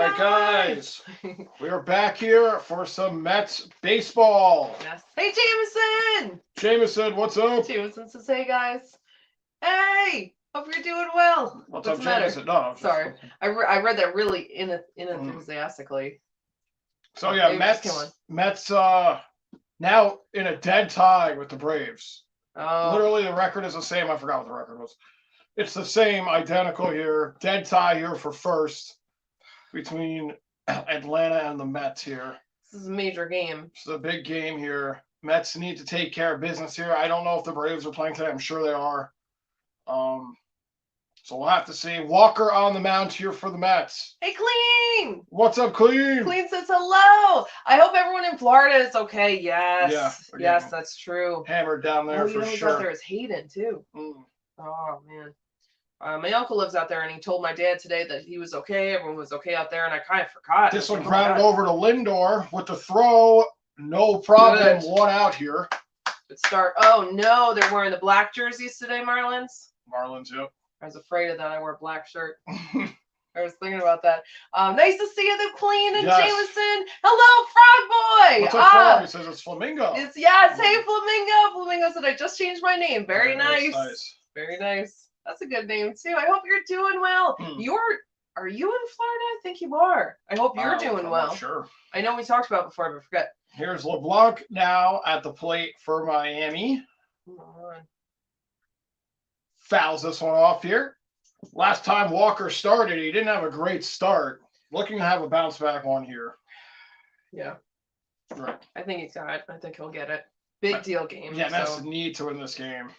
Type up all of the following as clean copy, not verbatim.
right, guys. We are back here for some Mets baseball. Yes. Hey, Jameson! Jameson, what's up? Jameson says, hey, guys. Hey! Hope you're doing well. What's What's up, the matter? Jameson? No, Sorry. I read that really enthusiastically. So, yeah, Mets now in a dead tie with the Braves. Oh. Literally, the record is the same. I forgot what the record was. It's the same, identical here. Dead tie here for first between Atlanta and the Mets here. This is a major game. This is a big game here. Mets need to take care of business here. I don't know if the Braves are playing today. I'm sure they are. So we'll have to see. Walker on the mound here for the Mets. Hey, Clean! What's up, Clean? Clean says hello. I hope everyone in Florida is okay. Yes. Yeah. Yes, that's true. Hammered down there for who's sure. out there is Hayden, too. Mm. Oh, man. My uncle lives out there, and he told my dad today that he was okay. Everyone was okay out there, and I kind of forgot. This one grounded over to Lindor with the throw. No problem. Good. One out here. Good start. Oh, no. They're wearing the black jerseys today, Marlins. Marlins, yep. I was afraid of that. I wear a black shirt. I was thinking about that. Nice to see you, the Queen and Jameson. Hello, Frog Boy. What's up, Frog? He says it's Flamingo. Yes. Hey, Flamingo. Flamingo said I just changed my name. Very nice. Very nice. That's a good name too. I hope you're doing well. Are you in Florida? I think you are. I hope you're doing well. Sure. I know we talked about it before, but forget. Here's LeBlanc now at the plate for Miami. Come on. Fouls this one off here. Last time Walker started, he didn't have a great start. Looking to have a bounce back one here. Yeah. Right. I think he's got it. I think he'll get it. Big deal game. Yeah, that's the need to win this game.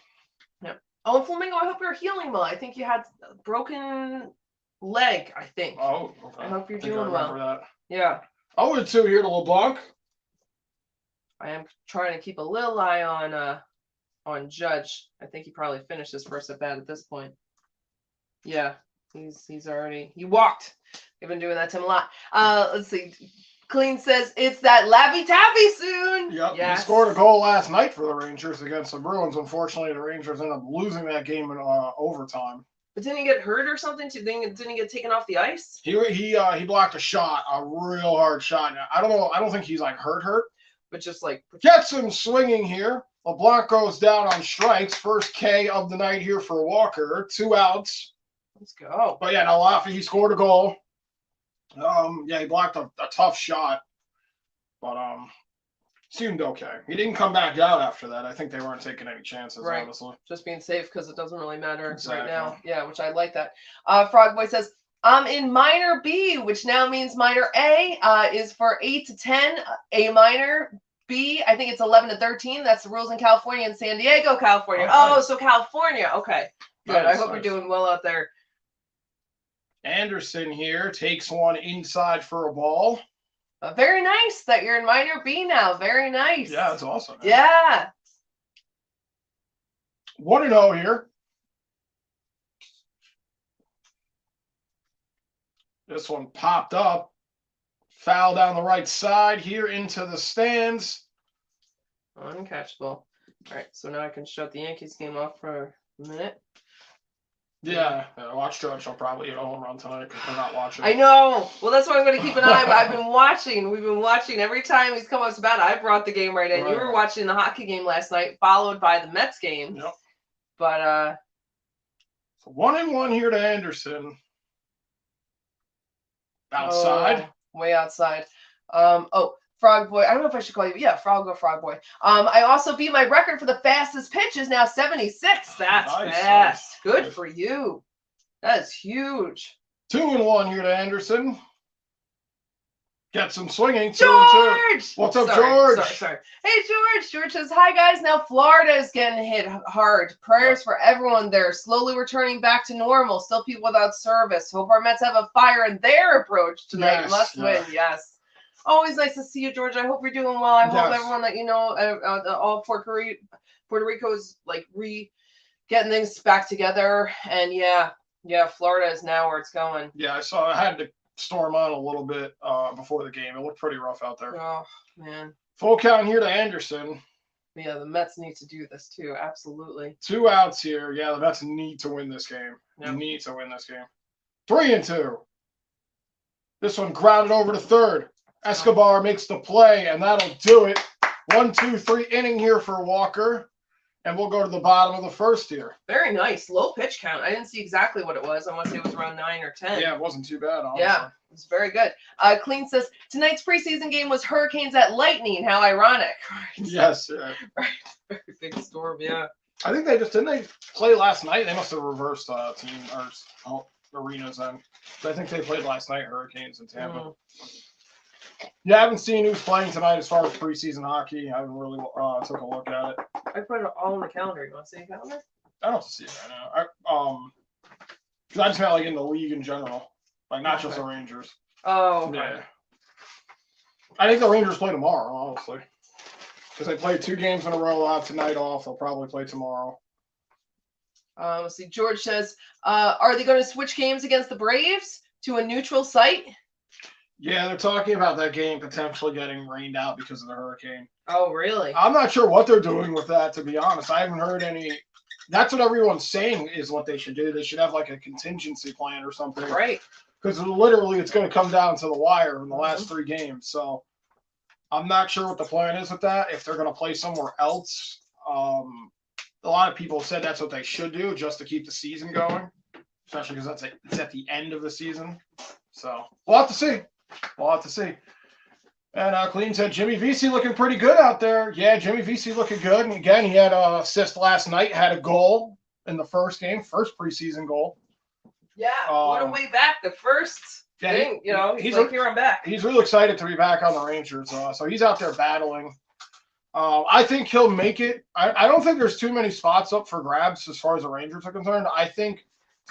Yep. Oh, and Flamingo, I hope you're healing well. I think you had a broken leg, I think. Oh, okay. I hope you're doing well. That. Yeah. 0-2 here to LeBlanc. I am trying to keep a little eye on Judge. I think he probably finished his first at bat at this point. Yeah, he's already he walked. I've been doing that to him a lot. Let's see. Clean says it's that Laffy Taffy soon. Yep. Yes. He scored a goal last night for the Rangers against the Bruins. Unfortunately, the Rangers ended up losing that game in overtime. But didn't he get hurt or something? Didn't he get taken off the ice? He blocked a shot, a real hard shot. I don't know. I don't think he's like hurt, but just like gets him swinging here. LeBlanc goes down on strikes. First K of the night here for Walker. 2 outs. Let's go. But yeah, now Laffy, he scored a goal. Yeah, he blocked a tough shot, but seemed okay. He didn't come back out after that. I think they weren't taking any chances, honestly. Just being safe because it doesn't really matter right now. Yeah, which I like that. Frog Boy says, I'm in minor B, which now means minor A is for 8 to 10. A minor, B, I think it's 11 to 13. That's the rules in California and San Diego, California. Oh, nice. So California. Okay, good. Nice, I hope you're doing well out there. Anderson here takes one inside for a ball. Very nice that you're in minor B now. Very nice. Yeah, that's awesome. Man. Yeah. 1-0 here. This one popped up. Foul down the right side here into the stands. Uncatchable. All right, so now I can shut the Yankees game off for a minute. Yeah, watch Judge. I'll probably hit a home run tonight because they're not watching. I know. Well, that's why I'm going to keep an eye. I've been watching. We've been watching every time he's come up to bat. I brought the game right in. Right. You were watching the hockey game last night, followed by the Mets game. Yep. But so 1-1 here to Anderson. Outside. Oh, way outside. Frog Boy. I don't know if I should call you. Yeah, Frog Boy. I also beat my record for the fastest pitches, now 76. That's nice, fast. Nice. Good for you. That is huge. 2-1 here to Anderson. Gets him swinging. George! What's up, George? Sorry. Hey, George. George says, hi, guys. Now Florida is getting hit hard. Prayers for everyone there. Slowly returning back to normal. Still people without service. Hope our Mets have a fire in their approach tonight. Must win. Yes. Always nice to see you, George. I hope you're doing well. I hope everyone that you know, all Puerto Rico is like getting things back together. And yeah, Florida is now where it's going. Yeah, I had to storm on a little bit before the game. It looked pretty rough out there. Oh man. Full count here to Anderson. Yeah, the Mets need to do this too. Absolutely. 2 outs here. Yeah, the Mets need to win this game. Yep. Need to win this game. 3-2. This one grounded over to third. Escobar makes the play, and that'll do it. 1, 2, 3 inning here for Walker. And we'll go to the bottom of the first here. Very nice. Low pitch count. I didn't see exactly what it was. I want to say it was around 9 or 10. Yeah, it wasn't too bad, honestly. Yeah, it's very good. Clean says, tonight's preseason game was Hurricanes at Lightning. How ironic. Yes, yeah. Right. Very big storm, yeah. I think didn't they play last night? They must have reversed team or arenas then. But I think they played last night, Hurricanes in Tampa. Mm. Yeah, I haven't seen who's playing tonight as far as preseason hockey. I haven't really took a look at it. I put it all on the calendar. You want to see the calendar? I don't see it right now. Because I just meant like in the league in general, like not just the Rangers. Oh, okay. Yeah. I think the Rangers play tomorrow, honestly, because they played 2 games in a row. They'll have tonight off. They'll probably play tomorrow. Let's see. George says, are they going to switch games against the Braves to a neutral site? Yeah, they're talking about that game potentially getting rained out because of the hurricane. Oh, really? I'm not sure what they're doing with that, to be honest. I haven't heard any. That's what everyone's saying is what they should do. They should have like a contingency plan or something. Right. Because literally it's going to come down to the wire in the last 3 games. So I'm not sure what the plan is with that. If they're going to play somewhere else. A lot of people have said that's what they should do just to keep the season going. Especially because it's at the end of the season. So we'll have to see. We'll have to see. And Clean said Jimmy Vesey looking pretty good out there. Yeah, Jimmy Vesey looking good. And again, he had an assist last night, had a goal in the first game, first preseason goal. Yeah, what a way back. The first thing, he's like, here I'm back. He's really excited to be back on the Rangers. So he's out there battling. I think he'll make it. I don't think there's too many spots up for grabs as far as the Rangers are concerned. I think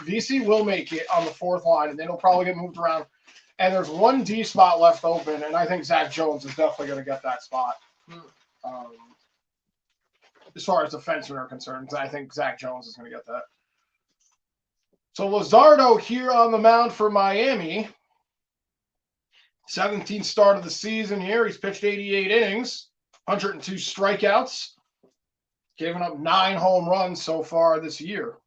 Vesey will make it on the 4th line, and then he'll probably get moved around. And there's 1 D spot left open, and I think Zach Jones is definitely going to get that spot. As far as defensemen are concerned, I think Zach Jones is going to get that. So Luzardo here on the mound for Miami. 17th start of the season here. He's pitched 88 innings, 102 strikeouts, giving up 9 home runs so far this year.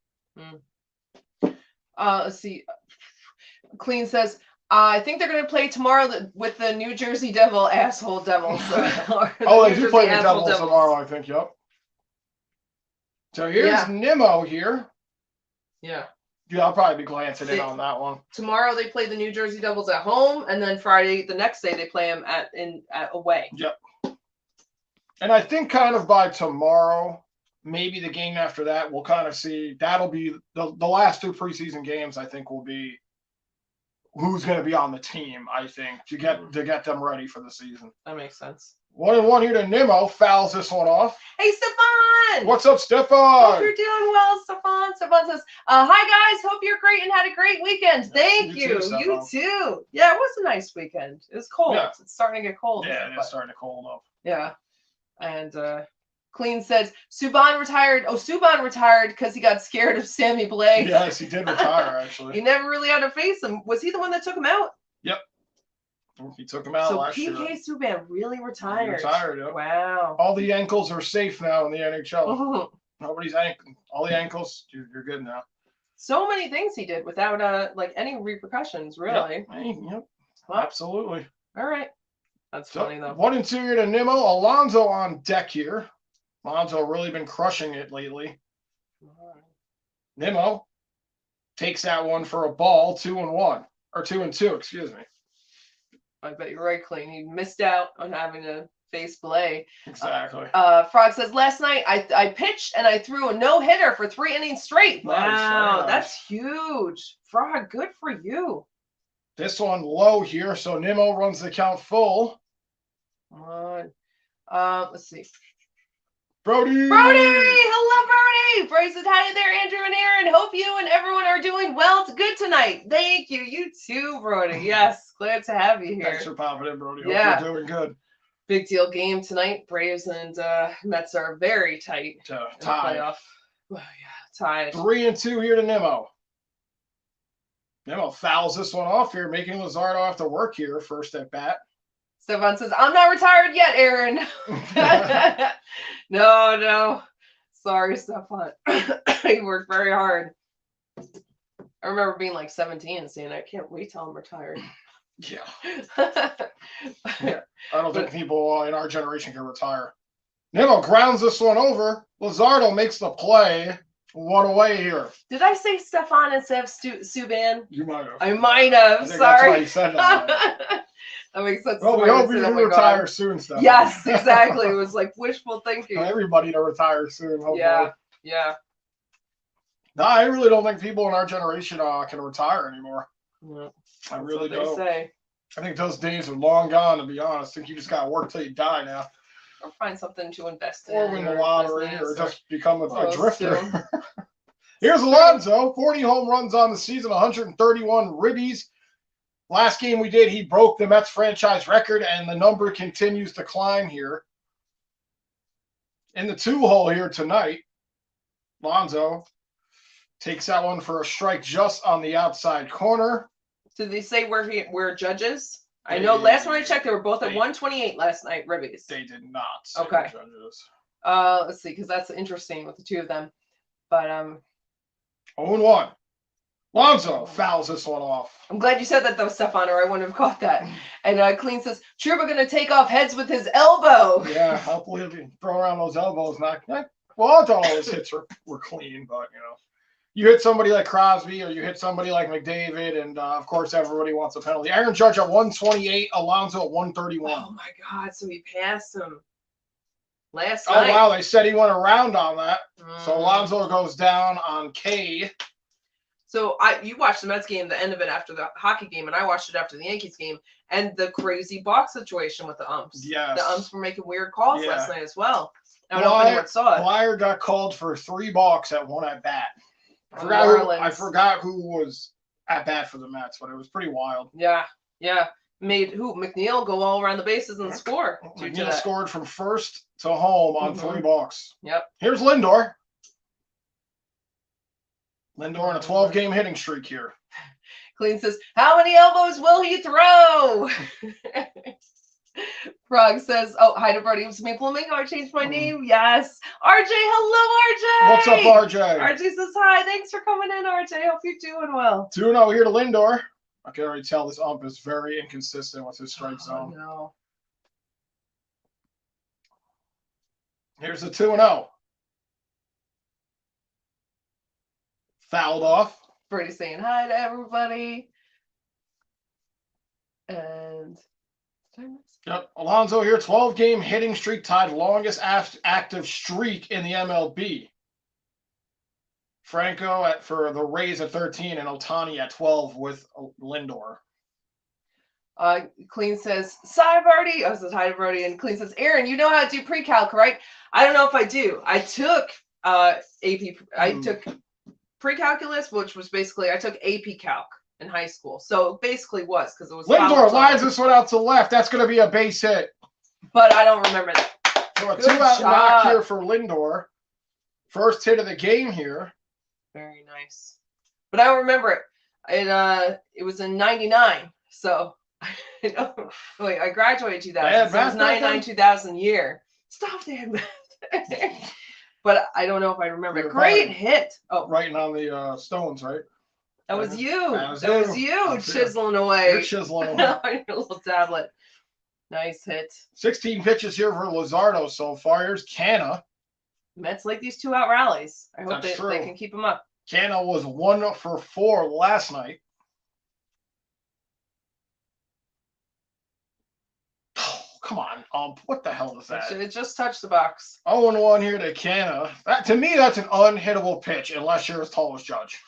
Let's see. Clean says, I think they're going to play tomorrow with the New Jersey Devils. They do play the Devils tomorrow, I think, yep. So here's Nimmo here. Yeah. Yeah, I'll probably be glancing in on that one. Tomorrow they play the New Jersey Devils at home, and then Friday, the next day, they play them at away. Yep. And I think kind of by tomorrow, maybe the game after that, we'll kind of see. That'll be the last 2 preseason games, I think, will be who's going to be on the team, I think, to get them ready for the season. That makes sense. 1-1 here to Nimmo. Fouls this one off. Hey, Stefan! What's up, Stefan? Hope you're doing well, Stefan. Stefan says, hi, guys. Hope you're great and had a great weekend. Thank you. You too. Yeah, it was a nice weekend. It was cold. Yeah. It's starting to get cold. Yeah, it's starting to cold up. Yeah. And Clean says, Subban retired. Oh, Subban retired because he got scared of Sammy Blais. Yes, he did retire, actually. He never really had to face him. Was he the one that took him out? Yep. He took him out last year. So PK Subban really retired. He retired, yep. Wow. All the ankles are safe now in the NHL. Nobody's ankle. All the ankles, you're good now. So many things he did without any repercussions, really. Yep. Well, absolutely. All right. That's funny, though. 1-2 here to Nimmo. Alonso on deck here. Alonso really been crushing it lately. Nimmo takes that one for a ball, 2-1. Or 2-2, excuse me. I bet you're right, Clean. He missed out on having to face Blais. Exactly. Frog says, last night I pitched and I threw a no-hitter for 3 innings straight. Wow, nice. That's huge. Frog, good for you. This one low here, so Nimmo runs the count full. Come on. Let's see. Brody! Hello, Brody! Bryce says, hi there, Andrew and Aaron. Hope you and everyone are doing well. It's good tonight. Thank you. You too, Brody. Yes, glad to have you here. Thanks for popping in, Brody. Hope you're doing good. Big deal game tonight. Braves and Mets are very tight. Tied. Oh, yeah, tied. 3-2 here to Nimmo. Nimmo fouls this one off here, making Luzardo have to work here first at bat. Stefan says, I'm not retired yet, Aaron. No. Sorry, Stefan. He worked very hard. I remember being like 17 and saying, I can't wait till I'm retired. Yeah. I don't think people in our generation can retire. Nimmo grounds this one over. Luzardo makes the play. One away here. Did I say Stefan instead of Subban? You might have. I might have. I think Sorry. that's why you said that. That makes sense. Well, we hope you do retire soon, Stefan. Yes, exactly. It was like wishful thinking. Everybody to retire soon, hopefully. Yeah. No, I really don't think people in our generation can retire anymore. Yeah. I really don't. Say. I think those days are long gone, to be honest. I think you just got to work till you die now. Or find something to invest in. Or win the lottery, or just become a drifter. Soon. Here's Alonso, 40 home runs on the season, 131 ribbies. Last game we did, he broke the Mets franchise record, and the number continues to climb here. In the 2-hole here tonight, Alonso takes that one for a strike just on the outside corner. Did they say where judges? I know last time I checked, they were both at 128 last night, ribbies. They did not say okay. Judges. Let's see, because that's interesting with the two of them. But 0-1. Alonso fouls this one off. I'm glad you said that though, Stefan, or I wouldn't have caught that. And Clean says, Trouba going to take off heads with his elbow. Yeah, hopefully if you throw around those elbows. Well, I thought all his hits were clean, but you hit somebody like Crosby or you hit somebody like McDavid, and of course everybody wants a penalty. Aaron Judge at 128, Alonso at 131. Oh my God! So he passed him last night. Oh wow! They said he went around on that. So Alonso goes down on K. So you watched the Mets game, the end of it after the hockey game, and I watched it after the Yankees game, and the crazy box situation with the umps. Yes. The umps were making weird calls last night as well. I don't know if anyone saw it. Blyer got called for 3 balks at one at bat. I forgot who was at bat for the Mets, but it was pretty wild. Yeah. Made McNeil go all around the bases and score. McNeil scored from first to home on 3 balks. Yep. Here's Lindor. Lindor on a 12-game hitting streak here. Clean says, how many elbows will he throw? Frog says, oh, hi to Brody. It's me, Flamingo. I changed my name. Yes. RJ, hello, RJ. What's up, RJ? RJ says, hi. Thanks for coming in, RJ. Hope you're doing well. 2-0 here to Lindor. I can already tell this ump is very inconsistent with his strike zone. No. Here's the 2-0. Fouled off. Brody's saying hi to everybody. And yep, Alonso here, 12-game hitting streak, tied longest active streak in the MLB. Franco for the Rays at 13 and Ohtani at 12 with Lindor. Clean says, hi, Brody. I says hi to Brody, and Clean says, Aaron, you know how to do pre-calc, right? I don't know if I do. I took AP. I took pre-calculus, which was basically I took AP Calc in high school. So it basically was because it was Lindor lines this one out to left. That's going to be a base hit. But I don't remember that. So a 2-out knock here for Lindor. First hit of the game here. Very nice. But I don't remember it. It was in '99. So wait, I graduated 2000. So it was 99 2000 year. Stop that. But I don't know if I remember it. Great hit. Oh, writing on the stones, right? That was you. That was you chiseling away. You're chiseling away. On your little tablet. Nice hit. 16 pitches here for Luzardo so far. Here's Canna. Mets like these 2-out rallies. I hope they can keep them up. Canna was 1 for 4 last night. Come on, what the hell is that? It just touched the box. 0-1 here to Canna. To me, that's an unhittable pitch unless you're as tall as Judge.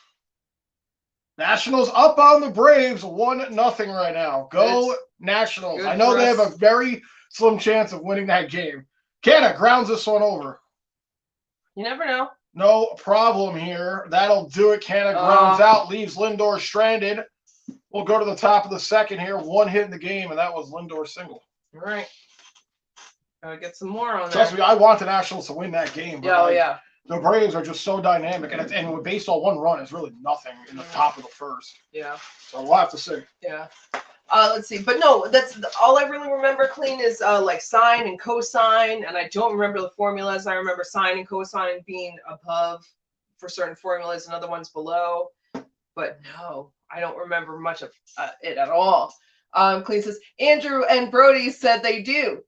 Nationals up on the Braves, 1-0 right now. Go Nationals. I know they have a very slim chance of winning that game. Canna grounds this one over. You never know. No problem here. That'll do it. Canna grounds out, leaves Lindor stranded. We'll go to the top of the second here. 1 hit in the game, and that was Lindor's single. All right. Gotta get some more on there. Trust me, I want the Nationals to win that game. But yeah. The Braves are just so dynamic, and with baseball 1 run is really nothing in the top of the first. Yeah. So we'll have to see. Yeah. Let's see. But no, that's all I really remember clean is like sine and cosine, and I don't remember the formulas. I remember sine and cosine being above for certain formulas and other ones below. But no, I don't remember much of it at all. Clean says Andrew and Brody said they do.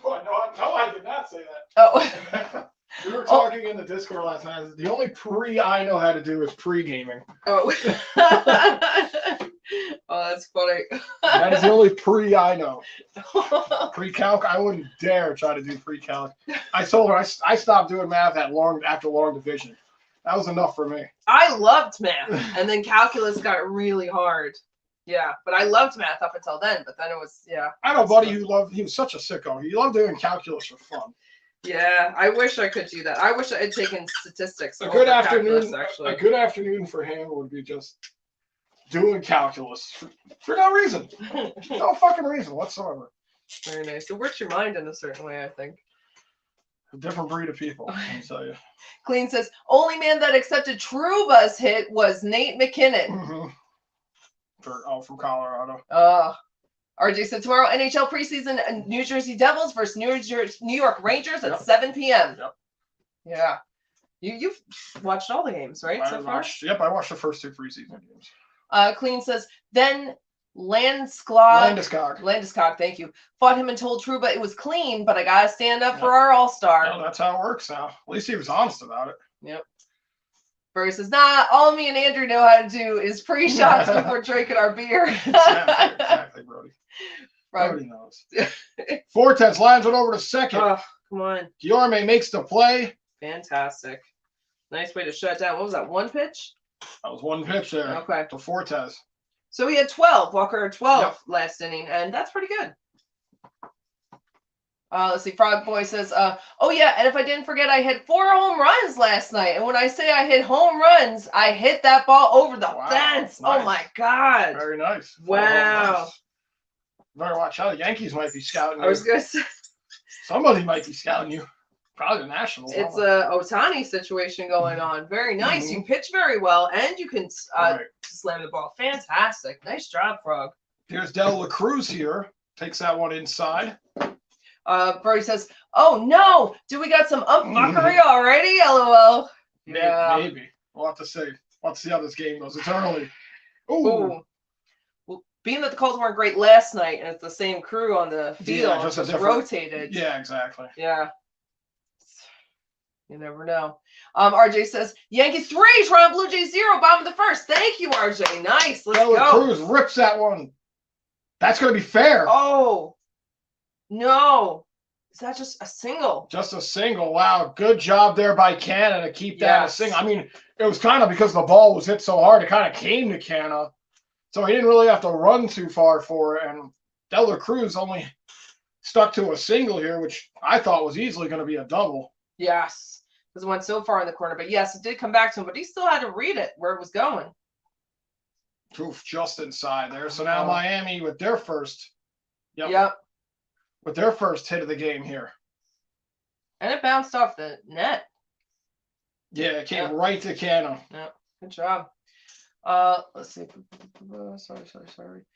Well, no, I did not say that. Oh. We were talking in the Discord last night. The only pre I know how to do is pre-gaming. Oh. Oh, that's funny. That is the only pre I know. Pre-calc, I wouldn't dare try to do pre-calc. I told her I stopped doing math after long division. That was enough for me. I loved math, and then calculus got really hard. Yeah, but I loved math up until then. But then it was I had a buddy who was such a sicko. He loved doing calculus for fun. Yeah, I wish I could do that. I wish I had taken statistics. A good afternoon, calculus, actually. a good afternoon for him would be just doing calculus for no reason, no fucking reason whatsoever. Very nice. It works your mind in a certain way, I think. A different breed of people, I can tell you. Clean says only man that accepted Trouba's hit was Nate McKinnon. Mm-hmm. From Colorado. RJ said tomorrow NHL preseason New Jersey Devils versus New York Rangers at 7 p.m. Yep. Yeah. You've watched all the games, right? I watched the first 2 preseason games. Clean says then Landeskog, thank you, fought him and told Trouba it was clean, but I gotta stand up for our all-star. Well, that's how it works now. At least he was honest about it. Yep. Barry says, nah, all me and Andrew know how to do is pre-shots before drinking our beer. Exactly, Brody. Brody knows. Fortes lines it over to second. Oh, come on. Guillorme makes the play. Fantastic. Nice way to shut down. What was that, 1 pitch? That was 1 pitch there. Okay. To Fortes. So he had 12. Walker had 12 last inning, and that's pretty good. Let's see. Frog Boy says, oh, yeah, and if I didn't forget, I hit 4 home runs last night. And when I say I hit home runs, I hit that ball over the fence. Nice. Oh, my God. Very nice. Wow. Better watch out. The Yankees might be scouting you. I was going to say. Somebody might be scouting you. Probably the Nationals. It's a Ohtani situation going on. Very nice. You pitch very well, and you can slam the ball. Fantastic. Nice job, Frog. Here's De La Cruz here. Takes that one inside. Brody says, oh, no. Do we got some fuckery already? LOL. Yeah. Maybe. We'll have to see. We'll have to see how this game goes. It's early. Ooh. Well, being that the calls weren't great last night, and it's the same crew on the field, just rotated. Yeah, exactly. Yeah. You never know. RJ says, Yankees 3, Toronto Blue Jays 0, bottom of the first. Thank you, RJ. Nice. Let's go. Cruz rips that one. That's going to be fair. Oh, no. Is that just a single? Just a single. Wow. Good job there by Canna to keep that a single. I mean, it was kind of because the ball was hit so hard, it kind of came to Canna. So he didn't really have to run too far for it. And De La Cruz only stuck to a single here, which I thought was easily going to be a double. Yes. Because it went so far in the corner. But yes, it did come back to him, but he still had to read it where it was going. Oof, just inside there. So now Miami with their first. Yep. With their first hit of the game here. And it bounced off the net. Yeah, it came right to Canna. Yeah, good job. Let's see. Sorry.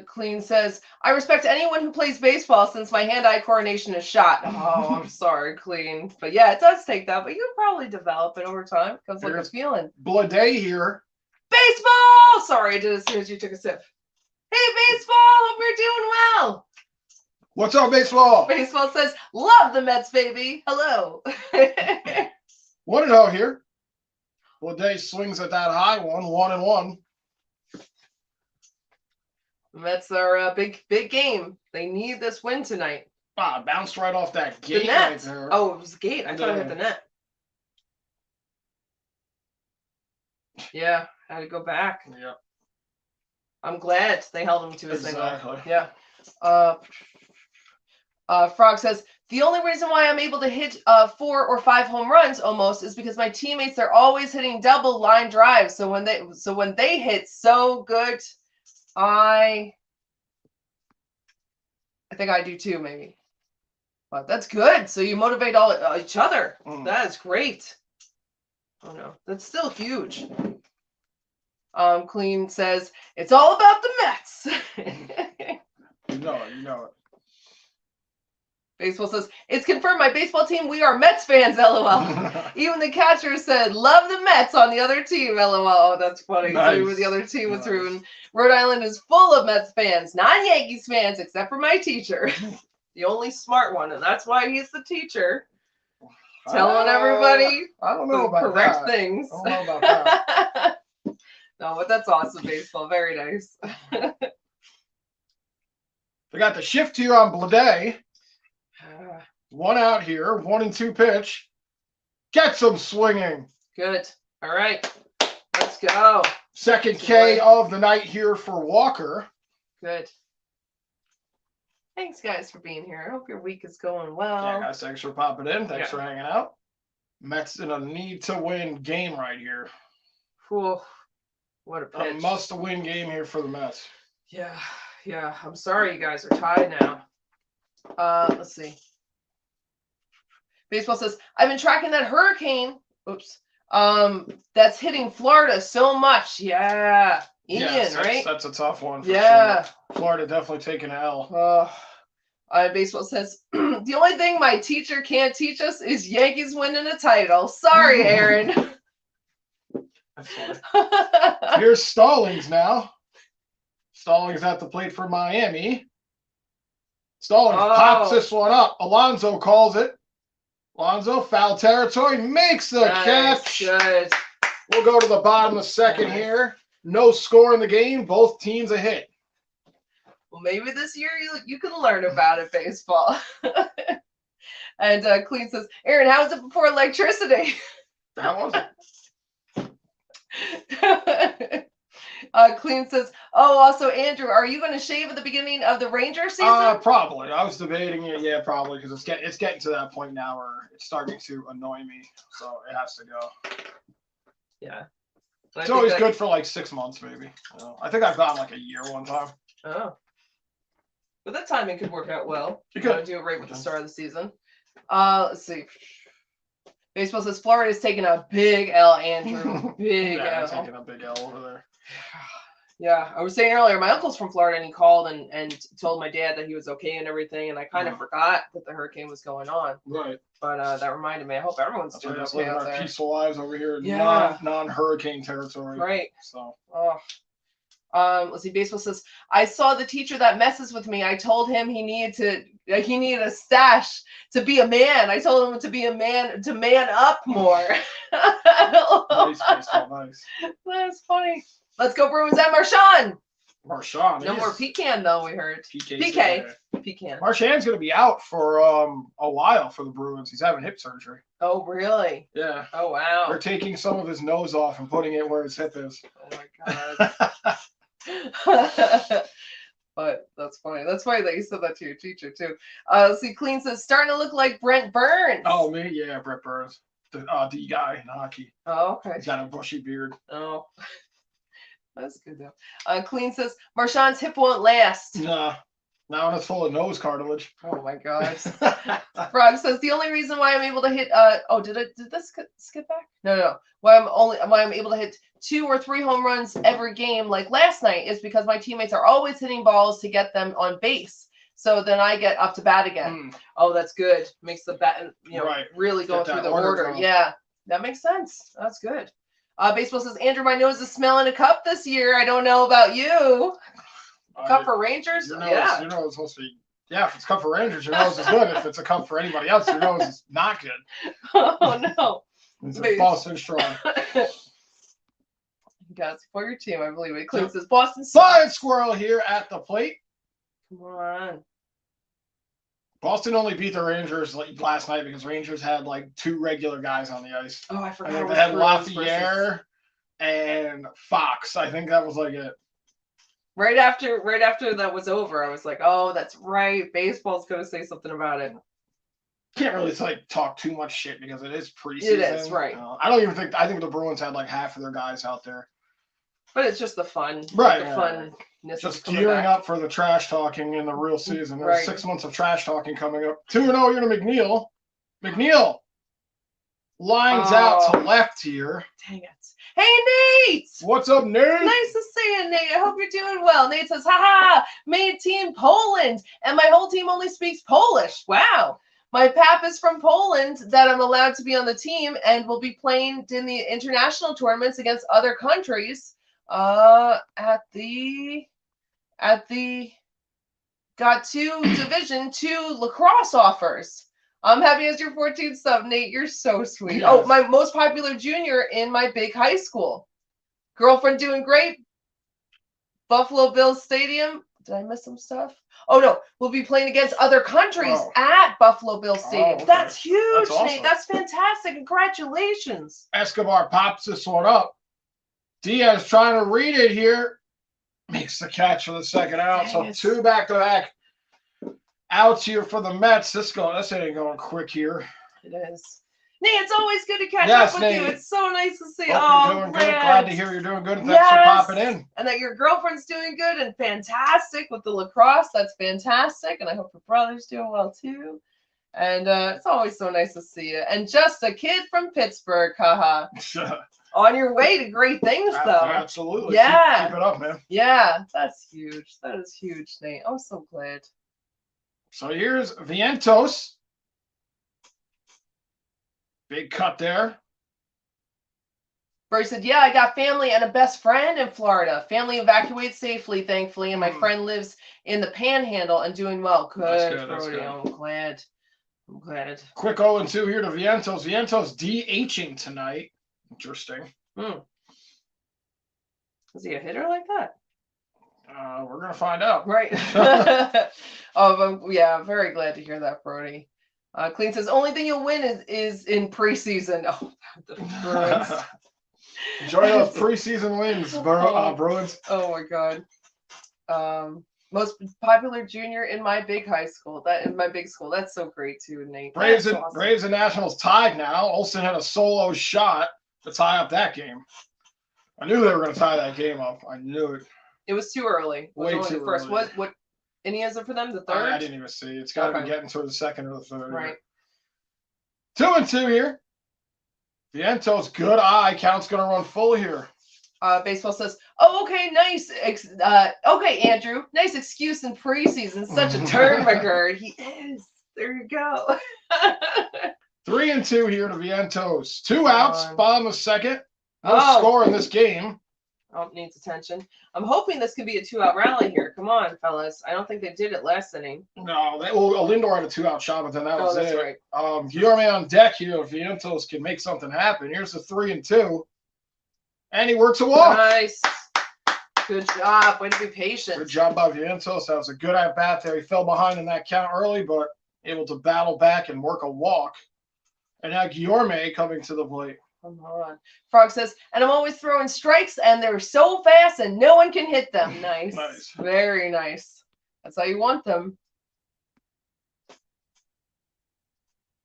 Clean says, I respect anyone who plays baseball since my hand-eye coordination is shot. Oh, I'm sorry, Clean. But yeah, it does take that, but you'll probably develop it over time. Comes like a feeling. Blade here. Baseball! Sorry, I did as soon as you took a sip. Hey, baseball! Hope you're doing well. What's up, baseball? Baseball says, love the Mets, baby. Hello. 1-0 here. Blade swings at that high one, 1-1. Mets are a big game. They need this win tonight. It bounced right off that gate. The net. Right there. Oh, it was the gate. I thought I hit the net. Yeah, had to go back. Yeah. I'm glad they held him to a single. Exactly. Yeah. Frog says, the only reason why I'm able to hit 4 or 5 home runs almost is because my teammates, they're always hitting double line drives. So when they hit so good, I think I do too, maybe. But that's good. So you motivate each other. That is great. Oh no, that's still huge. Clean says, it's all about the Mets. You know it. Baseball says, it's confirmed my baseball team, we are Mets fans, LOL. Even the catcher said, love the Mets on the other team, LOL. Oh, that's funny. Nice. So the other team was ruined. Rhode Island is full of Mets fans, non-Yankees fans, except for my teacher. The only smart one, and that's why he's the teacher. Telling everybody I don't know about correct that. things. I don't know about that. No, but that's awesome, baseball. Very nice. They got the shift here on Blade. 1 out here, 1 and 2 pitch. Get some swinging. Good. All right. Let's go. Second K of the night here for Walker. Good. Thanks, guys, for being here. I hope your week is going well. Yeah, guys, thanks for popping in. Thanks for hanging out. Mets in a need-to-win game right here. Whew. What a pitch. A must-win game here for the Mets. Yeah. Yeah. I'm sorry you guys are tied now. Let's see. Baseball says, I've been tracking that hurricane. Oops. That's hitting Florida so much. Yeah. Ian, right? That's a tough one for sure. Florida definitely taking an L. Baseball says, the only thing my teacher can't teach us is Yankees winning a title. Sorry, Aaron. That's funny. Here's Stallings now. Stallings at the plate for Miami. Stallings pops this one up. Alonso calls it. Alonso, foul territory, makes the catch. Good. We'll go to the bottom of the second here. No score in the game. Both teams a hit. Well, maybe this year you can learn about it, baseball. And Clean says, Aaron, how was it before electricity? How was it? Clean says, oh, also, Andrew, are you going to shave at the beginning of the Ranger season? Probably. I was debating it. Yeah, probably, because it's getting to that point now where it's starting to annoy me. So it has to go. Yeah. It's always good for like 6 months, maybe. I think I've gotten like a year one time. Oh. But that timing could work out well. You could do it right with the start of the season. Let's see. Baseball says Florida is taking a big L, Andrew. Big L. Taking a big L over there. Yeah, I was saying earlier, my uncle's from Florida, and he called and told my dad that he was okay and everything, and I kind of forgot that the hurricane was going on. Right. But that reminded me. I hope everyone's doing okay out there. Peaceful lives over here in non-hurricane territory. Right. So. Let's see. Baseball says, I saw the teacher that messes with me. I told him he needed a stash to be a man. I told him to be a man, to man up more. Nice, baseball, nice. That's funny. Let's go Bruins at Marchand. Marchand. No more Pecan though, we heard. PK. Pecan. Marchand's going to be out for a while for the Bruins. He's having hip surgery. Oh, really? Yeah. Oh, wow. They're taking some of his nose off and putting it where his hip is. Oh, my God. But that's funny. That's funny that you said that to your teacher, too. Let's see. Clean says, starting to look like Brent Burns. Oh, me? Yeah, Brent Burns. The D guy in hockey. Oh, okay. He's got a bushy beard. Oh. That's good, though. Clean says, Marchand's hip won't last. Nah. Now it's full of nose cartilage. Oh, my God. Frog says, the only reason why I'm able to hit, did this skip back? No. Why I'm able to hit 2 or 3 home runs every game like last night is because my teammates are always hitting balls to get them on base. So then I get up to bat again. Oh, that's good. Makes the bat, really going through the order. Yeah, that makes sense. That's good. Baseball says, Andrew, my nose is smelling a cup this year. I don't know about you. Cup for Rangers? Your nose is supposed to be. Yeah, if it's cup for Rangers, your nose is good. If it's a cup for anybody else, your nose is not good. Oh, no. It's a Boston strong. Got for your team, I believe. It Clean says Boston. Flying squirrel here at the plate. Come on. Boston only beat the Rangers last night because Rangers had like 2 regular guys on the ice. Oh, I forgot. And they had Lafayette and Fox. I think that was like it. Right after that was over, I was like, "Oh, that's right. Baseball's going to say something about it." Can't really talk too much shit because it is preseason. It is, right? I think the Bruins had like half of their guys out there. But it's just the fun, right? The fun. Just gearing up for the trash talking in the real season. There's 6 months of trash talking coming up. 2-0 here to McNeil. McNeil lines out to left here. Dang it. Hey, Nate! What's up, Nate? Nice to see you, Nate. I hope you're doing well. Nate says, haha, made team Poland, and my whole team only speaks Polish. Wow. My pap is from Poland that I'm allowed to be on the team and will be playing in the international tournaments against other countries at the got 2 Division 2 lacrosse offers. I'm happy as your 14th sub, Nate. You're so sweet. Yes. Oh, my most popular junior in my big high school. Girlfriend doing great. Buffalo Bills Stadium. Did I miss some stuff? Oh, no. We'll be playing against other countries at Buffalo Bills Stadium. Okay. That's huge, That's awesome. Nate. That's fantastic. Congratulations. Escobar pops this one up. Diaz trying to read it here. Makes the catch for the second out. So 2 back-to-back outs here for the Mets. This ain't going quick here. It is. Nate, it's always good to catch up with Nate. you. It's so nice to see you. Hope you're doing good. Glad to hear you're doing good. Thanks for popping in. And that your girlfriend's doing good and fantastic with the lacrosse. That's fantastic. And I hope your brother's doing well too. And it's always so nice to see you. And just a kid from Pittsburgh, haha. On your way to great things, though. Absolutely. Yeah. Keep it up, man. Yeah, that's huge. That is huge, Nate. I'm so glad. So here's Vientos. Big cut there. Brody said, yeah, I got family and a best friend in Florida. Family evacuated safely, thankfully, and my friend lives in the Panhandle and doing well. Good, Brody. I'm glad. I'm glad. Quick 0-2 here to Vientos. Vientos DHing tonight. Interesting. Is he a hitter like that? We're going to find out. Right. Yeah, I'm very glad to hear that, Brody. Clean says, only thing you'll win is in preseason. Oh, the Bruins. Enjoy those preseason wins, Bruins. Oh, my God. Most popular junior in my big high school. In my big school. That's so great, too, Nate. Braves and Nationals tied now. Olsen had a solo shot to tie up that game. I knew they were going to tie that game up. I knew it. It was too early. Way too first. early. What inning is it for them? The third? I didn't even see. It's got to be getting toward the second or the third. Right. 2-2 here. Vientos, good eye. Count's going to run full here. Baseball says, oh, okay, nice. Okay, Andrew. Nice excuse in preseason. Such a turn, McGurd. He is. There you go. 3-2 here to Vientos. 2 outs, bottom of second. No score in this game. Oh, needs attention. I'm hoping this could be a 2-out rally here. Come on, fellas. I don't think they did it last inning. No, Lindor had a 2-out shot, but then that was that's it. Right. Guillermo on deck here. If Vientos can make something happen. Here's the 3-2. And he works a walk. Nice. Good job. Way to be patient. Good job by Vientos. That was a good at-bat there. He fell behind in that count early, but able to battle back and work a walk. And now Guillermo coming to the plate. Hold on. Frog says, and I'm always throwing strikes, and they're so fast, and no one can hit them. Nice. Nice. Very nice. That's how you want them.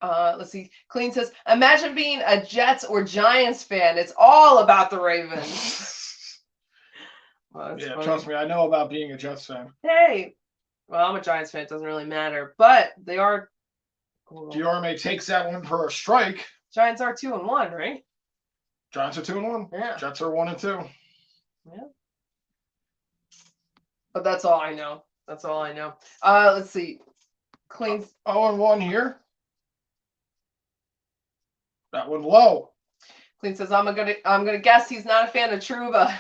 Let's see. Clean says, imagine being a Jets or Giants fan. It's all about the Ravens. Well, yeah, funny. Trust me, I know about being a Jets fan. Hey. Well, I'm a Giants fan. It doesn't really matter. But they are. Guillermo takes that one for a strike. Giants are 2-1, right? Giants are 2-1. Yeah. Jets are 1-2. Yeah. But that's all I know. That's all I know. Let's see. Clean. 0-1 here. That one low. Clean says, I'm gonna guess he's not a fan of Trouba.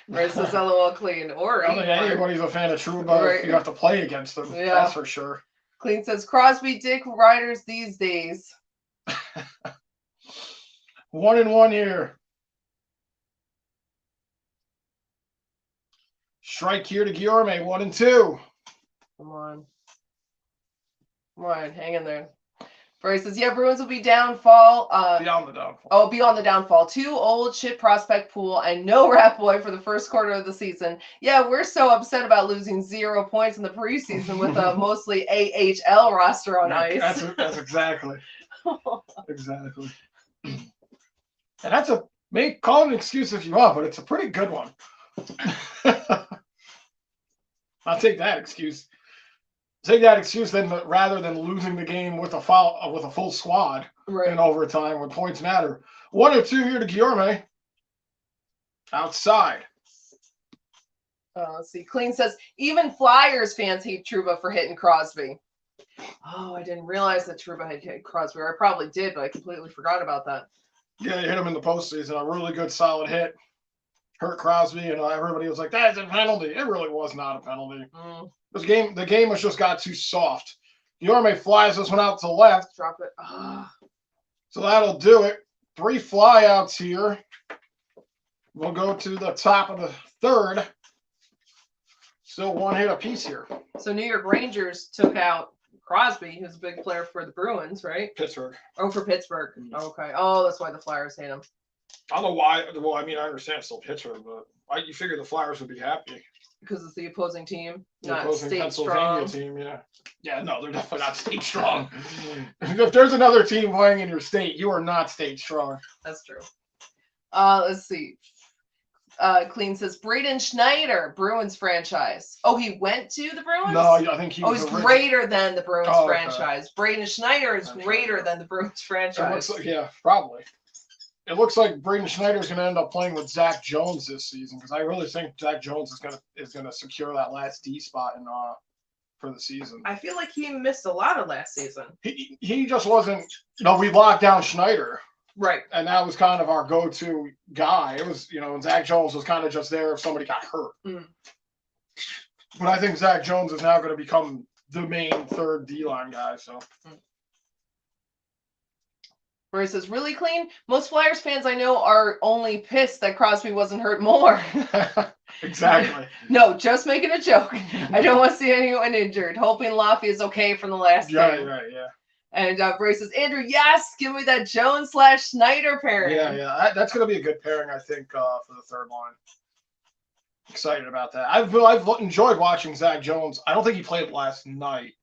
Right, says LOL Clean. Or I don't think anybody's a fan of Trouba. Right. If you have to play against them. Yeah. That's for sure. Clean says, Crosby Dick Riders these days. 1-1 here. Strike here to Guillermo. 1-2. Come on. Come on, hang in there. Bryce says, yeah, Bruins will be downfall. Beyond the downfall. Oh, beyond the downfall. 2 old shit prospect pool and no rat boy for the first quarter of the season. Yeah, we're so upset about losing 0 points in the preseason with a mostly AHL roster on ice. That's exactly. Exactly. And that's call it an excuse if you want, but it's a pretty good one. I'll take that excuse. Take that excuse then, rather than losing the game with a full squad in overtime when points matter. 1-2 here to Guillermo. Outside. Let's see. Clean says, even Flyers fans hate Trouba for hitting Crosby. Oh, I didn't realize that Trouba had hit Crosby. Or I probably did, but I completely forgot about that. Yeah, he hit him in the postseason. A really good, solid hit. Hurt Crosby, and everybody was like, "That's a penalty." It really was not a penalty. The game was just got too soft. Yorme flies this one out to the left. Drop it. Oh. So that'll do it. 3 flyouts here. We'll go to the top of the third. Still 1 hit apiece here. So New York Rangers took out Crosby, who's a big player for the Bruins, right? Pittsburgh. Oh, for Pittsburgh. Okay. Oh, that's why the Flyers hate him. I don't know why. Well, I mean, I understand it's still Pittsburgh, but you figure the Flyers would be happy. Because it's the opposing team, The not opposing state Pennsylvania strong. team, yeah. Yeah, no, they're definitely not state strong. If there's another team playing in your state, you are not state strong. That's true. Let's see. Clean says Braden Schneider, Bruins franchise. Oh, he went to the Bruins? No, I think he was. Oh, he's greater than the Bruins okay. franchise. Braden Schneider is greater than the Bruins franchise. Like, yeah, probably. It looks like Braden Schneider's going to end up playing with Zach Jones this season because I really think Zach Jones is going to secure that last D spot for the season. I feel like he missed a lot of last season. He just wasn't. We locked down Schneider. Right. And that was kind of our go-to guy. It was, and Zach Jones was kind of just there if somebody got hurt. But I think Zach Jones is now going to become the main third D-line guy. So. Where he says, really Clean? Most Flyers fans I know are only pissed that Crosby wasn't hurt more. Exactly. No, just making a joke. I don't want to see anyone injured. Hoping Laffy is okay from the last game. Right, yeah. And Bray says, Andrew, yes, give me that Jones/Schneider pairing. Yeah. That's going to be a good pairing, I think, for the third line. Excited about that. I've enjoyed watching Zach Jones. I don't think he played last night.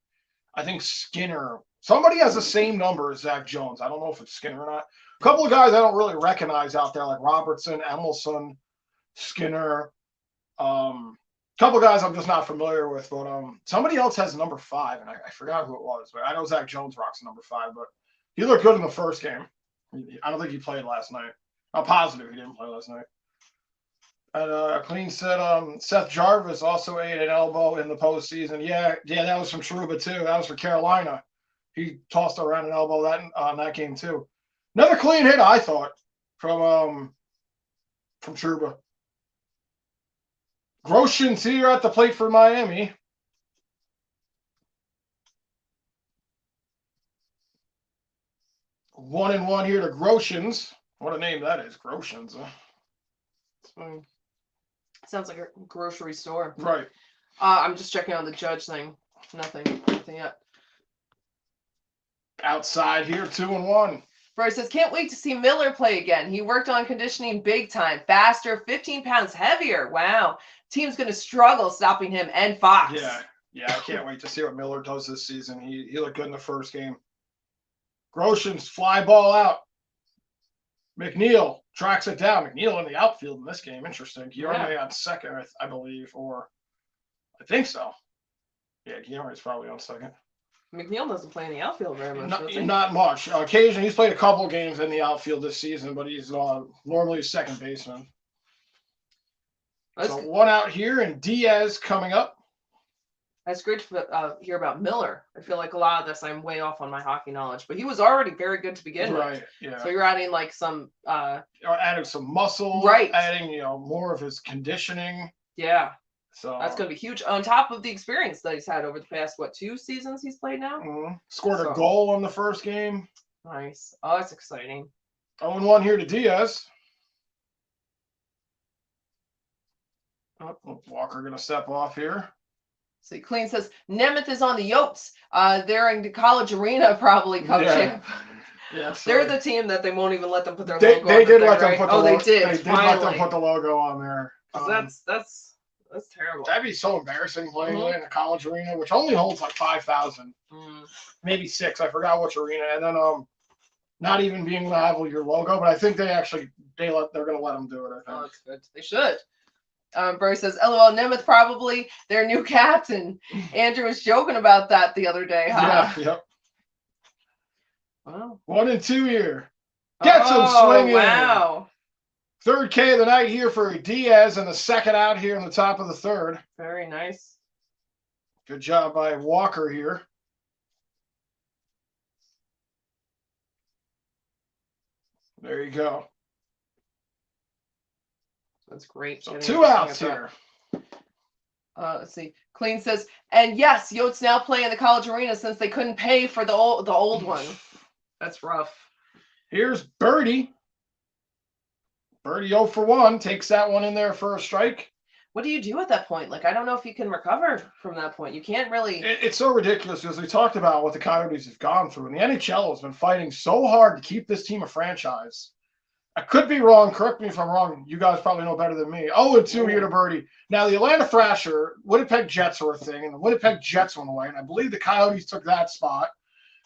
I think Skinner. Somebody has the same number as Zach Jones. I don't know if it's Skinner or not. A couple of guys I don't really recognize out there, like Robertson, Emelson, Skinner. Couple of guys I'm just not familiar with, but somebody else has number 5, and I forgot who it was. But I know Zach Jones rocks number 5, but he looked good in the first game. I don't think he played last night. I'm positive he didn't play last night. And Clean said Seth Jarvis also ate an elbow in the postseason. Yeah, that was from Trouba too. That was for Carolina. He tossed around an elbow on that game too. Another clean hit, I thought, from Trouba. Groshans here at the plate for Miami. One and one here to Groshans. What a name that is, Groshans. Huh? Sounds like a grocery store. Right. I'm just checking on the Judge thing. Nothing yet. Outside here, 2-1. Bryce says, can't wait to see Miller play again. He worked on conditioning big time. Faster, 15 pounds heavier. Wow. Team's going to struggle stopping him and Fox. Yeah, I can't wait to see what Miller does this season. He looked good in the first game. Groshans, fly ball out. McNeil tracks it down. McNeil in the outfield in this game. Interesting. Guillermo on second, I believe, or I think so. Yeah, Guillermo's probably on second. McNeil doesn't play in the outfield very much. Not much. Occasionally, he's played a couple games in the outfield this season, but he's normally a second baseman. So one out here, and Diaz coming up. That's great to hear about Miller. I feel like a lot of this, I'm way off on my hockey knowledge, but he was already very good to begin with. Right, yeah. So you're adding like some... adding some muscle. Right. Adding, more of his conditioning. Yeah. So that's going to be huge. On top of the experience that he's had over the past, 2 seasons he's played now? Mm-hmm. Scored a goal in the first game. Nice. Oh, that's exciting. 0-1 here to Diaz. Oh, Walker going to step off here. See, Clean says, Nemeth is on the Yopes. They're in the College Arena probably, Cup champ. Yeah, they're the team that they won't even let them put their logo on. They did let them put the logo. They did. They did let them put the logo on there. That's terrible. That'd be so embarrassing playing in a college arena, which only holds like 5,000, maybe 6. I forgot which arena, and then not even being able to have your logo. But I think they're going to let them do it. I think. Oh, that's good. They should. Bro says, "LOL, Nemeth probably their new captain." Andrew was joking about that the other day. Huh? Yeah. Yep. Wow. 1-2 here. Get some swinging. Wow. Third K of the night here for Diaz, and the second out here in the top of the third. Very nice. Good job by Walker here. There you go. That's great. So 2 outs here. Let's see. Clean says, and yes, Yotes now play in the college arena since they couldn't pay for the old one. That's rough. Here's Birdie. Birdie 0 for 1. Takes that one in there for a strike. What do you do at that point? Like, I don't know if you can recover from that point. You can't really. It's so ridiculous because we talked about what the Coyotes have gone through, and the NHL has been fighting so hard to keep this team a franchise. I could be wrong. Correct me if I'm wrong. You guys probably know better than me. 0-2 here to Birdie. Now, the Atlanta Thrasher, Winnipeg Jets were a thing, and the Winnipeg Jets went away, and I believe the Coyotes took that spot.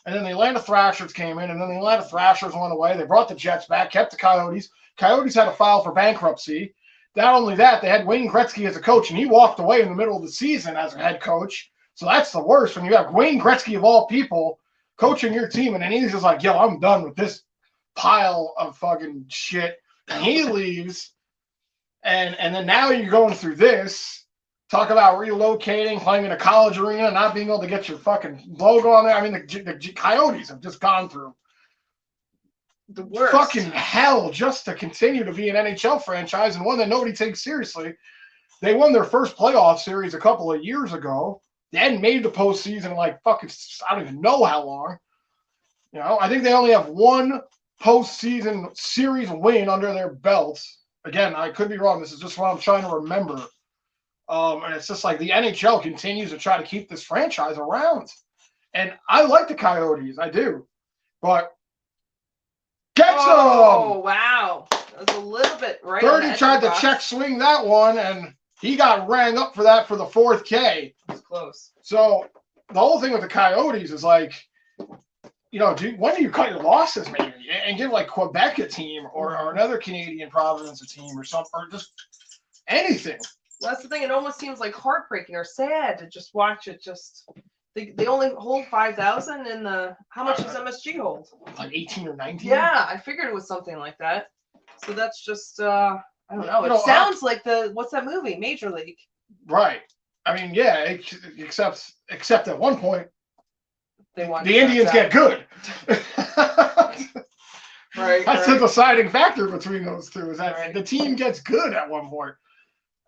And then the Atlanta Thrashers came in, and then the Atlanta Thrashers went away. They brought the Jets back, kept the Coyotes. Coyotes had to file for bankruptcy. Not only that, they had Wayne Gretzky as a coach, and he walked away in the middle of the season as a head coach. So that's the worst when you have Wayne Gretzky, of all people, coaching your team, and then he's just like, yo, I'm done with this pile of fucking shit. And he leaves, and then now you're going through this. Talk about relocating, playing in a college arena, not being able to get your fucking logo on there. I mean, the Coyotes have just gone through the worst fucking hell just to continue to be an NHL franchise, and one that nobody takes seriously. They won their first playoff series a couple of years ago. They hadn't made the postseason in like fucking, I don't even know how long. You know, I think they only have one postseason series win under their belts. Again, I could be wrong. This is just what I'm trying to remember. And it's just like the NHL continues to try to keep this franchise around. And I like the Coyotes. I do. But gets them! Oh, wow. That was a little bit right. Birdie tried to check swing that one, and he got rang up for that for the 4th K. It's close. So the whole thing with the Coyotes is like, you know, when do you cut your losses maybe and give like Quebec a team or another Canadian province a team or something, or just anything? Well, that's the thing. It almost seems like heartbreaking or sad to just watch it. Just they only hold 5,000 in the. How much does MSG hold? Like 18 or 19. Yeah, I figured it was something like that. So that's just I don't know. It sounds like what's that movie? Major League. Right. I mean, yeah. Except at one point, the Indians get good. Right. That's the deciding factor between those two. Is that the team gets good at one point.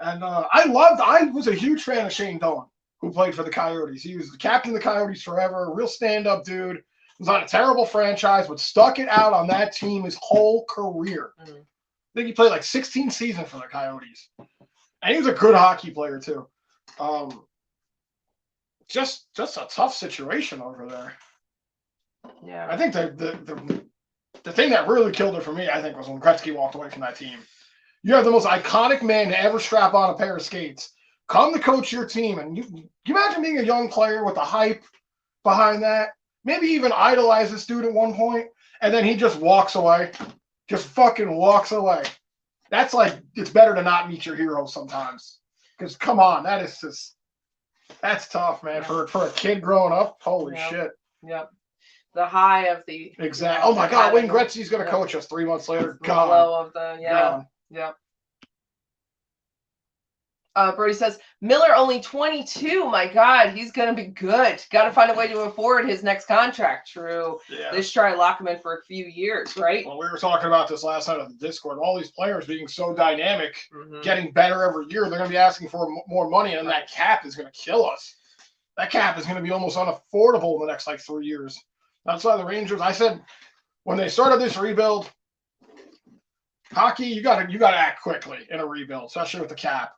And I was a huge fan of Shane Doan, who played for the Coyotes. He was the captain of the Coyotes forever, a real stand-up dude. Was on a terrible franchise, but stuck it out on that team his whole career. I think he played like 16 seasons for the Coyotes. And he was a good hockey player, too. Just a tough situation over there. Yeah. I think the thing that really killed it for me, I think, was when Gretzky walked away from that team. You have the most iconic man to ever strap on a pair of skates. Come to coach your team, and you imagine being a young player with the hype behind that? Maybe even idolize this dude at one point, and then he just walks away. Just fucking walks away. That's like, it's better to not meet your hero sometimes. Because, come on, that's tough, man. For a kid growing up, holy shit. Yep. The high of the. Exactly. Oh, my God, Wayne Gretzky's going to coach us 3 months later. Gone. Low of the, Gone. Yeah. Brody says, Miller only 22. My God, he's going to be good. Got to find a way to afford his next contract. True. Yeah. They should try to lock him in for a few years, right? Well, we were talking about this last night on the Discord. All these players being so dynamic, getting better every year, they're going to be asking for more money, and that cap is going to kill us. That cap is going to be almost unaffordable in the next, 3 years. That's why the Rangers, I said, when they started this rebuild, hockey, you got to act quickly in a rebuild, especially with the cap.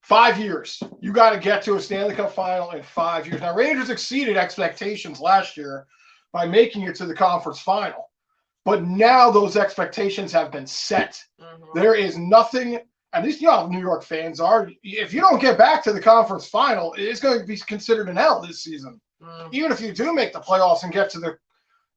5 years. You got to get to a Stanley Cup final in 5 years. Now, Rangers exceeded expectations last year by making it to the conference final. But now those expectations have been set. There is nothing, at least you know how New York fans are. If you don't get back to the conference final, it's going to be considered an L this season. Even if you do make the playoffs and get to the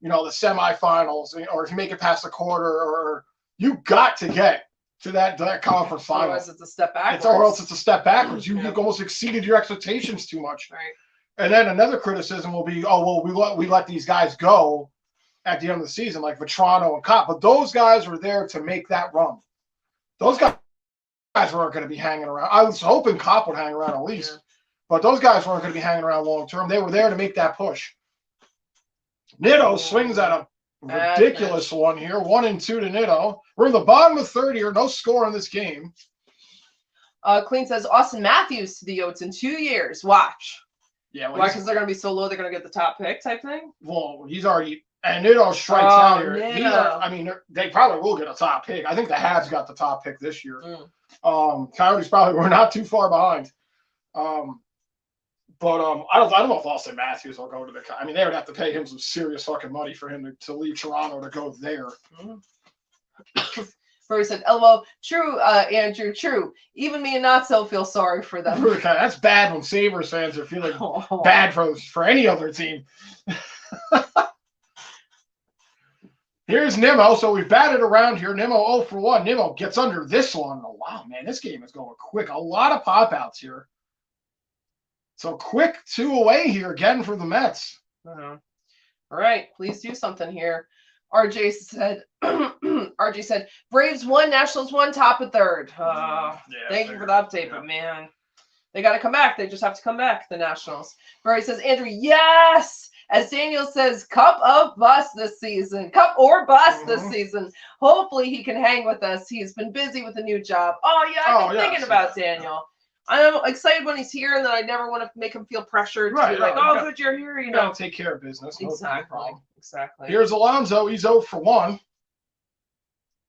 semifinals, or if you make it past the quarter, or you got to get to that conference final. Otherwise, it's a step backwards. Or else it's a step backwards. You've almost exceeded your expectations too much. Right. And then another criticism will be, we let these guys go at the end of the season, like Vetrano and Kopp. But those guys were there to make that run. those guys weren't going to be hanging around. I was hoping Kopp would hang around at least, but those guys weren't going to be hanging around long term. They were there to make that push. Nitto swings at a ridiculous one here. 1-2 to Nitto. We're in the bottom of the third here. No score in this game. Clean says Austin Matthews to the Yotes in 2 years. Watch. Yeah, why? Because they're going to be so low, they're going to get the top pick type thing. Well, he's already. And Nitto strikes out here. I mean, they probably will get a top pick. I think the Habs got the top pick this year. Coyotes probably were not too far behind. But I don't know if Austin Matthews will go to the. I mean, they would have to pay him some serious fucking money for him to leave Toronto to go there. Brody said, "LOL, true, Andrew, true. Even me and not so feel sorry for them." That's bad when Sabres fans are feeling bad for any other team. Here's Nimmo. So we've batted around here. Nimmo 0 for 1. Nimmo gets under this one. Oh, wow, man, this game is going quick. A lot of pop-outs here. So quick 2 away here again for the Mets. All right, please do something here. RJ said, RJ said, Braves 1, Nationals 1, top of third. Thank you for the update, but man, they got to come back. They just have to come back, the Nationals. Brody says, Andrew, yes! As Daniel says, cup of bust this season. Cup or bust this season. Hopefully he can hang with us. He's been busy with a new job. Oh, yeah, I've been thinking about Daniel. I'm excited when he's here, and then I never want to make him feel pressured to be like, oh, good, you're here. You know, take care of business. Exactly. Here's Alonso. He's 0 for 1.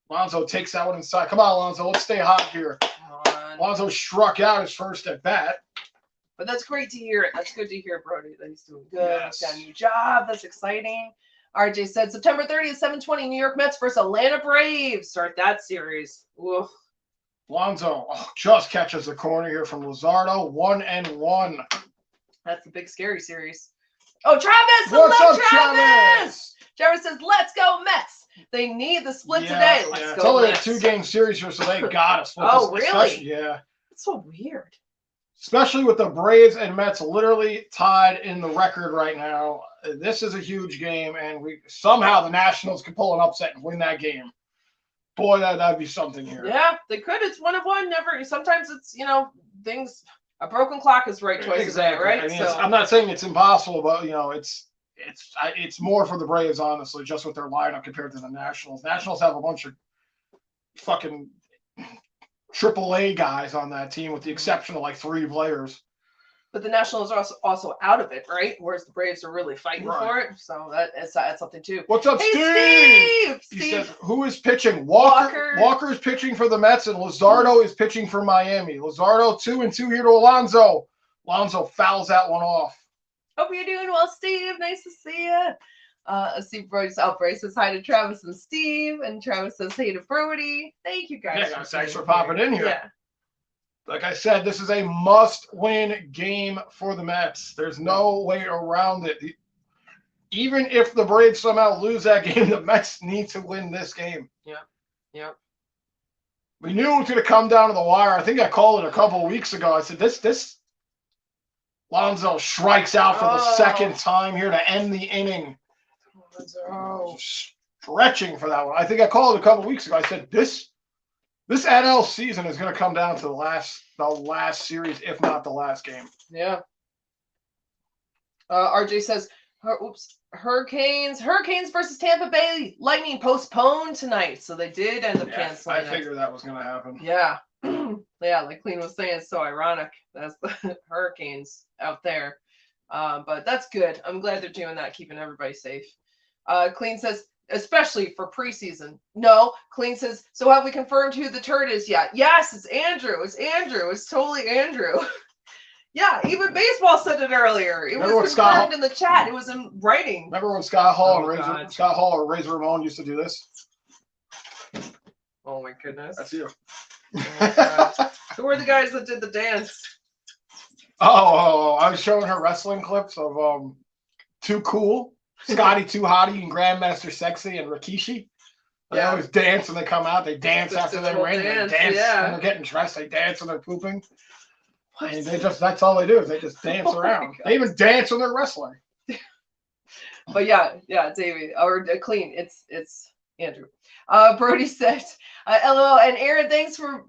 Alonso takes that one inside. Come on, Alonso. Let's stay hot here. Alonso struck out his first at bat. But that's great to hear it. That's good to hear, Brody, that he's doing good. Yes. He's got a new job. That's exciting. RJ said, September 30th, 7:20, New York Mets versus Atlanta Braves. Start that series. Oof. Alonso just catches the corner here from Luzardo. 1-1. That's the big scary series. Oh, Travis! What's up, Travis? Travis says, let's go Mets. They need the split today. Let's go It's only Mets. a 2-game series here, so they got to split. Oh, really? Yeah. That's so weird. Especially with the Braves and Mets literally tied in the record right now. This is a huge game, and somehow the Nationals can pull an upset and win that game. Boy, that'd be something here. Yeah, they could. It's 1-1. Never. Sometimes it's, things. A broken clock is right twice a day, right? I mean, I'm not saying it's impossible, but it's more for the Braves, honestly, just with their lineup compared to the Nationals. Nationals have a bunch of fucking AAA guys on that team, with the exception of like 3 players. But the Nationals are also out of it, right? Whereas the Braves are really fighting for it. So that's something too. What's up, Steve? He says, who is pitching? Walker is pitching for the Mets, and Luzardo is pitching for Miami. Luzardo 2-2 here to Alonso. Alonso fouls that one off. Hope you're doing well, Steve. Nice to see you. Steve Brody says hi to Travis and Steve, and Travis says hey to Brody. Thank you guys. Yeah, thanks for popping in here. Yeah. Like I said, this is a must-win game for the Mets. There's no way around it. Even if the Braves somehow lose that game, the Mets need to win this game. Yep. We knew it was going to come down to the wire. I think I called it a couple of weeks ago. I said, this Lonzo strikes out for the second time here to end the inning. Stretching for that one. I think I called it a couple of weeks ago. I said, this NL season is going to come down to the last series, if not the last game. Yeah. RJ says, Hurricanes versus Tampa Bay Lightning postponed tonight. So they did end up canceling I figured that was going to happen. Yeah. Yeah, like Clean was saying, it's so ironic. That's the Hurricanes out there. But that's good. I'm glad they're doing that, keeping everybody safe. Clean says, especially for preseason. No, Clean says, so have we confirmed who the turd is yet? Yes, it's Andrew. It's totally Andrew. Yeah, even baseball said it earlier. It was confirmed in the chat. It was in writing. Remember when Scott Hall or Razor Ramon used to do this? Oh my goodness. That's you. Oh, who were the guys that did the dance? Oh, I was showing her wrestling clips of Too Cool, Scotty Too Hottie, and Grandmaster Sexy, and Rikishi. They always dance when they come out. They dance after they win. They dance when they're getting dressed. They dance when they're pooping. And that's all they do, is they just dance around. They even dance when they're wrestling. But yeah, Davey, or Clean, it's Andrew. Brody said, LOL. And Aaron, thanks for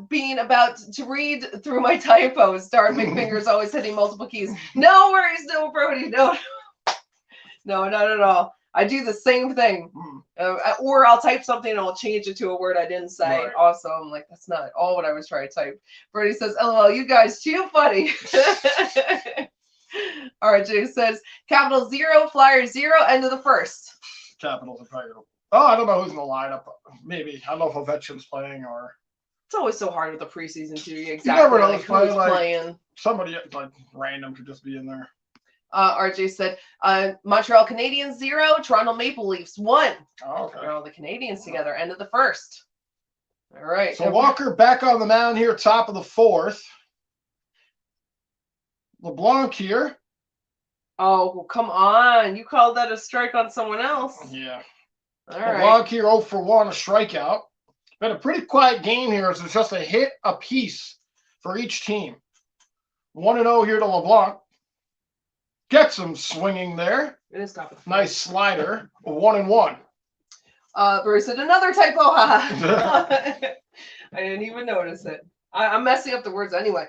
being about to read through my typos. Darn, big fingers always hitting multiple keys. No worries, no, Brody. No, no, not at all. I do the same thing. Or I'll type something and I'll change it to a word I didn't say. Right. Also, I'm like, that's not all what I was trying to type. Brody says, LOL, you guys too funny. RJ says, Capital 0, Flyers 0, end of the first. Capitals are probably. Oh, I don't know who's in the lineup. Maybe I don't know if Ovechkin's playing or. It's always so hard with the preseason too. You never know like who's who's playing. playing. Somebody like random could just be in there. RJ said, Montreal Canadiens 0, Toronto Maple Leafs 1. Oh, okay. They're all the Canadians together. End of the first. All right. So Walker back on the mound here, top of the fourth. LeBlanc here. Oh, come on. You called that a strike on someone else. Yeah. All LeBlanc right. here 0 for 1, a strikeout. Been a pretty quiet game here. So it's just a hit apiece for each team. 1-0 here to LeBlanc. Gets him swinging there. It is top of the Nice slider. 1-1. Bruce said another typo. I didn't even notice it. I'm messing up the words anyway.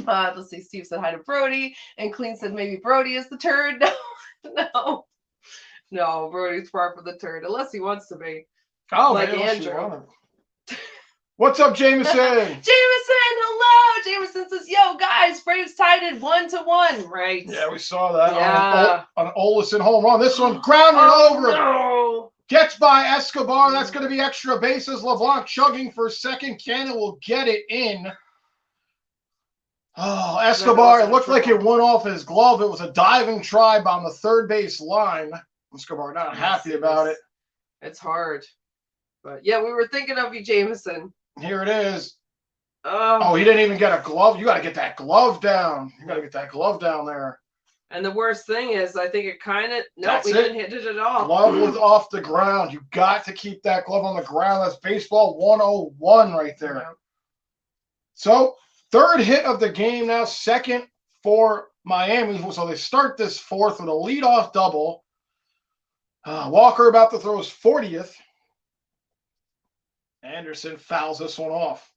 Let's see. Steve said hi to Brody, and Clean said maybe Brody is the turd. No, Brody's far from the turd unless he wants to be. Oh, like man, Andrew. What's up, Jameson? Jameson, hello. Jameson says, "Yo, guys, Braves tied it 1-1." Right. Yeah, we saw that Yeah. on an Olesen home run. This one grounded over. No. Gets by Escobar. That's going to be extra bases. LeBlanc chugging for second. Cannon will get it in. Oh, Escobar, it looked like it went off his glove. It was a diving try on the third base line. Escobar not happy about it. It's hard. But yeah, we were thinking of you, Jameson. Here it is. Oh, he didn't even get a glove. You got to get that glove down. You got to get that glove down there. And the worst thing is, I think it kind of, That's we didn't hit it at all. Glove was off the ground. You got to keep that glove on the ground. That's baseball 101 right there. Yeah. So, third hit of the game now, second for Miami. So they start this fourth with a leadoff double. Walker about to throw his 40th. Anderson fouls this one off.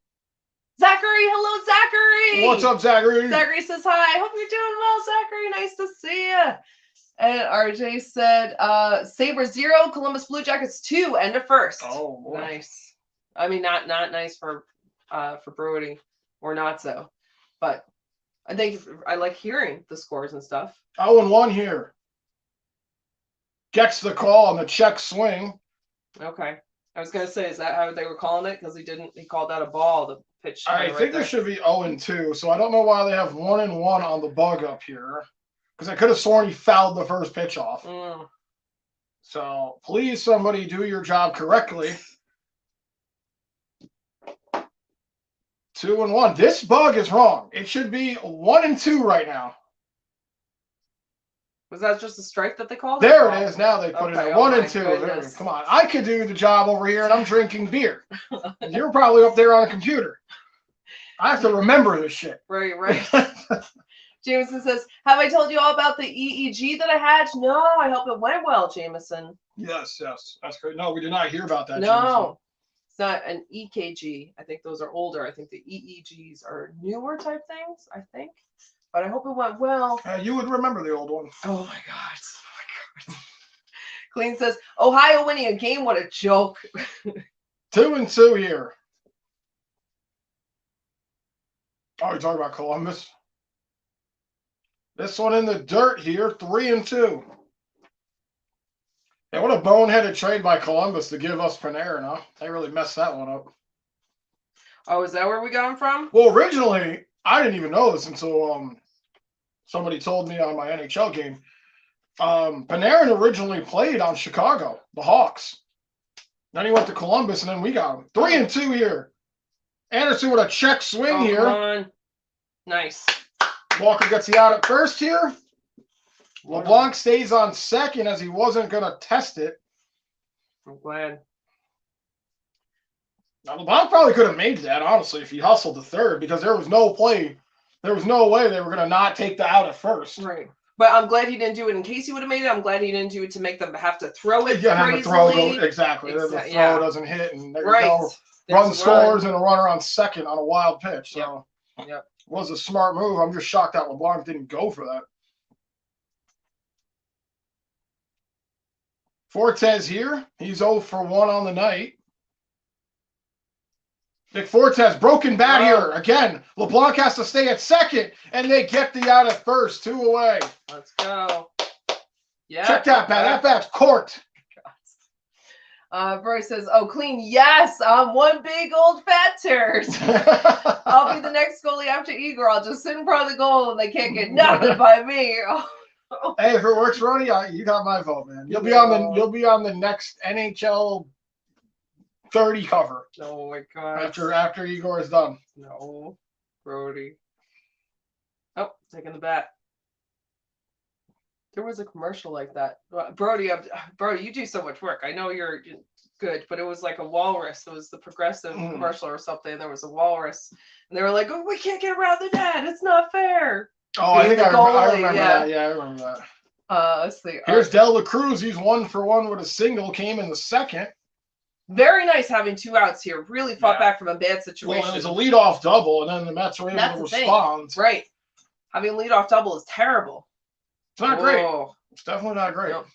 Zachary, hello, Zachary. What's up, Zachary? Zachary says hi. Hope you're doing well, Zachary. Nice to see you. And RJ said, Sabres 0, Columbus Blue Jackets 2, end of first. Oh, boy. Nice. I mean, not nice for Brody, or not so, but I think I like hearing the scores and stuff. 0-1 here. Gets the call on the check swing. Okay. I was gonna say, is that how they were calling it? Because he called out a ball, the pitch. I think there should be 0-2, so I don't know why they have 1-1 on the bug up here. Because I could have sworn he fouled the first pitch off. So please, somebody do your job correctly. 2-1. This bug is wrong. It should be 1-2 right now. Was that just a strike that they called? There it is. Now they put it in 1-2. Goodness. Come on. I could do the job over here, and I'm drinking beer. And you're probably up there on a computer. I have to remember this shit. Right. Jameson says, have I told you all about the EEG that I had? No, I hope it went well, Jameson. Yes. That's great. No, we did not hear about that, No. Jameson. It's not an EKG. I think those are older. I think the EEGs are newer type things, I think. But I hope it went well. You would remember the old one. Oh, my God. Clean says, Ohio winning a game. What a joke. 2-2 here. Oh, you're talking about Columbus? This one in the dirt here, 3-2. Yeah, what a boneheaded trade by Columbus to give us Panarin, huh? They really messed that one up. Oh, is that where we got him from? Well, originally, I didn't even know this until somebody told me on my NHL game. Panarin originally played on Chicago, the Hawks. Then he went to Columbus, and then we got him. 3-2 here. Anderson with a check swing here. Come on. Nice. Walker gets the out at first here. LeBlanc stays on second as he wasn't going to test it. I'm glad. Now, LeBlanc probably could have made that, honestly, if he hustled to third, because there was no play. There was no way they were going to not take the out at first. Right. But I'm glad he didn't do it in case he would have made it. I'm glad he didn't do it to make them have to throw it Yeah, have the throw crazily. go, exactly. The throw Yeah. doesn't hit, and there Right. you go. Run scores and a runner on second on a wild pitch. So Yep. it was a smart move. I'm just shocked that LeBlanc didn't go for that. Fortes here. He's 0 for 1 on the night. Nick Fortes, broken bat here. Again, LeBlanc has to stay at second, and they get the out at first. 2 away. Let's go. Yeah. Check that bat. That bat's corked. Bro says, oh, clean. Yes, I'm one big old fat turd. I'll be the next goalie after Igor. I'll just sit in front of the goal, and they can't get nothing by me. Hey, if it works, Ronnie, you got my vote, man. You'll be on the next NHL 30 cover. Oh my god. After Igor is done. No, Brody. Oh, taking the bat. There was a commercial like that. Brody, you do so much work. I know you're good, but it was like a walrus. It was the Progressive commercial or something. And there was a walrus, and they were like, "Oh, we can't get around the net. It's not fair." Oh, I think I remember that. Yeah, I remember that. Let's see. Here's De La Cruz. He's 1 for 1 with a single. Came in the second. Very nice having 2 outs here. Really fought back from a bad situation. Well, it was a leadoff double, and then the Mets were able to respond. Right. Having a leadoff double is terrible. It's not great. It's definitely not great. Nope.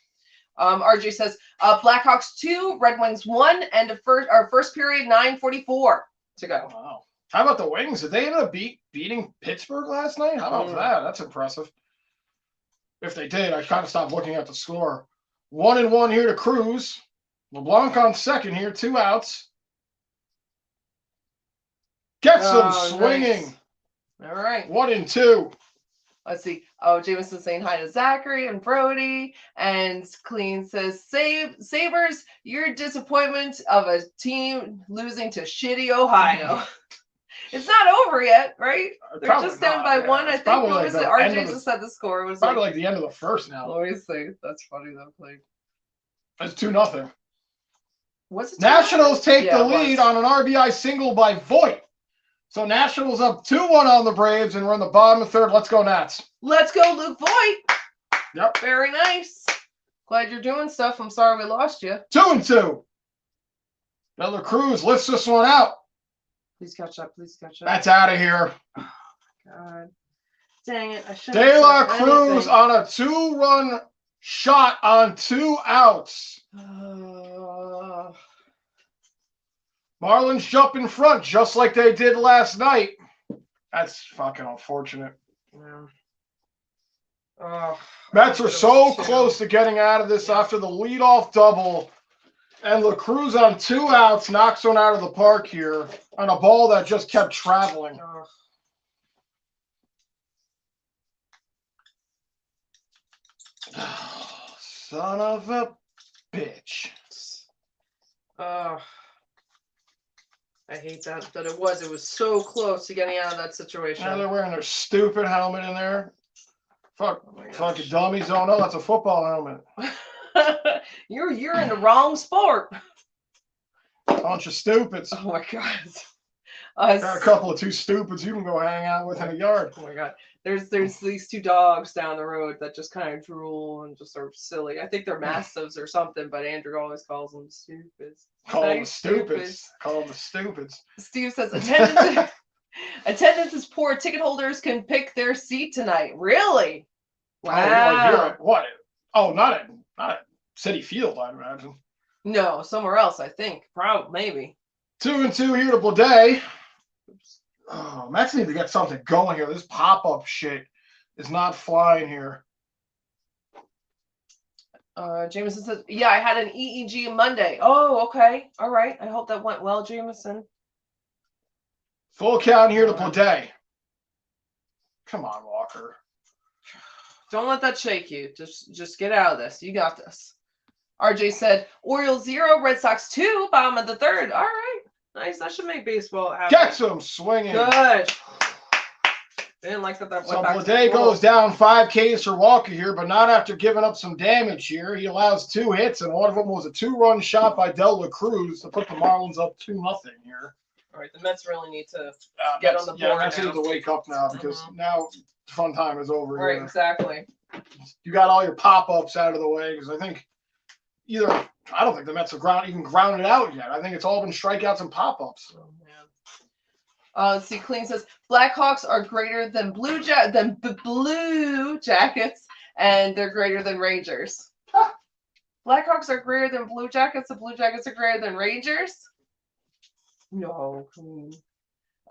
RJ says, Blackhawks 2, Red Wings 1, and first period 9:44 to go. Wow. How about the Wings? Did they end up beating Pittsburgh last night? How about that? That's impressive. If they did, I kind of stopped looking at the score. 1-1 here to Cruz. LeBlanc on second here, 2 outs. Gets them swinging. Nice. All right. 1-2. Let's see. Oh, Jameson saying hi to Zachary and Brody. And Clean says, Sabres, your disappointment of a team losing to shitty Ohio. It's not over yet, right? They're just down by 1. I think. What was it? RJ just said the score was probably like the end of the first now. Let me see. That's funny though, Clean. It's 2-0. Was it Nationals take the lead on an RBI single by Voit. So Nationals up 2-1 on the Braves, and we're in the bottom of the third. Let's go, Nats. Let's go, Luke Voit. Yep. Very nice. Glad you're doing stuff. I'm sorry we lost you. 2-2. De La Cruz lifts this one out. Please catch up. Please catch up. That's out of here. Oh, my God. Dang it. I shouldn't De La Cruz on a 2-run shot on 2 outs. Marlins jump in front just like they did last night. That's fucking unfortunate. Yeah. Mets are so close to getting out of this after the leadoff double. And La Cruz on 2 outs knocks one out of the park here on a ball that just kept traveling. Son of a bitch. I hate that it was so close to getting out of that situation. Now they're wearing their stupid helmet in there. Fucking dummies don't know that's a football helmet. You're in the wrong sport. Bunch of stupids. Oh my God. Got a couple of 2 stupids you can go hang out with in a yard. Oh my God. There's these 2 dogs down the road that just kind of drool and just are silly. I think they're mastiffs or something, but Andrew always calls them stupids. Call them stupids. Call them the stupids. Steve says attendance is poor. Ticket holders can pick their seat tonight. Really? Wow. What? Oh, not at Citi Field, I imagine. No, somewhere else, I think. Probably, maybe. 2-2 here to Blade. Oh, Mets need to get something going here. This pop-up shit is not flying here. Jameson says, yeah, I had an EEG Monday. Oh, okay. All right. I hope that went well, Jameson. Full count here to Blade. Come on, Walker. Don't let that shake you. Just get out of this. You got this. RJ said, Orioles 0, Red Sox 2, bottom of the third. All right. Nice. That should make baseball happen. Gets him swinging. Good. Didn't like that went back to Blade goes down 5 Ks for Walker here, but not after giving up some damage here. He allows 2 hits, and one of them was a 2-run shot by De La Cruz to put the Marlins up 2-0 here. All right, the Mets really need to get on the board. Mets need to wake up now because now fun time is over. Right, here. exactly. You got all your pop-ups out of the way because I think I don't think the Mets have even grounded out yet. I think it's all been strikeouts and pop-ups. Oh man. Let's see. Clean says Blackhawks are greater than Blue Jackets, and they're greater than Rangers. Blackhawks are greater than Blue Jackets. The Blue Jackets are greater than Rangers. No, Clean.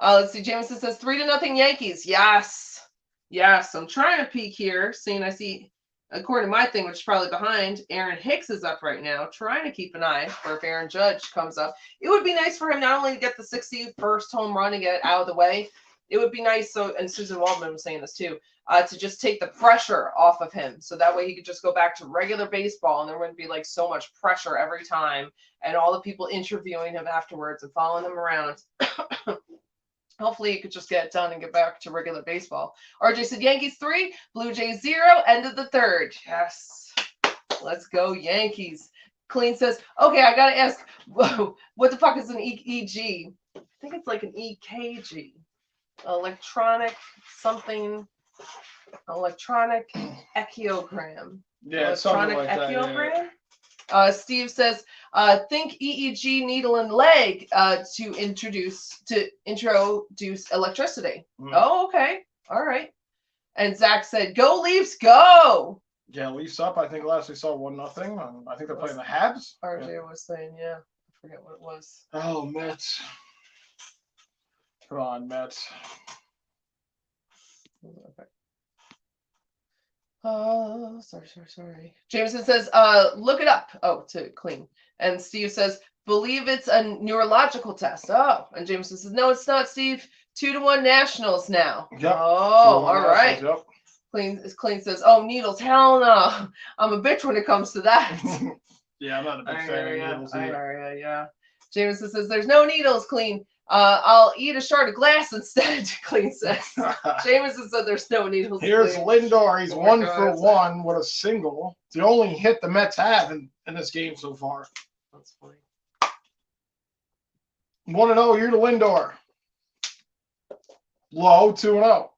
Let's see. Jameson says 3-0 Yankees. Yes, yes. I'm trying to peek here, seeing I see. According to my thing, which is probably behind, Aaron Hicks is up right now, trying to keep an eye for if Aaron Judge comes up. It would be nice for him not only to get the 61st home run and get it out of the way. It would be nice, and Susan Waldman was saying this too, to just take the pressure off of him. So that way he could just go back to regular baseball and there wouldn't be like so much pressure every time and all the people interviewing him afterwards and following him around. Hopefully, you could just get it done and get back to regular baseball. RJ said Yankees 3, Blue Jays 0, end of the third. Yes. Let's go, Yankees. Clean says, okay, I got to ask, whoa, what the fuck is an EEG? I think it's like an EKG. Electronic something. Electronic echiogram. Yeah, Electronic something like echiogram? that. Steve says, think EEG needle and leg to introduce electricity. Oh, okay. All right. And Zach said, go Leafs, go. Yeah, Leafs up. I think last we saw 1-0. I think they're playing the Habs. RJ was saying, yeah. I forget what it was. Oh, Mets. Come on, Mets. Okay. Sorry. Jameson says, look it up. Oh, to Clean. And Steve says, believe it's a neurological test. Oh, and Jameson says, no, it's not, Steve. 2-1 Nationals now. Yep. Oh, all right. Yep. Clean says, oh, needles. Hell no. I'm a bitch when it comes to that. Yeah, I'm not a big fan of needles either. Yeah. Jameson says, there's no needles, Clean. I'll eat a shard of glass instead, Clean says. Jameson said there's no needles. Here's Lindor. He's 1 for 1 with a single. It's the only hit the Mets have in this game so far. That's funny. 1-0 here to Lindor. Low 2-0.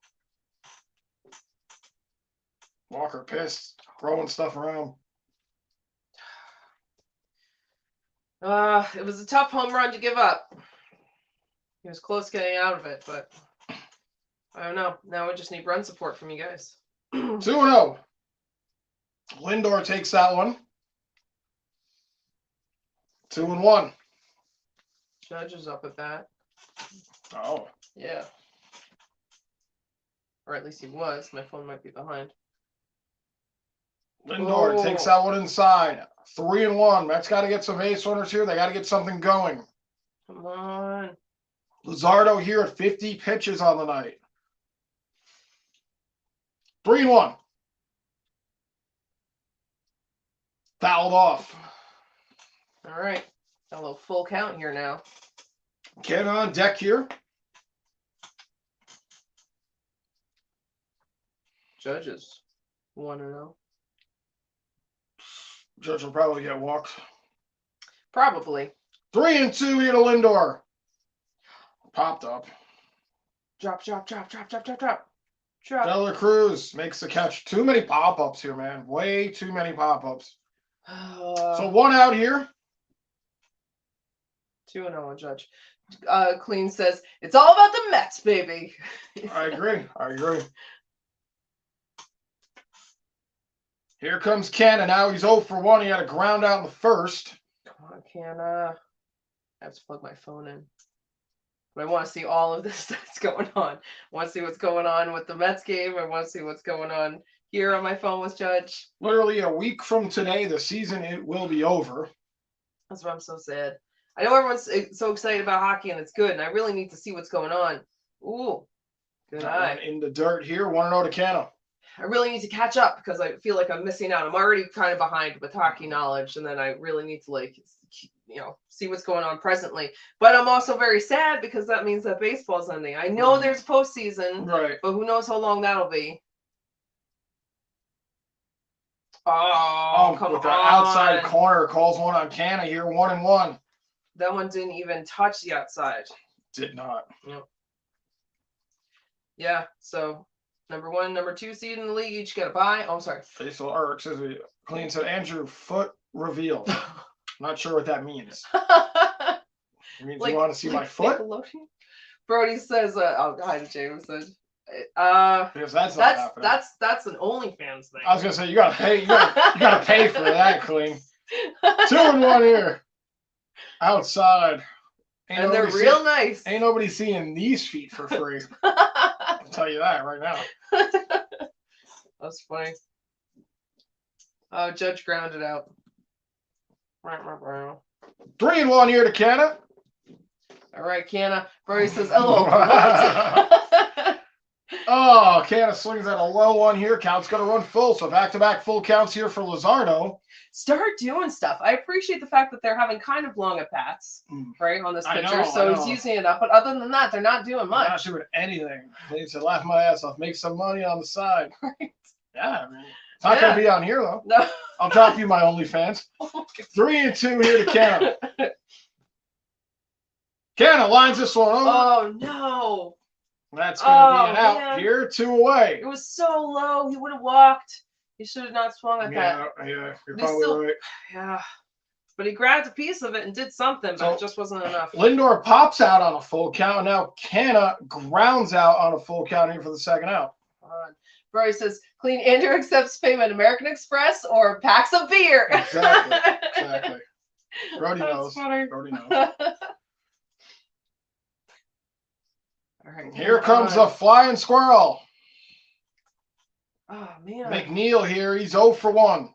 Walker pissed, throwing stuff around. It was a tough home run to give up. He was close getting out of it, but I don't know. Now we just need run support from you guys. 2-0. Lindor takes that one. 2-1. Judge is up at bat. Oh. Yeah. Or at least he was. My phone might be behind. Lindor takes that one inside. 3-1. Mets got to get some base runners here. They got to get something going. Come on. Luzardo here at 50 pitches on the night. 3-1. Fouled off. All right. Got a little full count here now. Ken on deck here. Judges 1-0. Judge will probably get walked. Probably. 3-2 here to Lindor. Popped up. Drop. Dela Cruz makes the catch. Too many pop-ups here, man. Way too many pop-ups. So 1 out here. 2-0 on Judge. Clean says, it's all about the Mets, baby. I agree. Here comes Ken, and now he's 0 for 1. He had a ground out in the first. Come on, Ken. I have to plug my phone in. But I want to see all of this that's going on. I want to see what's going on with the Mets game. I want to see what's going on here on my phone with Judge. Literally a week from today, the season will be over. That's why I'm so sad. I know everyone's so excited about hockey, and it's good, and I really need to see what's going on. Ooh, good eye. In the dirt here, 1-0 to Cano. I really need to catch up because I feel like I'm missing out. I'm already kind of behind with hockey knowledge, and then I really need to see what's going on presently. But I'm also very sad because that means that baseball's ending. I know there's postseason, right? But who knows how long that'll be. Oh, come with the on. outside corner, calls one on Canna here, 1-1. That one didn't even touch the outside. Did not. Yep. Yeah, so Number 1 and number 2 seed in the league each get a bye. Oh, I'm sorry. Facial, or excuse me, Clean said Andrew foot revealed. Not sure what that means. It means you want to see my foot? Brody says, oh, hi to Jameson. Because that's not happening. That's an OnlyFans thing. I was gonna say you gotta pay. You gotta pay for that, Clean. 2 and 1 here. Outside. And they're real nice. Ain't nobody seeing these feet for free. I'll tell you that right now. That's funny. Oh, Judge grounded out. 3 and 1 here to Canada. All right, Canna. Brody says, "Hello." Oh, Canna swings at a low one here. Count's going to run full. So back-to-back full counts here for Luzardo. Start doing stuff. I appreciate the fact that they're having kind of long at-bats, right, on this pitcher. So he's using it up. But other than that, they're not doing much. They're not doing anything. They need to laugh my ass off. Make some money on the side. Right. Yeah, I mean, it's not going to be on here, though. No. I'll drop you my OnlyFans. 3 and 2 here to Canna. Canna lines this one over. Oh, no. That's going to be an out here, 2 away. It was so low. He would have walked. He should have not swung at that. Yeah, you're probably right. Yeah. But he grabbed a piece of it and did something, but it just wasn't enough. Lindor pops out on a full count. Now Canna grounds out on a full count here for the second out. Brody says, "Clean Andrew accepts payment American Express or packs of beer." Exactly. Brody knows. Funny. Brody knows. All right, here comes a flying squirrel. Oh, man. McNeil here. He's 0 for 1.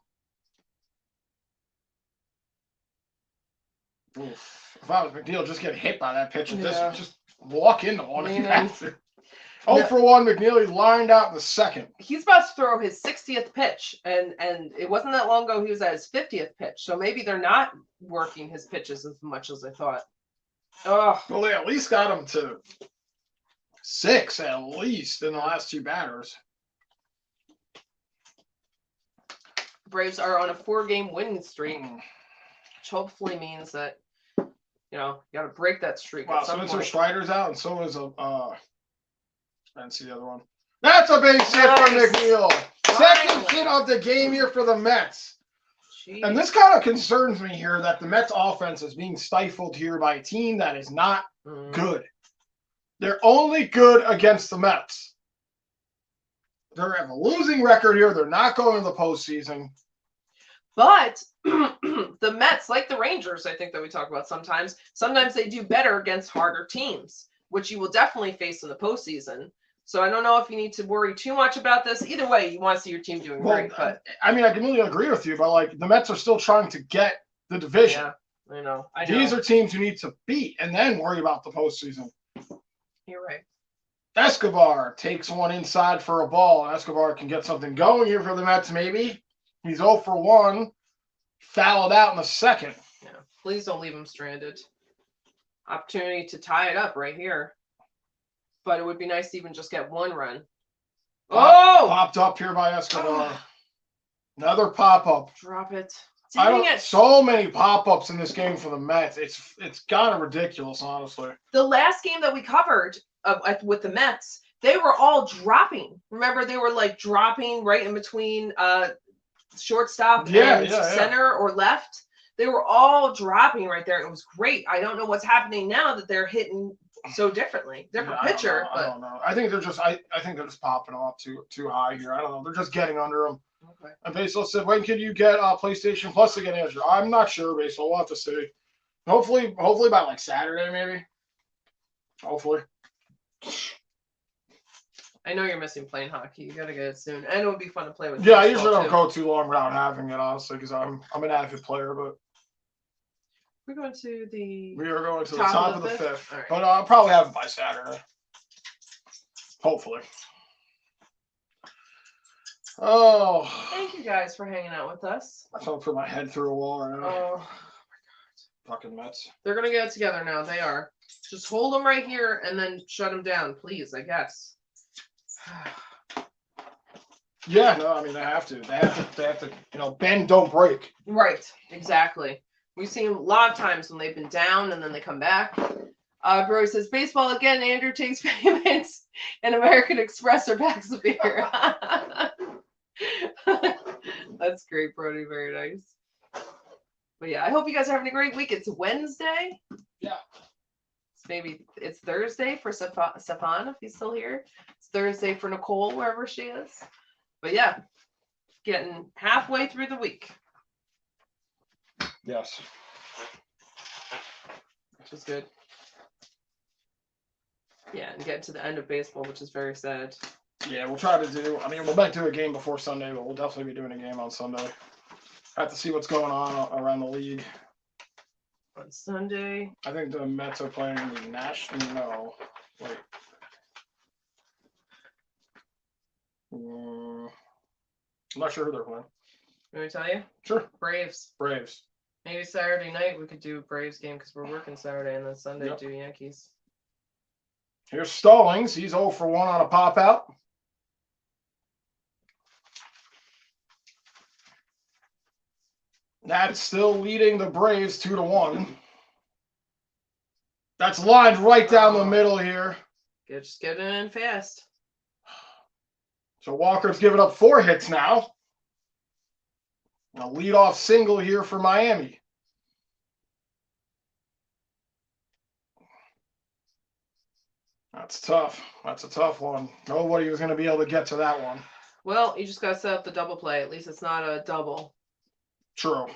Oof. If I was McNeil, just get hit by that pitch and just walk into one if you have to. 0 for 1, McNeil. He lined out in the second. He's about to throw his 60th pitch, and it wasn't that long ago he was at his 50th pitch. So maybe they're not working his pitches as much as I thought. Oh. Well, they at least got him to 6 at least in the last 2 batters. Braves are on a 4-game winning streak, which hopefully means that, you got to break that streak. Wow, so Spencer Strider's out, and so is I didn't see the other one. That's a base hit from McNeil. Second hit of the game here for the Mets. Jeez. And this kind of concerns me here that the Mets offense is being stifled here by a team that is not good. They're only good against the Mets. They have a losing record here. They're not going to the postseason. But the Mets, like the Rangers, I think that we talk about sometimes they do better against harder teams, which you will definitely face in the postseason. So I don't know if you need to worry too much about this. Either way, you want to see your team doing great. But I mean, I completely agree with you, but the Mets are still trying to get the division. Yeah, I know. These are teams you need to beat and then worry about the postseason. You're right. Escobar takes one inside for a ball. Escobar can get something going here for the Mets, maybe. He's 0 for 1. Fouled out in the second. Yeah, please don't leave him stranded. Opportunity to tie it up right here. But it would be nice to even just get 1 run. Popped up here by Escobar. Another pop-up. Drop it. So many pop-ups in this game for the Mets. It's kind of ridiculous, honestly. The last game that we covered with the Mets, they were all dropping. Remember, they were dropping right in between shortstop and center or left. They were all dropping right there. It was great. I don't know what's happening now that they're hitting so different pitcher. I don't know. I think they're just popping them up too high here. I don't know. They're just getting under them. Okay. And Basil said, "When can you get PlayStation Plus again, Andrew?" I'm not sure, Basil. We'll have to see. Hopefully by Saturday, maybe. Hopefully. I know you're missing playing hockey. You gotta get it soon, and it would be fun to play with. Yeah, I usually don't go too long without having it, honestly, because I'm an avid player. But we are going to the top of the fifth. Right. But I'll probably have it by Saturday. Hopefully. Oh. Thank you guys for hanging out with us. I felt put my head through a wall right now. Oh my God. Fucking Mets. They're gonna get it together now. They are. Just hold them right here and then shut them down, please. I guess. Yeah, no, I mean they have to. They have to. Bend, don't break. Right. Exactly. We've seen a lot of times when they've been down and then they come back. Brody says, baseball again. Andrew takes payments in American Express or packs of beer. That's great, Brody. Very nice. But yeah, I hope you guys are having a great week. It's Wednesday. Yeah. It's Thursday for Stefan, if he's still here. It's Thursday for Nicole, wherever she is. But yeah, getting halfway through the week. Yes. Which is good. Yeah, and getting to the end of baseball, which is very sad. Yeah, we'll try to do. I mean, we might do a game before Sunday, but we'll definitely be doing a game on Sunday. Have to see what's going on around the league. On Sunday. I think the Mets are playing the National. No, wait. I'm not sure who they're playing. Let me tell you? Sure. Braves. Braves. Maybe Saturday night we could do a Braves game because we're working Saturday, and then Sunday do Yankees. Here's Stallings. He's 0 for 1 on a pop out. That's still leading the Braves 2-1. That's lined right down the middle here. Just get it in fast. So Walker's given up 4 hits now. A leadoff single here for Miami. That's tough. That's a tough one. Nobody was going to be able to get to that one. Well, you just got to set up the double play. At least it's not a double. True.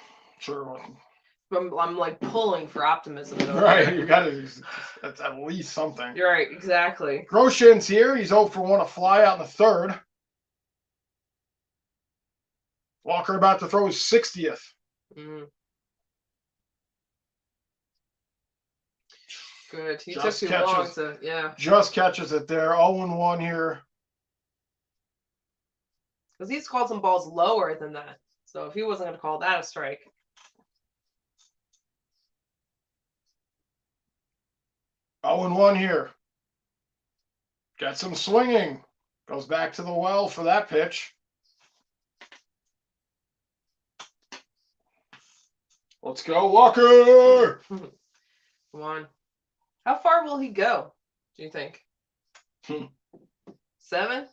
I'm like pulling for optimism. Right, you got to. That's at least something. You're right, exactly. Grosjean's here. He's 0 for 1, a fly out in the third. Walker about to throw his 60th. Good. He took too long to, yeah. Just catches it there. 0-1 here. Because he's called some balls lower than that. So if he wasn't going to call that a strike. 0-1 here. Gets him swinging. Goes back to the well for that pitch. Let's go, Walker! Come on. How far will he go, do you think? 7?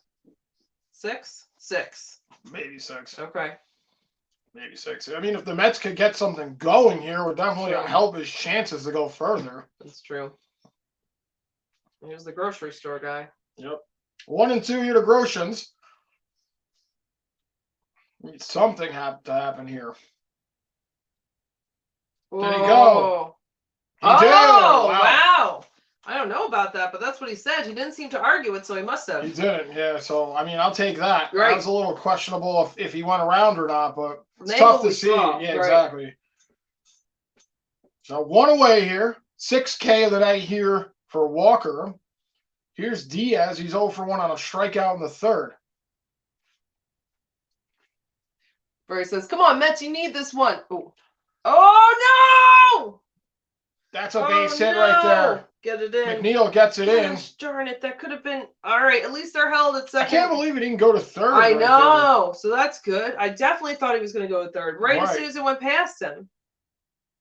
6? 6. Maybe 6. Okay. Maybe 6. I mean, if the Mets could get something going here, it would definitely help his chances to go further. That's true. Here's the grocery store guy. Yep. 1 and 2 here to Grosjean's. Need something to happen here. Whoa. Did he go? He did. Wow. I don't know about that, but that's what he said. He didn't seem to argue it, so he must have. He didn't, yeah. So, I mean, I'll take that. Right. That was a little questionable if he went around or not, but it's tough to see. Yeah, right. Exactly. So, 1 away here. 6K of the night here for Walker. Here's Diaz. He's 0 for 1 on a strikeout in the third. Barry says, come on, Mets, you need this one. Ooh. Oh, no! That's a base hit right there. Get it in. McNeil gets it in. Darn it. That could have been. All right. At least they're held at second. I can't believe he didn't go to third. I know. So that's good. I definitely thought he was going to go to third. Right as soon as it went past him.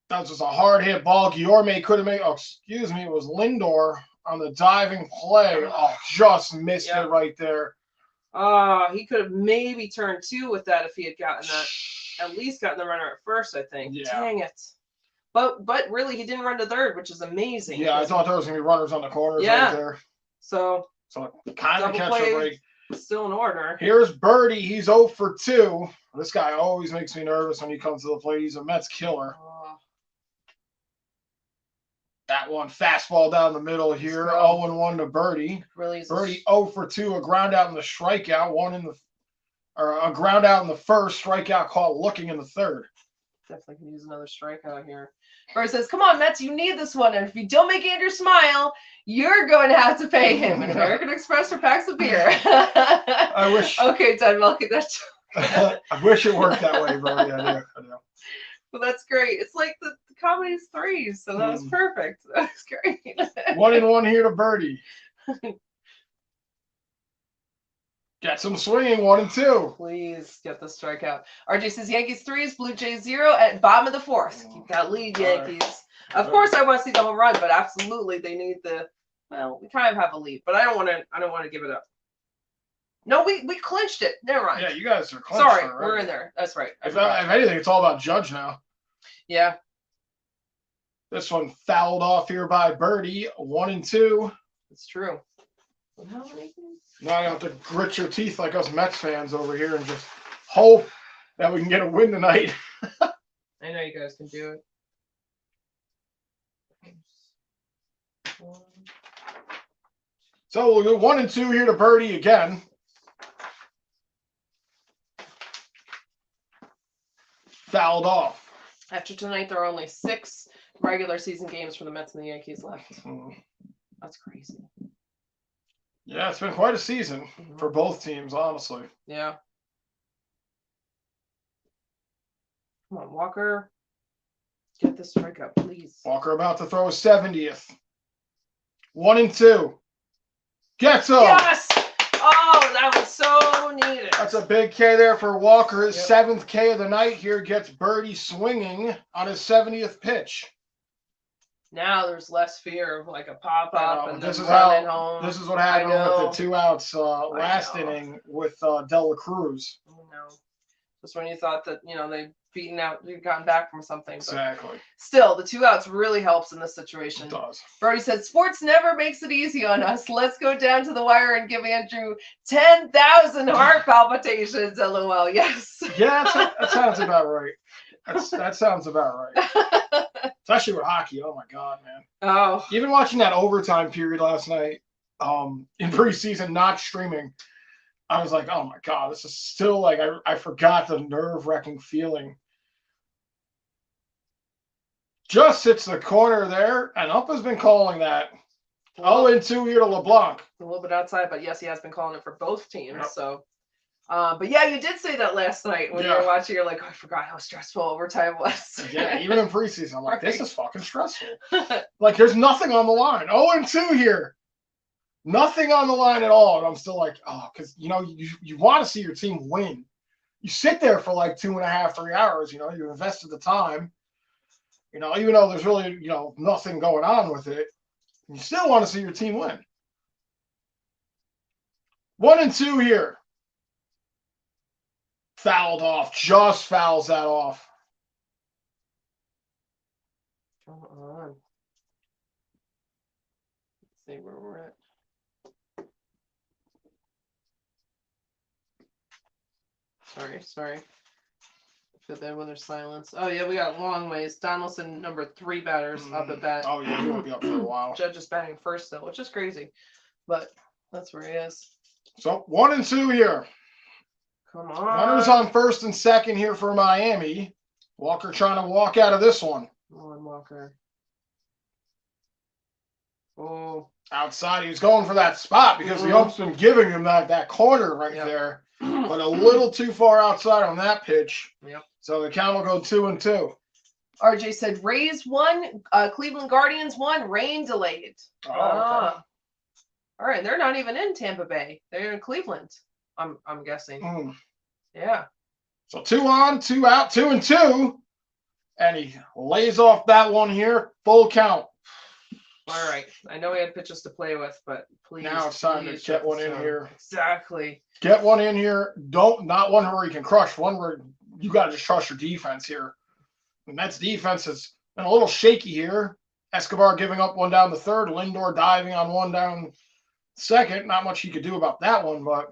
That was just a hard hit ball. Guillorme couldn't make. Oh, excuse me. It was Lindor on the diving play. Oh, just missed it right there. He could have maybe turned 2 with that if he had gotten that. At least gotten the runner at first, I think. Yeah. Dang it. But really, he didn't run to third, which is amazing. Yeah, I thought there was going to be runners on the corners right there. So kind of catch a break. Still in order. Here's Birdie. He's 0 for 2. This guy always makes me nervous when he comes to the plate. He's a Mets killer. That one, fastball down the middle here. 0-1 to Birdie. Really Birdie 0 for 2. A ground out in the strikeout. A ground out in the first. Strikeout caught looking in the third. Definitely can use another strikeout here. Bird says, come on, Mets, you need this one. And if you don't make Andrew smile, you're going to have to pay him an American Express for packs of beer. I wish. Okay, Ted, I'll get that. I wish it worked that way, bro. Yeah, I do. Well, that's great. It's like the comedy's 3, so that was perfect. That was great. 1-1 here to Birdie. Get some swinging, 1 and 2. Please get the strikeout. RJ says Yankees 3, Blue Jays 0 at bottom of the 4th. Keep that lead, Yankees. Of course, I want to see the home run, but absolutely, they need the. Well, we kind of have a lead, but I don't want to give it up. No, we clinched it. Never mind. Yeah, you guys are clinched. Sorry, we're in there. That's right. If anything, it's all about Judge now. Yeah. This one fouled off here by Birdie, 1-2. It's true. Now you have to grit your teeth like us Mets fans over here and just hope that we can get a win tonight. I know you guys can do it. So we'll go 1-2 here to Birdie again. Fouled off. After tonight, there are only 6 regular season games for the Mets and the Yankees left. That's crazy. Yeah, it's been quite a season for both teams, honestly. Yeah. Come on, Walker. Get this strikeout, please. Walker about to throw a 70th. 1-2. Gets him. Yes! Oh, that was so needed. That's a big K there for Walker. His 7th K of the night here gets Birdie swinging on his 70th pitch. Now there's less fear of like a pop-up and this is running home. This is what happened with the 2 outs last inning with De La Cruz. I know. Just when you thought that, they'd gotten back from something. Exactly. Still, the 2 outs really helps in this situation. It does. Brody said, sports never makes it easy on us. Let's go down to the wire and give Andrew 10,000 heart palpitations. LOL. Yes. Yeah, that sounds about right. That sounds about right. Especially with hockey. Oh, my God, man. Oh. Even watching that overtime period last night in preseason, not streaming, I was like, oh, my God, this is still like I forgot the nerve-wracking feeling. Just hits the corner there, and Up has been calling that. 0-2 here to LeBlanc. A little bit outside, but yes, he has been calling it for both teams. Yep. So, but yeah, you did say that last night when you were watching. You're like, oh, I forgot how stressful overtime was. Yeah, even in preseason, I'm like, this is fucking stressful. Like, there's nothing on the line. 0-2 here. Nothing on the line at all. And I'm still like, oh, because, you want to see your team win. You sit there for like 2.5, 3 hours, you invested the time, even though there's really, nothing going on with it. You still want to see your team win. 1-2 here. Fouled off. Just fouls that off. Come on. Let's see where we're at. Sorry. Feel bad when there's silence. Oh, yeah, we got long ways. Donaldson, number 3 batters up at bat. Oh, yeah, he won't be up for a while. Judge is batting first still, which is crazy. But that's where he is. So, 1-2 here. Come on. Runners on first and second here for Miami. Walker trying to walk out of this one. Come on, Walker. Oh. Outside, he was going for that spot because the ump's been giving him that corner right there. But a little too far outside on that pitch. Yep. So the count will go 2-2. RJ said Rays 1, Cleveland Guardians 1, rain delayed. Oh, okay. All right, they're not even in Tampa Bay. They're in Cleveland. I'm guessing. Yeah. So 2 on, 2 out, 2-2. And he lays off that one here. Full count. All right. I know he had pitches to play with, but please. Now it's time to get one in here. Exactly. Get one in here. Not one where you can crush. One where you got to just trust your defense here. The Mets defense has been a little shaky here. Escobar giving up one down the third. Lindor diving on one down second. Not much he could do about that one, but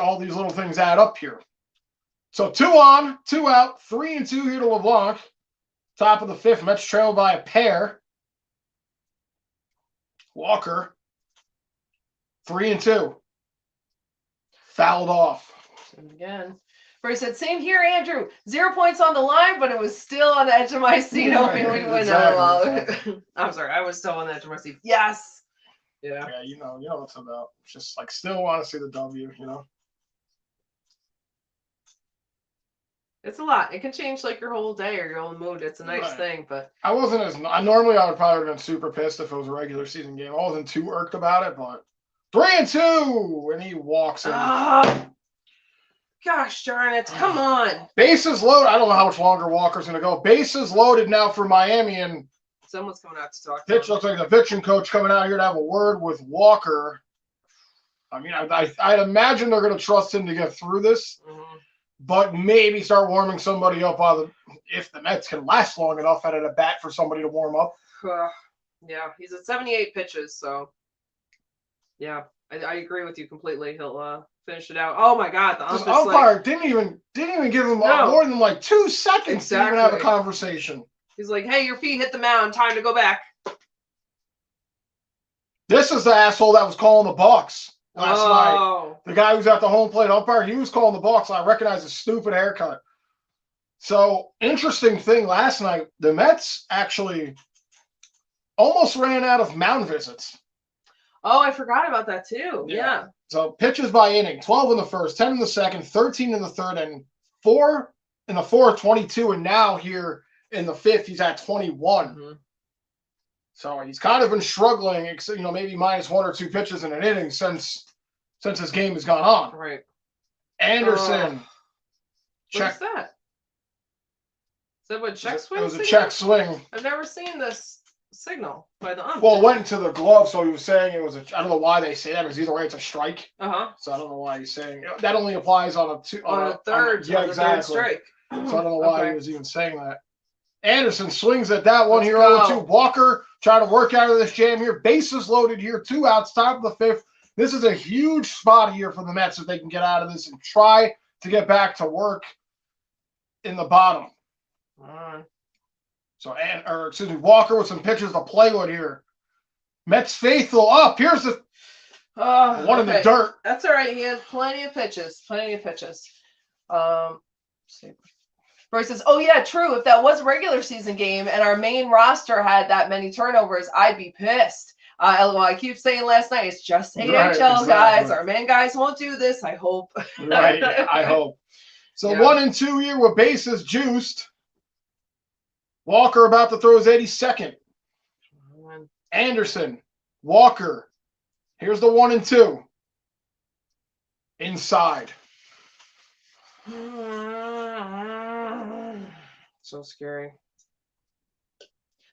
all these little things add up here. So 2 on, 2 out, 3-2 here to LeBlanc. Top of the 5th. Mets trailed by a pair. Walker, 3-2. Fouled off. And again. He said, same here, Andrew. 0 points on the line, but it was still on the edge of my seat, hoping we'd win. Exactly. I'm sorry, I was still on the edge of my seat. Yes. Yeah, you know what it's about. Just like still want to see the W, It's a lot. It can change like your whole day or your whole mood. It's a nice thing, but I wasn't normally I would probably have been super pissed if it was a regular season game. I wasn't too irked about it, but 3-2, and he walks in. Gosh darn it. Come on. Bases loaded. I don't know how much longer Walker's going to go. Bases loaded now for Miami, and Someone's coming out to talk to pitch him. looks like the pitching coach coming out here to have a word with Walker. I mean, I'd imagine they're going to trust him to get through this, but maybe start warming somebody up if the Mets can last long enough at a bat for somebody to warm up. Yeah, he's at 78 pitches, so yeah, I agree with you completely. He'll finish it out. Oh my God, the umpire didn't even give him more than like 2 seconds to even have a conversation. He's like, "Hey, your feet hit the mound. Time to go back." This is the asshole that was calling the balks last night. The guy who's at the home plate umpire, he was calling the balks. I recognize his stupid haircut. So, interesting thing last night, the Mets actually almost ran out of mound visits. Oh, I forgot about that too. Yeah. So, pitches by inning, 12 in the first, 10 in the second, 13 in the third, and 4 in the fourth, 22, and now here in the fifth, he's at 21. So he's kind of been struggling, maybe minus 1 or 2 pitches in an inning since his game has gone on. Right. Anderson. What's that? Is that what check swing? It was a check swing. I've never seen this signal by the ump. Well, it went into the glove, so he was saying it was I don't know why they say that, because either way it's a strike. So I don't know why he's saying that only applies on a third strike. So I don't know why he was even saying that. Anderson swings at that one here, 0-2. Walker trying to work out of this jam here. Bases loaded here, 2 outs, top of the fifth. This is a huge spot here for the Mets if they can get out of this and try to get back to work in the bottom. So, Walker with some pitches to play with here. Mets faithful up. Here's the one in the dirt. That's all right. He has plenty of pitches. Royce says, "Oh yeah, true. If that was a regular season game and our main roster had that many turnovers, I'd be pissed." LOL, I keep saying last night, it's just AHL guys. Our main guys won't do this. I hope. Right. I hope. So 1-2 here with bases juiced. Walker about to throw his 82nd. Anderson, Walker. Here's the 1-2. Inside. So scary.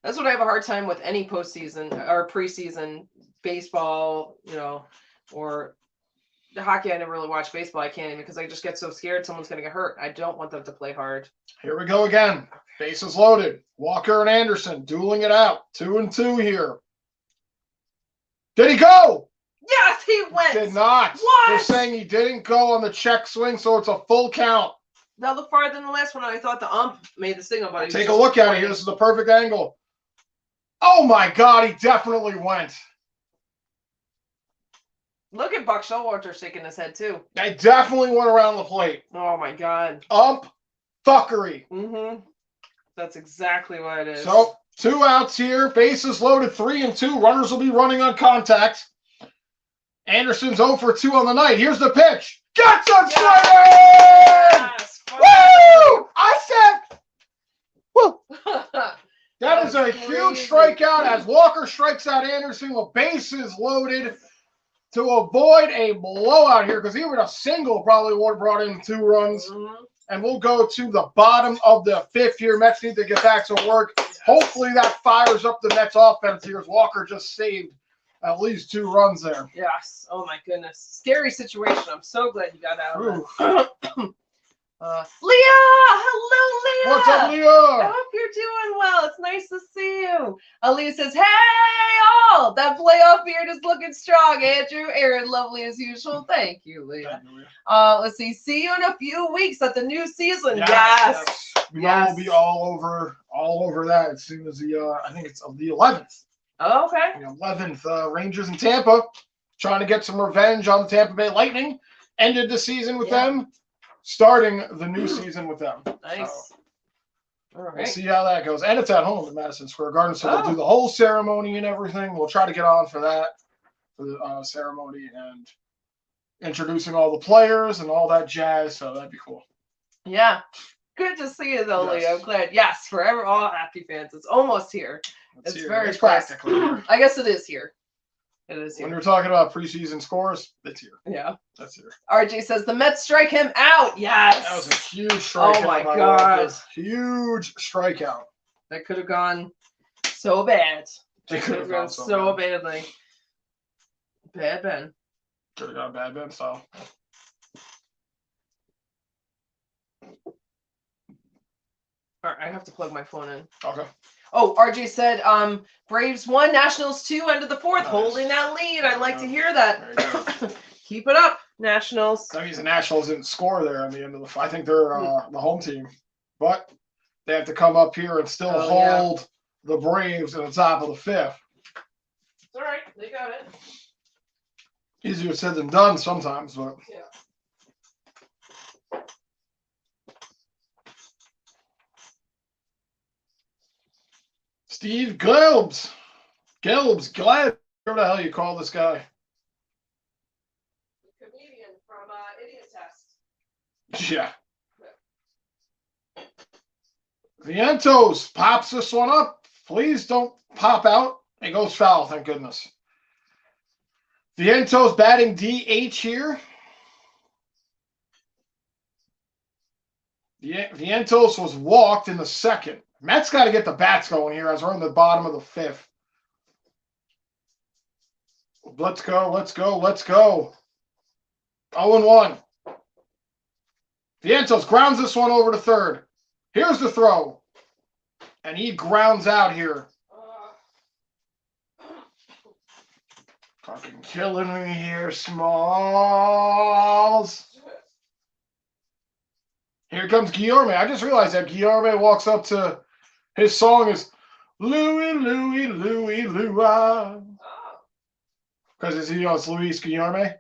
That's what I have a hard time with any postseason or preseason baseball, or the hockey. I never really watch baseball. I can't even, because I just get so scared someone's going to get hurt. I don't want them to play hard. Here we go again. Bases loaded. Walker and Anderson dueling it out. 2-2 here. Did he go? Yes, he went. Did not. What? They're saying he didn't go on the check swing, so it's a full count. That looked farther than the last one. I thought the ump made the signal, but take a look at it here. This is the perfect angle. Oh my God, he definitely went. Look at Buck Showalter shaking his head too. I definitely went around the plate. Oh my God. Ump fuckery. That's exactly what it is. So 2 outs here. Bases loaded, 3-2. Runners will be running on contact. Anderson's 0 for 2 on the night. Here's the pitch. Gets a swing! Woo! I said, woo! That is a huge strikeout as Walker strikes out Anderson with bases loaded to avoid a blowout here, because even a single probably would have brought in 2 runs. And we'll go to the bottom of the fifth here. Mets need to get back to work. Hopefully that fires up the Mets offense here, as Walker just saved at least 2 runs there. Yes. Oh my goodness. Scary situation. I'm so glad you got out of that. Leah! Hello, Leah! What's up, Leah? I hope you're doing well. It's nice to see you. Leah says, "Hey, all! That playoff beard is looking strong, Andrew. Aaron, lovely as usual." Thank you, Leah. Let's see. See you in a few weeks at the new season. Yes. We'll be all over that as soon as I think it's the 11th. Oh, okay. The 11th, Rangers in Tampa, trying to get some revenge on the Tampa Bay Lightning. Ended the season with them. Starting the new season with them. Nice. So all right. we'll see how that goes. And it's at home in Madison Square Garden, so they'll do the whole ceremony and everything. We'll try to get on for that, for the ceremony and introducing all the players and all that jazz. So that'd be cool. Yeah. Good to see you, though, Leah. I'm glad. Yes, forever all happy fans. It's almost here. It's very practically here. I guess it is here. It is When here. you're talking about preseason scores, it's here. Yeah. That's here. RJ says the Mets strike him out. Yes. That was a huge strikeout. Oh my God. Huge strikeout. That could have gone so bad. It Could have gone so badly. Bad Ben. Could have got a bad Ben style. All right, I have to plug my phone in. Okay. Oh, RJ said Braves 1, Nationals 2, end of the 4th, Nice. holding that lead. I like to hear Very that. Keep it up, Nationals. That means the Nationals didn't score there on the end of the. I think they're the home team, but they have to come up here and still hold the Braves at the top of the 5th. It's all right. They got it. Easier said than done sometimes, but. Yeah. Steve Glebs, whatever the hell you call this guy. The comedian from Idiot Test. Yeah. Vientos pops this one up. Please don't pop out. It goes foul, thank goodness. Vientos batting DH here. Vientos was walked in the 2nd. Mets got to get the bats going here as we're in the bottom of the 5th. Let's go, let's go, let's go. 0-1. Vientos grounds this one over to 3rd. Here's the throw. And he grounds out here. Fucking killing me here, Smalls. Here comes Guillorme. I just realized that Guillorme walks up to his song is Louie, Louie, Louie, Lua. Because it's, it's Luis Guillorme.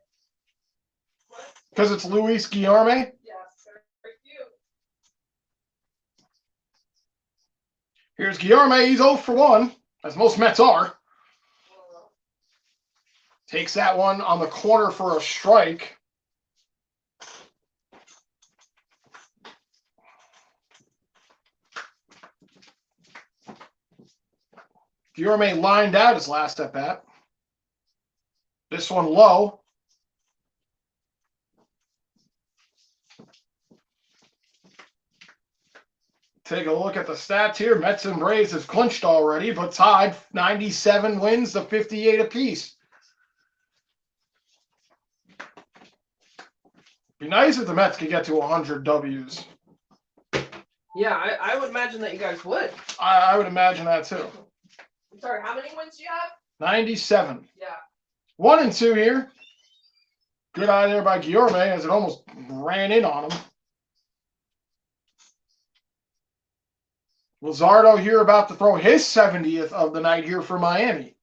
Because it's Luis Guillorme. Yes, very cute. Here's Guillorme. He's 0 for 1, as most Mets are. Takes that one on the corner for a strike. Guillorme lined out his last at bat. This one low. Take a look at the stats here. Mets and Braves have clinched already, but tied 97 wins to 58 apiece. Be nice if the Mets could get to 100 W's. Yeah, I would imagine that you guys would. I would imagine that too. I'm sorry, how many wins do you have? 97. Yeah. 1 and 2 here. Good eye there by Guillorme as it almost ran in on him. Luzardo here about to throw his 70th of the night here for Miami.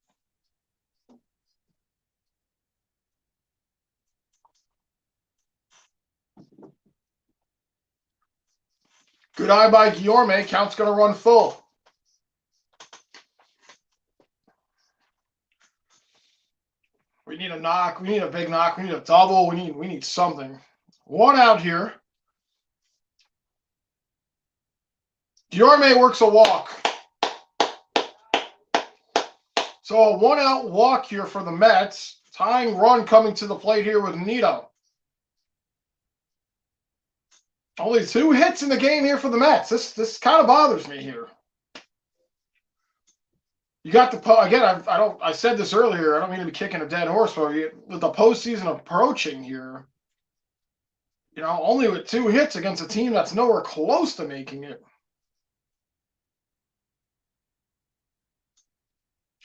Good eye by Guillorme. Count's going to run full. We need a knock. We need a big knock. We need a double. We need something. 1 out here. Guillorme works a walk. So a 1-out walk here for the Mets. Tying run coming to the plate here with Nito. Only 2 hits in the game here for the Mets. This kind of bothers me here. You got the again. I said this earlier. I don't mean to be kicking a dead horse, but with the postseason approaching here, only with 2 hits against a team that's nowhere close to making it.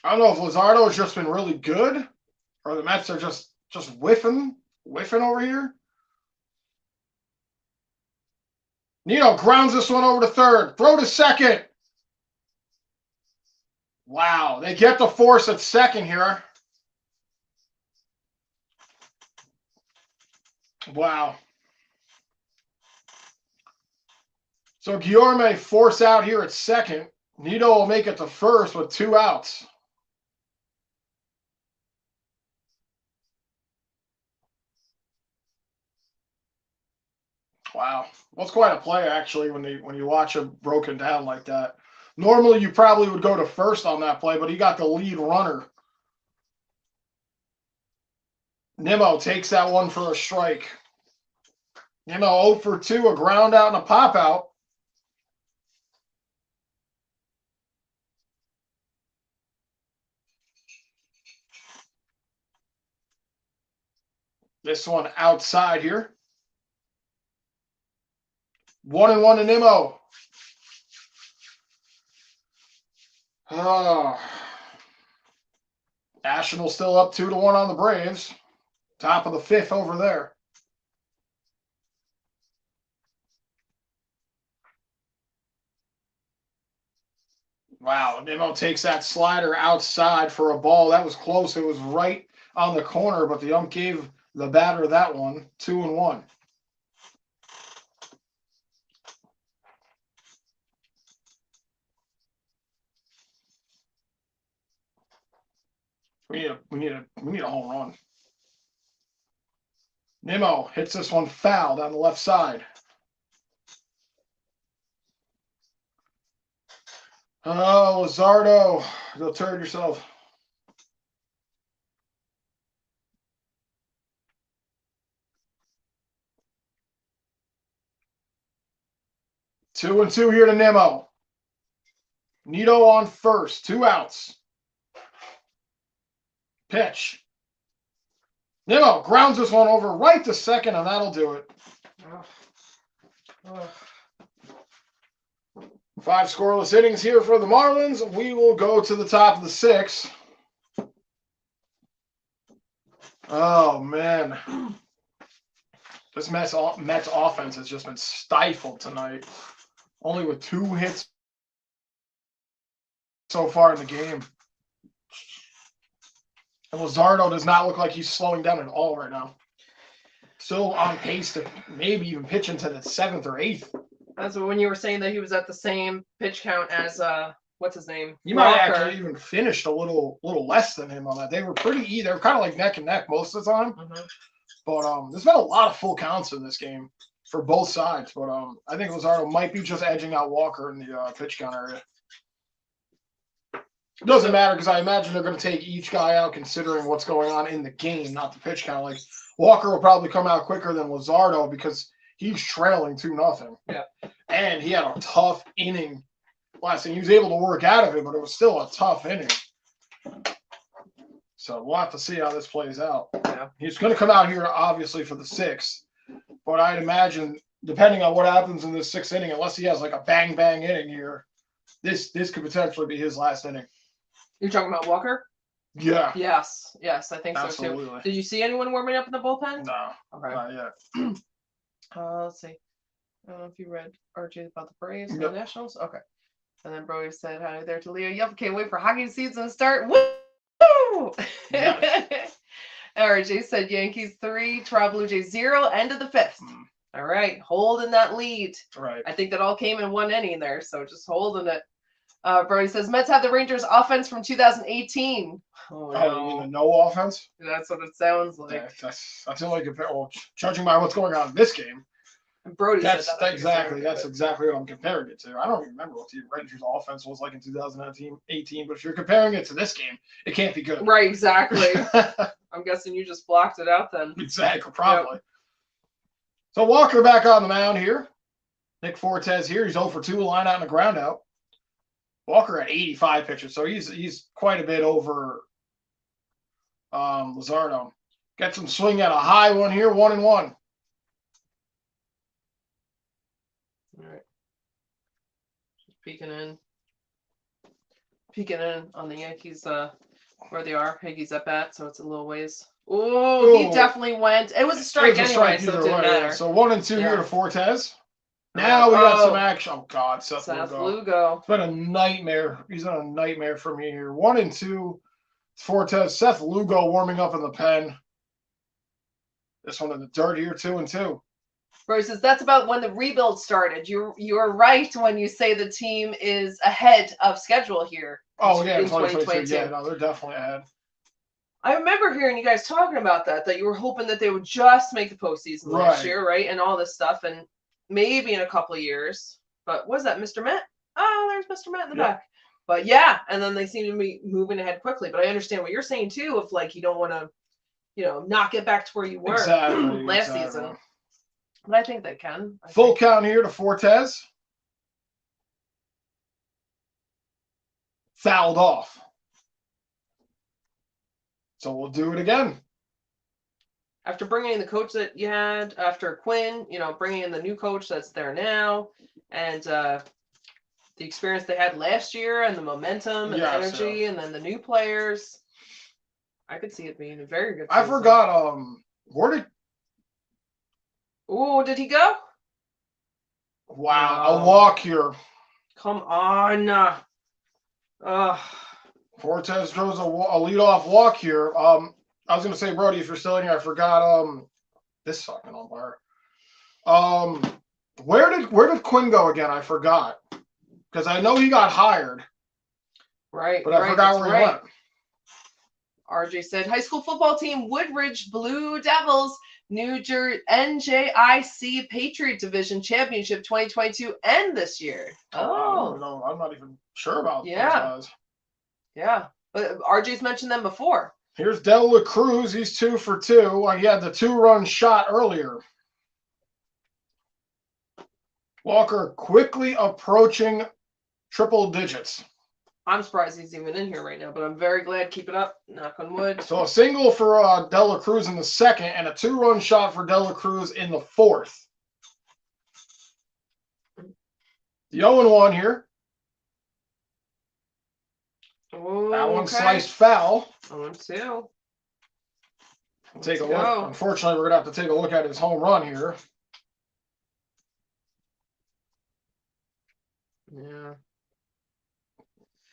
I don't know if Luzardo has just been really good, or the Mets are just whiffing over here. Nino grounds this one over to 3rd. Throw to 2nd. Wow, they get the force at 2nd here. Wow. So Guillorme force out here at 2nd. Nito will make it to 1st with 2 outs. Wow, that's quite a play actually when you watch it broken down like that. Normally you probably would go to 1st on that play, but he got the lead runner. Nimmo takes that one for a strike. Nimmo 0 for 2, a ground out and a pop out. This one outside here. 1-1 to Nimmo. National still up 2-1 on the Braves. Top of the 5th over there. Wow, Nimmo takes that slider outside for a ball. That was close. It was right on the corner, but the ump gave the batter that one. 2-1. We need a home run. Nimmo hits this one foul down the left side. Oh, Luzardo, go turd yourself. Two and two here to Nimmo. Nito on first, 2 outs. Pitch. Nimmo grounds this one over right to second, and that'll do it. 5 scoreless innings here for the Marlins. We will go to the top of the 6th. Oh, man. This Mets offense has just been stifled tonight. Only with 2 hits so far in the game. And Luzardo does not look like he's slowing down at all right now. Still on pace to maybe even pitch into the 7th or 8th. That's when you were saying that he was at the same pitch count as what's his name? You might actually even finished a little less than him on that. They were pretty they were kind of like neck and neck most of the time. Mm-hmm. But there's been a lot of full counts in this game for both sides. But I think Luzardo might be just edging out Walker in the pitch count area. It doesn't matter because I imagine they're going to take each guy out considering what's going on in the game, not the pitch count. Like Walker will probably come out quicker than Luzardo because he's trailing 2-0. Yeah. And he had a tough inning last inning. He was able to work out of it, but it was still a tough inning. So we'll have to see how this plays out. Yeah. He's going to come out here, obviously, for the 6th. But I'd imagine, depending on what happens in this 6th inning, unless he has like a bang-bang inning here, this could potentially be his last inning. You're talking about Walker? Yeah. Yes, I think Absolutely. so too. Did you see anyone warming up in the bullpen? No. Okay. Not yet. Let's see. I don't know if you read RJ about the Braves and Yep. the Nationals. Okay. And then Brody said, hi there to Leo. Yep, can't wait for hockey season to start. Woo! Yes. RJ said Yankees 3, Toronto Blue Jays 0, end of the 5th. All right, holding that lead. Right. I think that all came in 1 inning there, so just holding it. Brody says Mets have the Rangers offense from 2018. Oh, no. You mean the no offense? That's what it sounds like. Yeah, that's the only compare. Well, judging by what's going on in this game, And Brody that's said that. exactly what I'm comparing it to. I don't even remember what the Rangers offense was like in 2018, but if you're comparing it to this game, it can't be good. Right, exactly. I'm guessing you just blocked it out then. Exactly, probably. Yep. So Walker back on the mound here. Nick Fortes here. He's 0 for 2, line out and a ground out. Walker at 85 pitches, so he's quite a bit over Luzardo. Gets him swing at a high one here, 1-1. All right. Just peeking in on the Yankees where they are. Higgy's at bat, so it's a little ways. Oh, he definitely went. It was a strike anyway, so it didn't matter. So 1-2 here to Fortes. Now we got some action. Oh, God, Seth Lugo. It's been a nightmare. He's been a nightmare for me here. 1-2. Fortes. Seth Lugo warming up in the pen. This one in the dirt here, 2-2. Bro says that's about when the rebuild started. You're right when you say the team is ahead of schedule here. Oh, yeah, 2022. Yeah, no, they're definitely ahead. I remember hearing you guys talking about that you were hoping that they would just make the postseason last year, right? And all this stuff. And maybe in a couple of years. But what is that, Mr. Met? Oh, there's Mr. Met in the back. But yeah, and then they seem to be moving ahead quickly. But I understand what you're saying too, if like you don't want to not get back to where you were last season. But I think they can. Full count here to Fortes. Fouled off. So we'll do it again. After bringing in the coach that you had, after Quinn, bringing in the new coach that's there now, and the experience they had last year, and the momentum and the energy, and then the new players, I could see it being a very good season. I forgot, did he go? Wow, a walk here. Come on. Fortes throws a leadoff walk here. I was gonna say, Brody, if you're still in here, I forgot this fucking umpire. Where did Quinn go again? I forgot. Because I know he got hired. Right. But I forgot where he went. RJ said high school football team Woodridge Blue Devils, New Jersey NJIC Patriot Division Championship 2022 end this year. No, I'm not even sure about those guys. Yeah. But RJ's mentioned them before. Here's Del La Cruz. He's 2 for 2. He had the 2-run shot earlier. Walker quickly approaching triple digits. I'm surprised he's even in here right now, but I'm very glad. Keep it up. Knock on wood. So a single for Del La Cruz in the second, and a 2-run shot for Del La Cruz in the fourth. The 0-1 here. Oh, that one sliced foul. 0-2. Take a look. Unfortunately, we're going to have to take a look at his home run here. Yeah.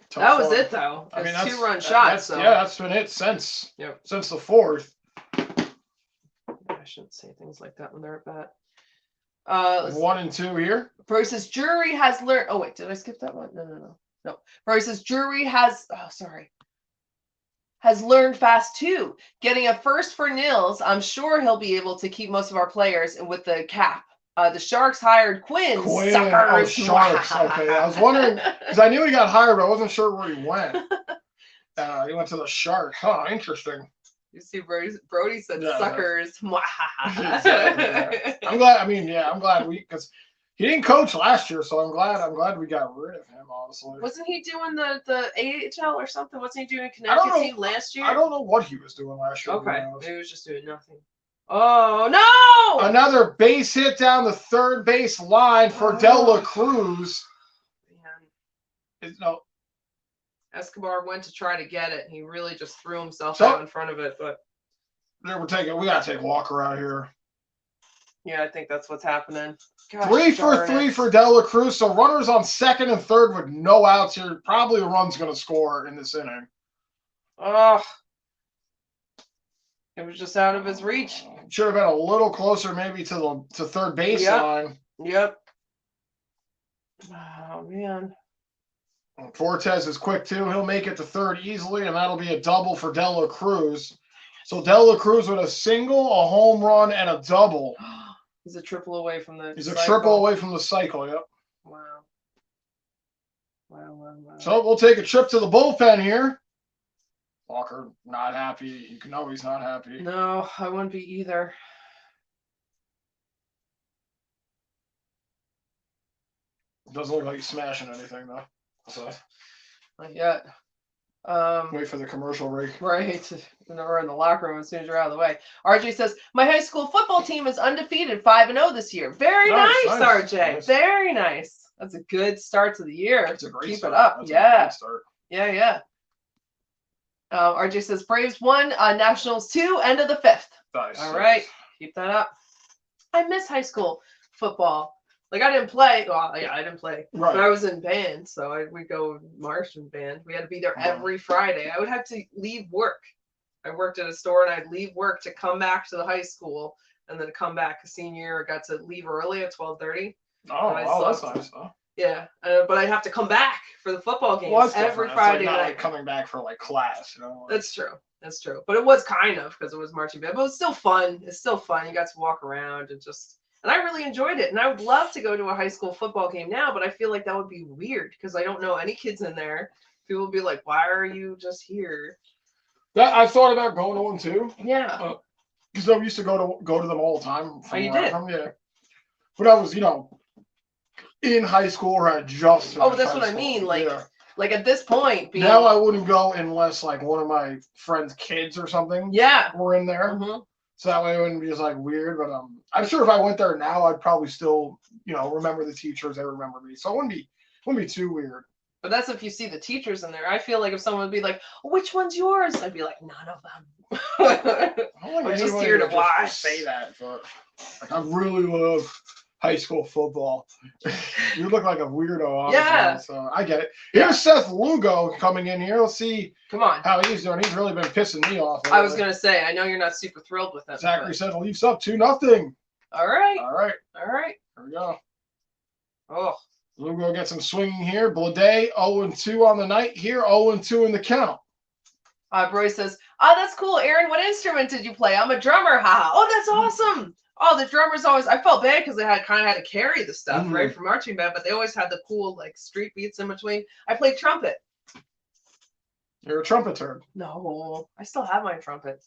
Tough that was one. it, though. I mean, 2-run shot. So. Yeah, that's been it since the fourth. I shouldn't say things like that when they're at bat. 1 and 2 here. Bro says jury has learned. Oh wait, did I skip that one? No. Bro says jury has. Oh, sorry. Has learned fast too. Getting a first for Nils. I'm sure he'll be able to keep most of our players, and with the cap. The Sharks hired Quinn. Suckers. Oh, Sharks. Okay, I was wondering because I knew he got hired, but I wasn't sure where he went. He went to the Sharks. Huh? Interesting. You see, Brody said suckers. Exactly, I'm glad. I'm glad because he didn't coach last year, so I'm glad we got rid of him. Honestly, wasn't he doing the AHL or something? Wasn't he doing a Connecticut team last year? I don't know what he was doing last year. Okay, maybe he was just doing nothing. Oh no! Another base hit down the third base line for Del La Cruz. Man. Escobar went to try to get it. He really just threw himself out in front of it, but we gotta take Walker out here. Yeah, I think that's what's happening. Gosh, 3 for 3 for Del La Cruz. So runners on second and third with no outs here. Probably a run's gonna score in this inning. It was just out of his reach. Should have been a little closer, maybe to third baseline. Yep. Oh man. Fortes is quick too. He'll make it to third easily, and that'll be a double for Del La Cruz. So Del La Cruz with a single, a home run, and a double. He's a triple away from the. He's a triple away from the cycle. Yep. Wow. So we'll take a trip to the bullpen here. Walker not happy. You know he's not happy. No, I wouldn't be either. Doesn't look like he's smashing anything though. So not yet. Wait for the commercial break. Right. We're in the locker room as soon as you're out of the way. RJ says, my high school football team is undefeated 5-0 this year. Very nice, RJ. Nice. Very nice. That's a good start to the year. That's a great Keep start. it up. That's yeah. A great start. Yeah. RJ says, Braves 1, Nationals 2, end of the 5th. Nice. All right. Keep that up. I miss high school football. Like, I didn't play. Well, yeah, I didn't play. Right. But I was in band, so we'd go marching band. We had to be there every Friday. I would have to leave work. I worked at a store, and I'd leave work to come back to the high school, and then come back a senior year. I got to leave early at 12:30. Oh, wow, that's nice, though. Yeah, but I'd have to come back for the football games every Friday night. Like coming back for like class, you know. That's true. But it was kind of because it was marching band. But it was still fun. It's still fun. You got to walk around and I really enjoyed it. And I would love to go to a high school football game now, but I feel like that would be weird because I don't know any kids in there. People would be like, "Why are you just here?" That I thought about going to one too. Yeah. Because I used to go to them all the time. Oh, you did? Yeah. But I was, in high school or had just. Oh, that's high what I school. mean. Like, Yeah. like at this point, being Now I wouldn't go unless like one of my friends' kids or something. Yeah. Were in there. Mm-hmm. So that way it wouldn't be just like weird. But I'm sure if I went there now, I'd probably still, remember the teachers. They remember me. So it wouldn't be too weird. But that's if you see the teachers in there. I feel like if someone would be like, "Which one's yours?" I'd be like, "None of them." I'm just here to watch. Say that, but like, I really love high school football. You look like a weirdo, honestly. Yeah. So I get it. Here's Seth Lugo coming in here. Let's see. Come on. How he's doing. He's really been pissing me off. I was gonna say, I know you're not super thrilled with him. Zachary said Leafs up 2-0. All right. All right. Here we go. Oh. Lugo gets some swinging here. Blade 0-2 on the night here. 0-2 in the count. Roy says, "Oh, that's cool, Aaron. What instrument did you play? I'm a drummer. Haha. Oh, that's awesome. Oh, the drummers always. I felt bad because they kind of had to carry the stuff, right, for marching band, but they always had the cool like street beats in between. I played trumpet. You're a trumpeter. No, I still have my trumpet.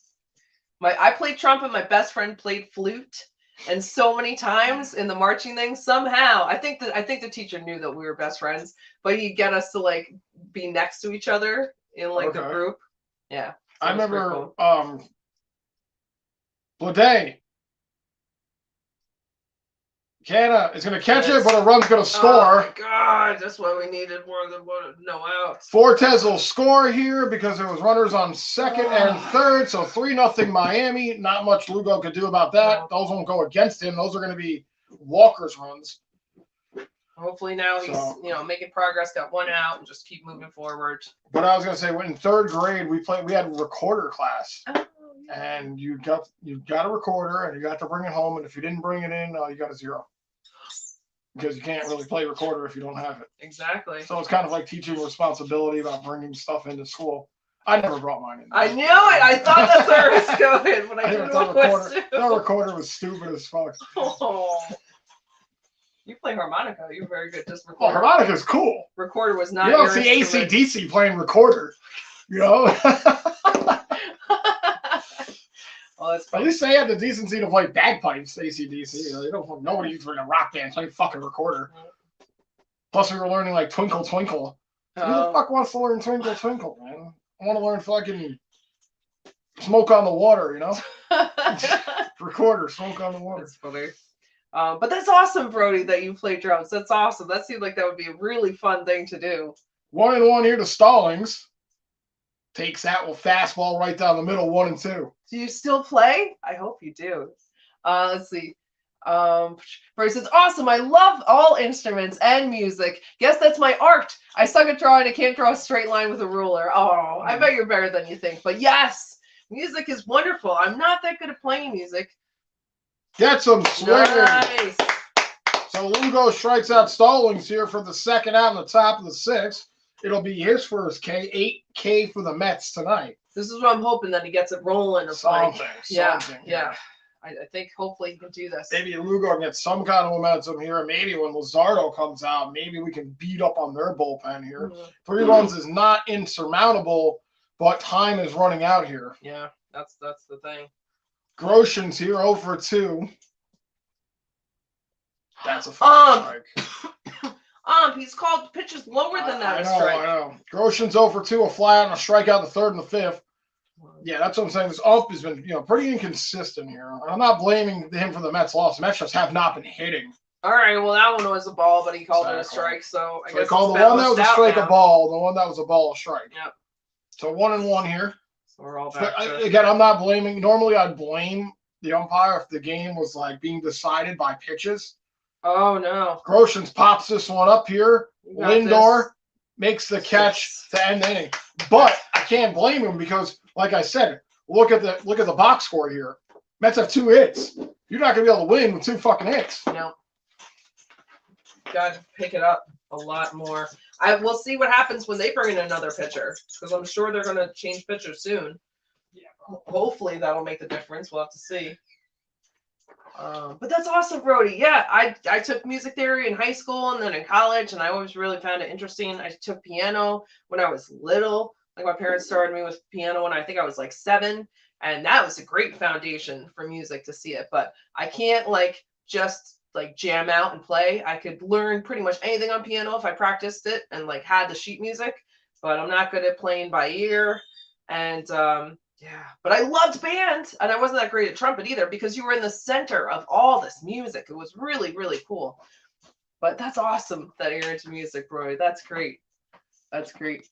I played trumpet. My best friend played flute, and so many times in the marching thing, somehow I think the teacher knew that we were best friends, but he'd get us to like be next to each other in like the group. Yeah, I remember Blade. Canna is going to catch it, but a run's going to score. Oh my God, that's why we needed more than no outs. Fortes will score here because there was runners on second and third, so 3-0 Miami. Not much Lugo could do about that. Those won't go against him. Those are going to be Walker's runs. Hopefully now he's making progress. Got one out and just keep moving forward. But I was going to say, in third grade we had a recorder class. And you got a recorder and you got to bring it home, and if you didn't bring it in, you got a 0. Because you can't really play recorder if you don't have it. Exactly. So it's kind of like teaching responsibility about bringing stuff into school. I never brought mine in. I knew it. I thought that's where it was going, but I didn't know the recorder was stupid as fuck. Oh. You play harmonica. You're very good. Just recorder. Well, harmonica's cool. Recorder was not. You don't see AC/DC playing recorder. Oh, that's funny. At least they had the decency to play bagpipes, AC/DC. Nobody for a rock band play fucking recorder. Plus, we were learning like Twinkle Twinkle. Who the fuck wants to learn Twinkle Twinkle, man? I want to learn fucking Smoke on the Water, Recorder, Smoke on the Water. That's funny. But that's awesome, Brody, that you play drums. That's awesome. That seems like that would be a really fun thing to do. 1-1 here to Stallings. Takes that with fastball right down the middle, 1-2. Do you still play? I hope you do. Let's see. Brody says, "Awesome. I love all instruments and music. Guess that's my art. I suck at drawing. I can't draw a straight line with a ruler. Oh, I bet you're better than you think. But yes, music is wonderful. I'm not that good at playing music." Get some swinging. Nice. So Lugo strikes out Stallings here for the second out in the top of the 6th. It'll be his first K, 8K for the Mets tonight. This is what I'm hoping, that he gets it rolling. Something. Yeah. I think hopefully he can do this. Maybe Lugo can get some kind of momentum here. Maybe when Luzardo comes out, maybe we can beat up on their bullpen here. 3 runs is not insurmountable, but time is running out here. Yeah, that's the thing. Groshans here, 0-2. That's a fucking strike. He's called pitches lower than that. I know. Groshans 0-2, a fly out and a strikeout the 3rd and the 5th. Yeah, that's what I'm saying. This ump has been, pretty inconsistent here. I'm not blaming him for the Mets' loss. The Mets just have not been hitting. All right, well, that one was a ball, but he called it a strike, so I guess he called the one that was a strike a ball, the one that was a ball a strike. Yep. So 1-1 here. So we're all back. Again, I'm not blaming. Normally, I'd blame the umpire if the game was like being decided by pitches. Oh no! Groshans pops this one up here. Lindor makes the catch to end the inning, but I can't blame him because, like I said, look at the box score here. Mets have 2 hits. You're not gonna be able to win with 2 fucking hits. No. Got to pick it up a lot more. We'll see what happens when they bring in another pitcher, because I'm sure they're going to change pitchers soon. Yeah. Hopefully that'll make the difference. We'll have to see. But that's awesome, Brody. Yeah, I took music theory in high school and then in college, and I always really found it interesting. I took piano when I was little, Like my parents started me with piano when I think I was like 7, and that was a great foundation for music to see it. But I can't like just like jam out and play. I could learn pretty much anything on piano if I practiced it and like had the sheet music, but I'm not good at playing by ear. And yeah, but I loved band, and I wasn't that great at trumpet either because you were in the center of all this music. It was really, really cool. But that's awesome that you're into music, Roy. That's great. That's great.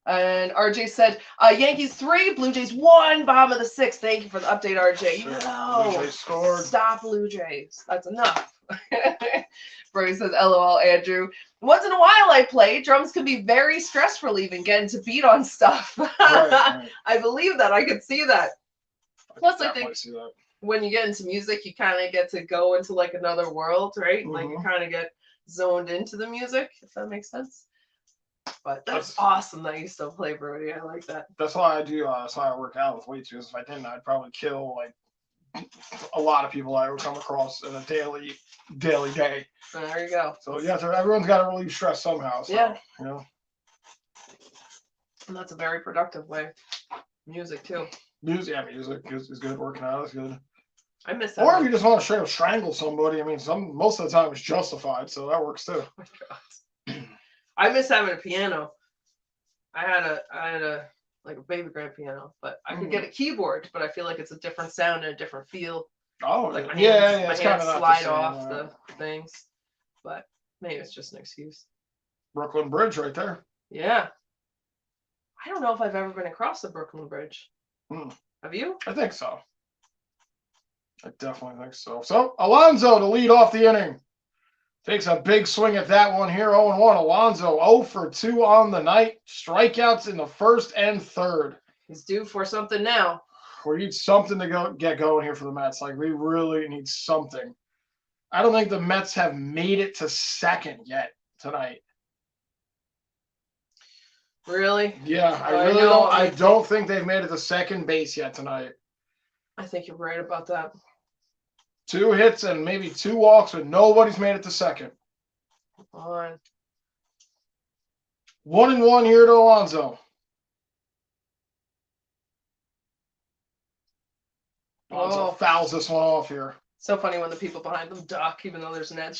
And RJ said, Yankees 3, Blue Jays 1, bottom of the 6th. Thank you for the update, RJ. Sure. No, Blue Jays scored. Stop, Blue Jays. That's enough. Brody says, LOL, Andrew. Once in a while I play. Drums can be very stress relieving, getting to beat on stuff. Right. I believe that. I could see that. Plus, I think see that. when you get into music, you kind of get to go into like another world, right? Mm-hmm. Like you kind of get zoned into the music, if that makes sense. But that's awesome that you still play, Brody. I like that. That's why I do. That's why I work out with weights. Because if I didn't, I'd probably kill like a lot of people I would come across in a daily day. So there you go. So yeah, so everyone's got to relieve stress somehow. So, yeah. You know. And that's a very productive way. Music too. Music is good. Working out is good. I miss that. Or if you just want to straight up strangle somebody, I mean, most of the time it's justified, so that works too. Oh my God. I miss having a piano. I had a like a baby grand piano, but I could get a keyboard, but I feel like it's a different sound and a different feel. Oh, like my hands hands slide off the things, but maybe it's just an excuse. Brooklyn Bridge right there. Yeah. I don't know if I've ever been across the Brooklyn Bridge. Have you? I think so. I definitely think so. So, Alonso to lead off the inning. Takes a big swing at that one here. 0-1. Alonso 0 for 2 on the night. Strikeouts in the first and third. He's due for something now. We need something to get going here for the Mets. Like, we really need something. I don't think the Mets have made it to second yet tonight. Really? Yeah, I don't think they've made it to second base yet tonight. I think you're right about that. 2 hits and maybe 2 walks, but nobody's made it to second. Come on. 1-1 here to Alonso. Alonso fouls this one off here. So funny when the people behind them duck, even though there's a net. It's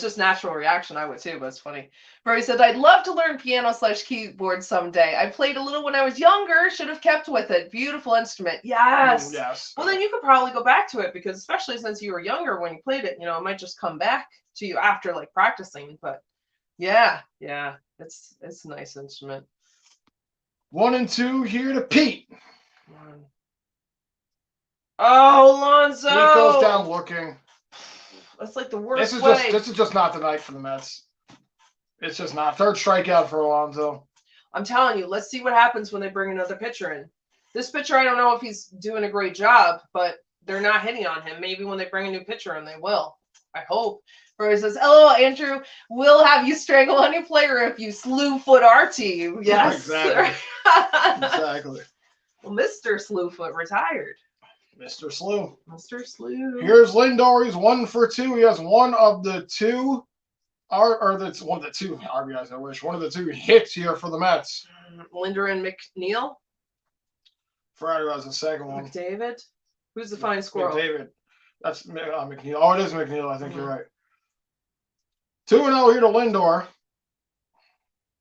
just natural reaction. I would too, but it's funny. Brody said, "I'd love to learn piano/keyboard someday. I played a little when I was younger. Should have kept with it. Beautiful instrument. Yes. Yes. Well, then you could probably go back to it because, especially since you were younger when you played it, it might just come back to you after like practicing. But yeah, it's a nice instrument. 1-2 here to Pete. Oh, Alonso! He goes down looking. That's like the worst This is just not the night for the Mets. It's just not. Third strikeout for Alonso. I'm telling you, let's see what happens when they bring another pitcher in. This pitcher, I don't know if he's doing a great job, but they're not hitting on him. Maybe when they bring a new pitcher in, they will. I hope. Brody says, "Hello, Andrew. We'll have you strangle a new player if you slew foot our team." Yes. Exactly. Exactly. Well, Mr. Slewfoot retired. Mr. Slew. Mr. Slew. Here's Lindor. He's 1 for 2. He has one of the 2 RBIs. I wish one of the 2 hits here for the Mets. Lindor and McNeil. Friday was the second one. McDavid. Who's the fine squirrel? McDavid. That's McNeil. Oh, it is McNeil. I think you're right. 2-0 here to Lindor.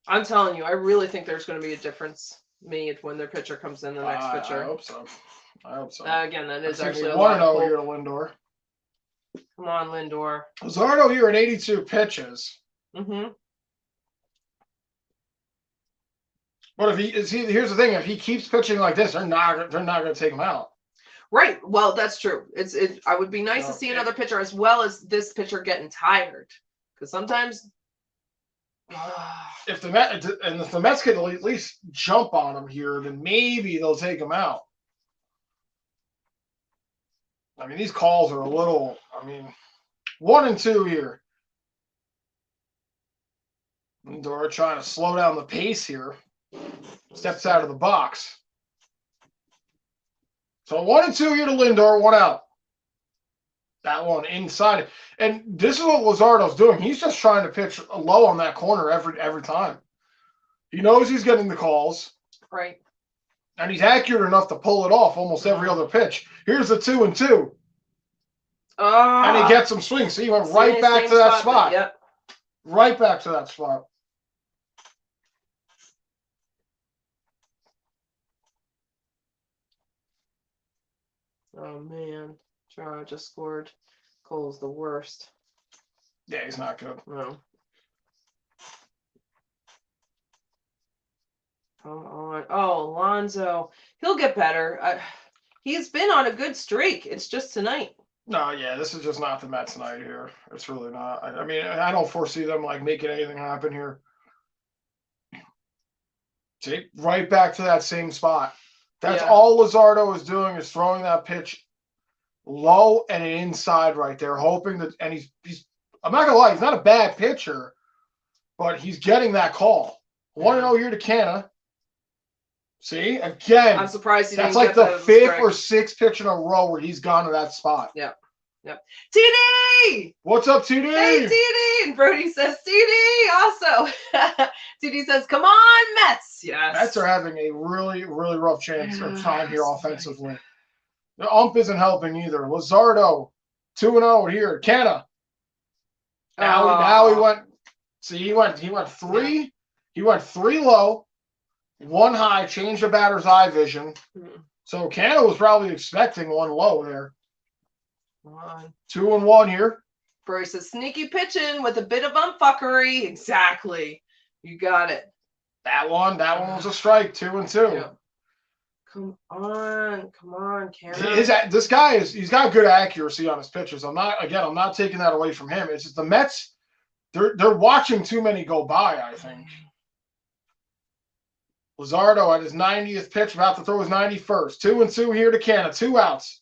I'm telling you, I really think there's going to be a difference made when their pitcher comes in, the next pitcher. I hope so. Again, that is actually 1-0 here to Lindor. Come on, Lindor. Zardo here at 82 pitches. Mm-hmm. But here's the thing: if he keeps pitching like this, they're not going to take him out. Right. Well, that's true. I would be nice to see another pitcher as well as this pitcher getting tired, because sometimes. If the Mets could at least jump on him here, then maybe they'll take him out. I mean, these calls are a little. 1-2 here. Lindor trying to slow down the pace here. Steps out of the box. So 1-2 here to Lindor, 1 out. That one inside. And this is what Luzardo's doing. He's just trying to pitch low on that corner every time. He knows he's getting the calls. Right. And he's accurate enough to pull it off almost every other pitch. Here's the 2-2. And he gets some swing. See, he went right back to that spot. Yep. Right back to that spot. Oh, man. Toronto just scored. Cole's the worst. Yeah, he's not good. No. Come on. Oh, Alonso. He'll get better. He's been on a good streak. It's just tonight. No, yeah, this is just not the Mets night here. It's really not. I mean, I don't foresee them like making anything happen here. See, right back to that same spot. That's all Luzardo is doing is throwing that pitch low and inside right there, hoping that. And he's I'm not gonna lie, he's not a bad pitcher, but he's getting that call. 1-0 here to Canna. See, again, I'm surprised he that's didn't like get the fifth or sixth pitch in a row where he's gone to that spot. Yep. TD! What's up, TD? Hey, TD! And Brody says, TD also. TD says, come on, Mets. Yes. Mets are having a really, really rough chance of time here offensively. The ump isn't helping either. Luzardo, 2-0 here. Canna. Now he went. See, he went 3. He went 3 low, 1 high. Changed the batter's eye vision. So Canna was probably expecting 1 low there. 2-1 here. Brody says sneaky pitching with a bit of unfuckery. Exactly. You got it. That one was a strike. 2-2. Yeah. Come on, Canna. This guy he's got good accuracy on his pitches. I'm not taking that away from him. It's just the Mets, they're watching too many go by, I think. Luzardo at his 90th pitch, about to throw his 91st. 2-2 here to Canna. 2 outs.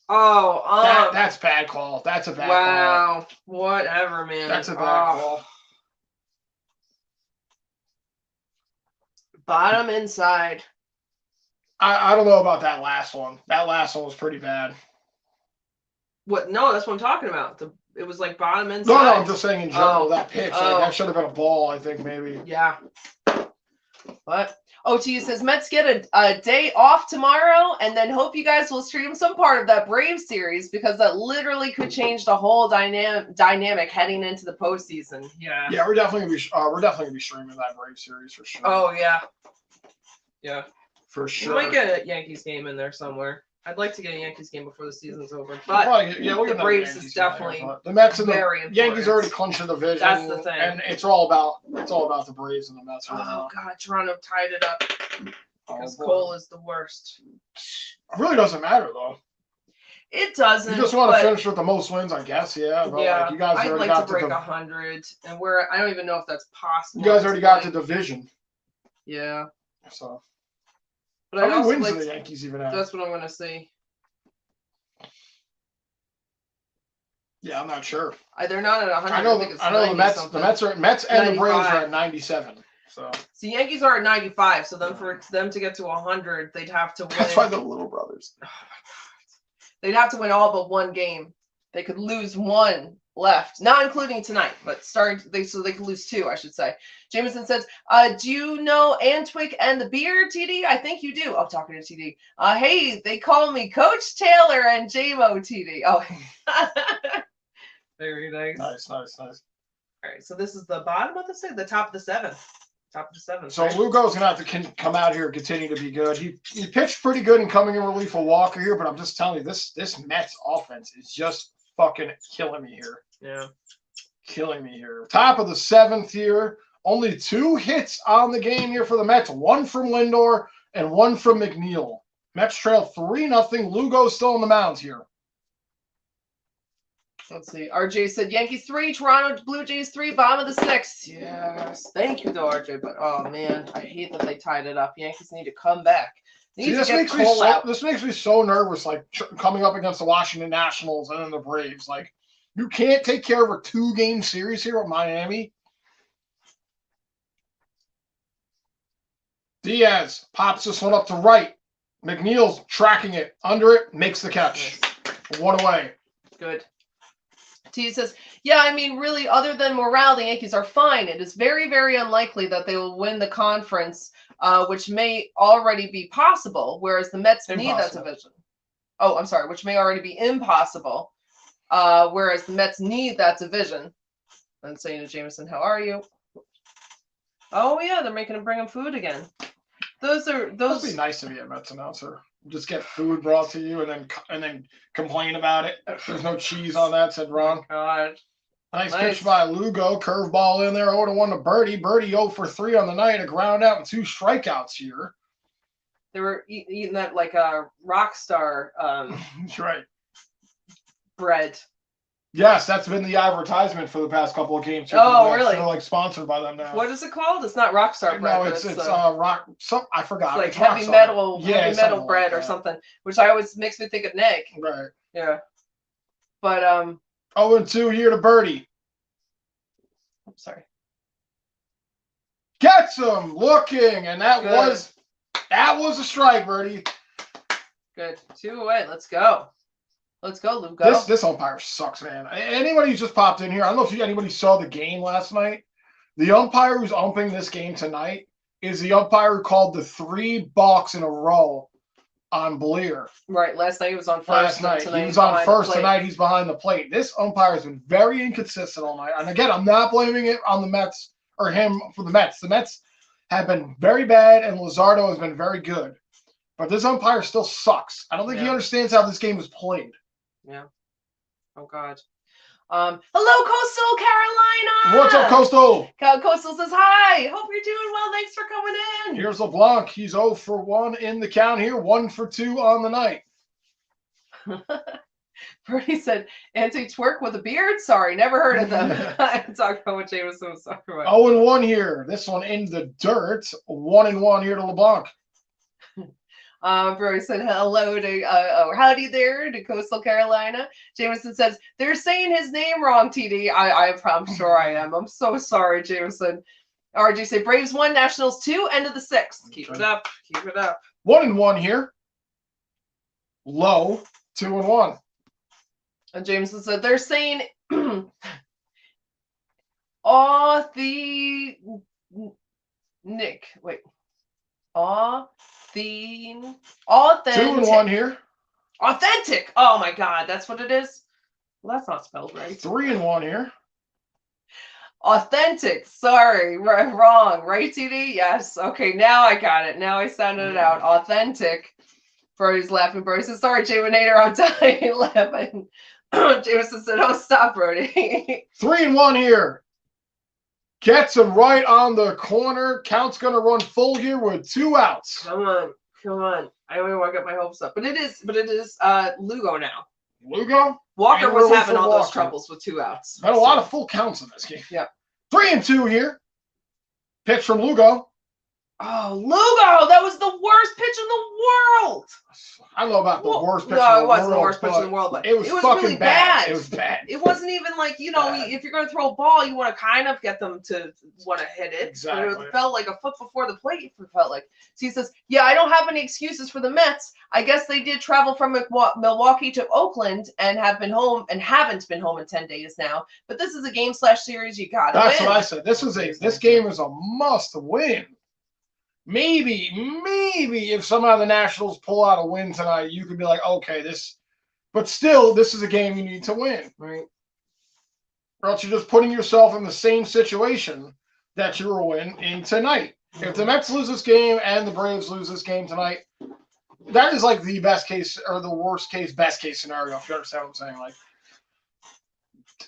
That's bad call. That's a bad call. Wow. Whatever, man. That's a bad call. Bottom inside. I don't know about that last one. That last one was pretty bad. What? No, that's what I'm talking about. It was like bottom inside. No, I'm just saying in general, that pitch. Like, that should have been a ball, I think, maybe. Yeah. What? OT says Mets get a day off tomorrow, and then hope you guys will stream some part of that Braves series because that literally could change the whole dynamic heading into the postseason. Yeah. Yeah, we're definitely gonna be streaming that Braves series for sure. Oh yeah. Yeah. For sure. We might get a Yankees game in there somewhere. I'd like to get a Yankees game before the season's over, but the Braves is definitely the Mets and very the Yankees already clinched the division. That's the thing, and it's all about the Braves and the Mets. Oh God, Toronto tied it up because Cole is the worst. It really doesn't matter though. It doesn't. You just want to finish with the most wins, I guess. Yeah. But yeah. Like, you guys I'd already like got to break 100, and I don't even know if that's possible. You guys already got the division. Yeah. So. But how many wins do the Yankees even have? That's what I'm gonna see. Yeah, I'm not sure. They're not at 100. I know the Mets. The Mets and 95. the Braves are at 97. So Yankees are at 95. So then for them to get to 100, they'd have to win. That's why the little brothers. Oh my God. They'd have to win all but 1 game. They could lose 1 left, not including tonight, but so they could lose 2, I should say. Jameson says, do you know Antwick and the Beard, TD? I think you do. Oh, talking to TD. Hey, they call me Coach Taylor and JMO, TD. Oh, very nice. Nice. All right, so this is the bottom of the top of the 7th. Top of the 7th. So right? Lugo's gonna have to come out here and continue to be good. He pitched pretty good in coming in relief of Walker here, but I'm just telling you, this Mets offense is just fucking killing me here. Yeah. Killing me here. Top of the 7th here. Only 2 hits on the game here for the Mets. 1 from Lindor and 1 from McNeil. Mets trail 3-0. Lugo's still on the mound here. Let's see. RJ said Yankees 3, Toronto Blue Jays 3, bottom of the 6th. Yes. Thank you to RJ. But oh man, I hate that they tied it up. Yankees need to come back. See, this makes me so nervous, like coming up against the Washington Nationals and then the Braves. Like, you can't take care of a 2-game series here with Miami. Diaz pops this one up to right. McNeil's tracking it. Under it, makes the catch. Nice. 1 away. Good. T says, yeah, I mean, really, other than morale, the Yankees are fine. It is very, very unlikely that they will win the conference, which may already be possible, whereas the Mets need that division. Oh, I'm sorry, which may already be impossible, whereas the Mets need that division. And saying to Jameson, how are you? Oh, yeah, they're making him bring him food again. Those Must be nice to be a Mets announcer. Just get food brought to you and then complain about it. There's no cheese on that, said Ron. Oh, God. Nice pitch by Lugo. Curveball in there. 0-1 to Birdie. Birdie 0 for 3 on the night. A ground out and 2 strikeouts here. They were eating that like a rock star That's right. bread. Yes, that's been the advertisement for the past couple of games. Oh, really? They're like sponsored by them now. What is it called? It's not Rockstar bread. No, it's rock. I forgot. It's like it's heavy metal bread like or something, which I always makes me think of Nick. Right. Yeah. But 0-2 here to Birdie. I'm sorry. Gets him looking, and that was a strike, Birdie. Good. 2 away. Let's go. Let's go, Lugo. This umpire sucks, man. Anybody who's just popped in here, I don't know if anybody saw the game last night. The umpire who's umping this game tonight is the umpire who called the 3 balks in a row on Bleer. Right. Last night he was on first. Last night he was on first. Tonight he's behind the plate. This umpire has been very inconsistent all night. And again, I'm not blaming it on the Mets or him for the Mets. The Mets have been very bad, and Luzardo has been very good. But this umpire still sucks. I don't think he understands how this game is played. Yeah. Oh, God. Hello, Coastal Carolina. What's up, Coastal? Coastal says hi. Hope you're doing well. Thanks for coming in. Here's LeBlanc. He's 0 for 1 in the count here. 1 for 2 on the night. Bernie said, anti-twerk with a beard? Sorry, never heard of them. I talked about what Jameson was talking about. 0-1 here. This one in the dirt. 1-1 here to LeBlanc. Brody said hello to, howdy there to Coastal Carolina. Jameson says, they're saying his name wrong, TD. I'm sure I am. I'm so sorry, Jameson. RG say, Braves 1, Nationals 2, end of the 6th. Keep it up. Keep it up. 1-1 here. Low. 2-1. And Jameson said, they're saying, Nick. Wait. Authentic. 2-1 here. Authentic. Oh my God, that's what it is. Well, that's not spelled right. 3-1 here. Authentic. Sorry, wrong. Right, TD? Yes. Okay, now I got it. Now I sounded it out. Authentic. Brody's laughing. Brody says, "Sorry, Jaminator, I'm dying laughing." Jameson said, "Oh, stop, Brody." 3-1 here. Gets him right on the corner. Count's going to run full here with 2 outs. Come on. I don't want to get my hopes up. But it is Lugo now. Lugo? Walker was having all those troubles with 2 outs. Had a lot of full counts in this game. Yeah. 3-2 here. Pitch from Lugo. Oh, Lugo! That was the worst pitch in the world. I don't know about the worst pitch in the world. No, it wasn't the worst pitch in the world, but it was fucking really bad. It was bad. It wasn't even like, if you're going to throw a ball, you want to kind of get them to want to hit it. Exactly. But it felt like a foot before the plate, it felt like. So he says, yeah, I don't have any excuses for the Mets. I guess they did travel from Milwaukee to Oakland and haven't been home in 10 days now. But this is a game/series you got to win. That's what I said. This game is a must win. Maybe if somehow the Nationals pull out a win tonight, you could be like, okay, but still, this is a game you need to win. Right. Or else you're just putting yourself in the same situation that you were in tonight. If the Mets lose this game and the Braves lose this game tonight, that is like the best case or the worst case, best case scenario, if you understand what I'm saying. Like,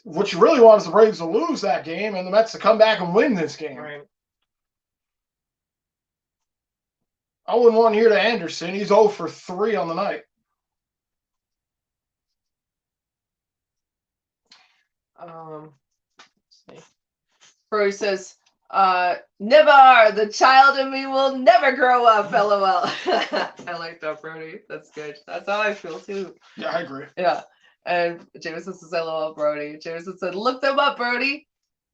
what you really want is the Braves to lose that game and the Mets to come back and win this game. Right. 0-1 here to Anderson. He's 0 for 3 on the night. Let's see. Brody says, never, the child in me will never grow up, LOL. I like that, Brody. That's good. That's how I feel, too. Yeah, I agree. Yeah. And Jameson says, LOL, Brody. Jameson said, look them up, Brody.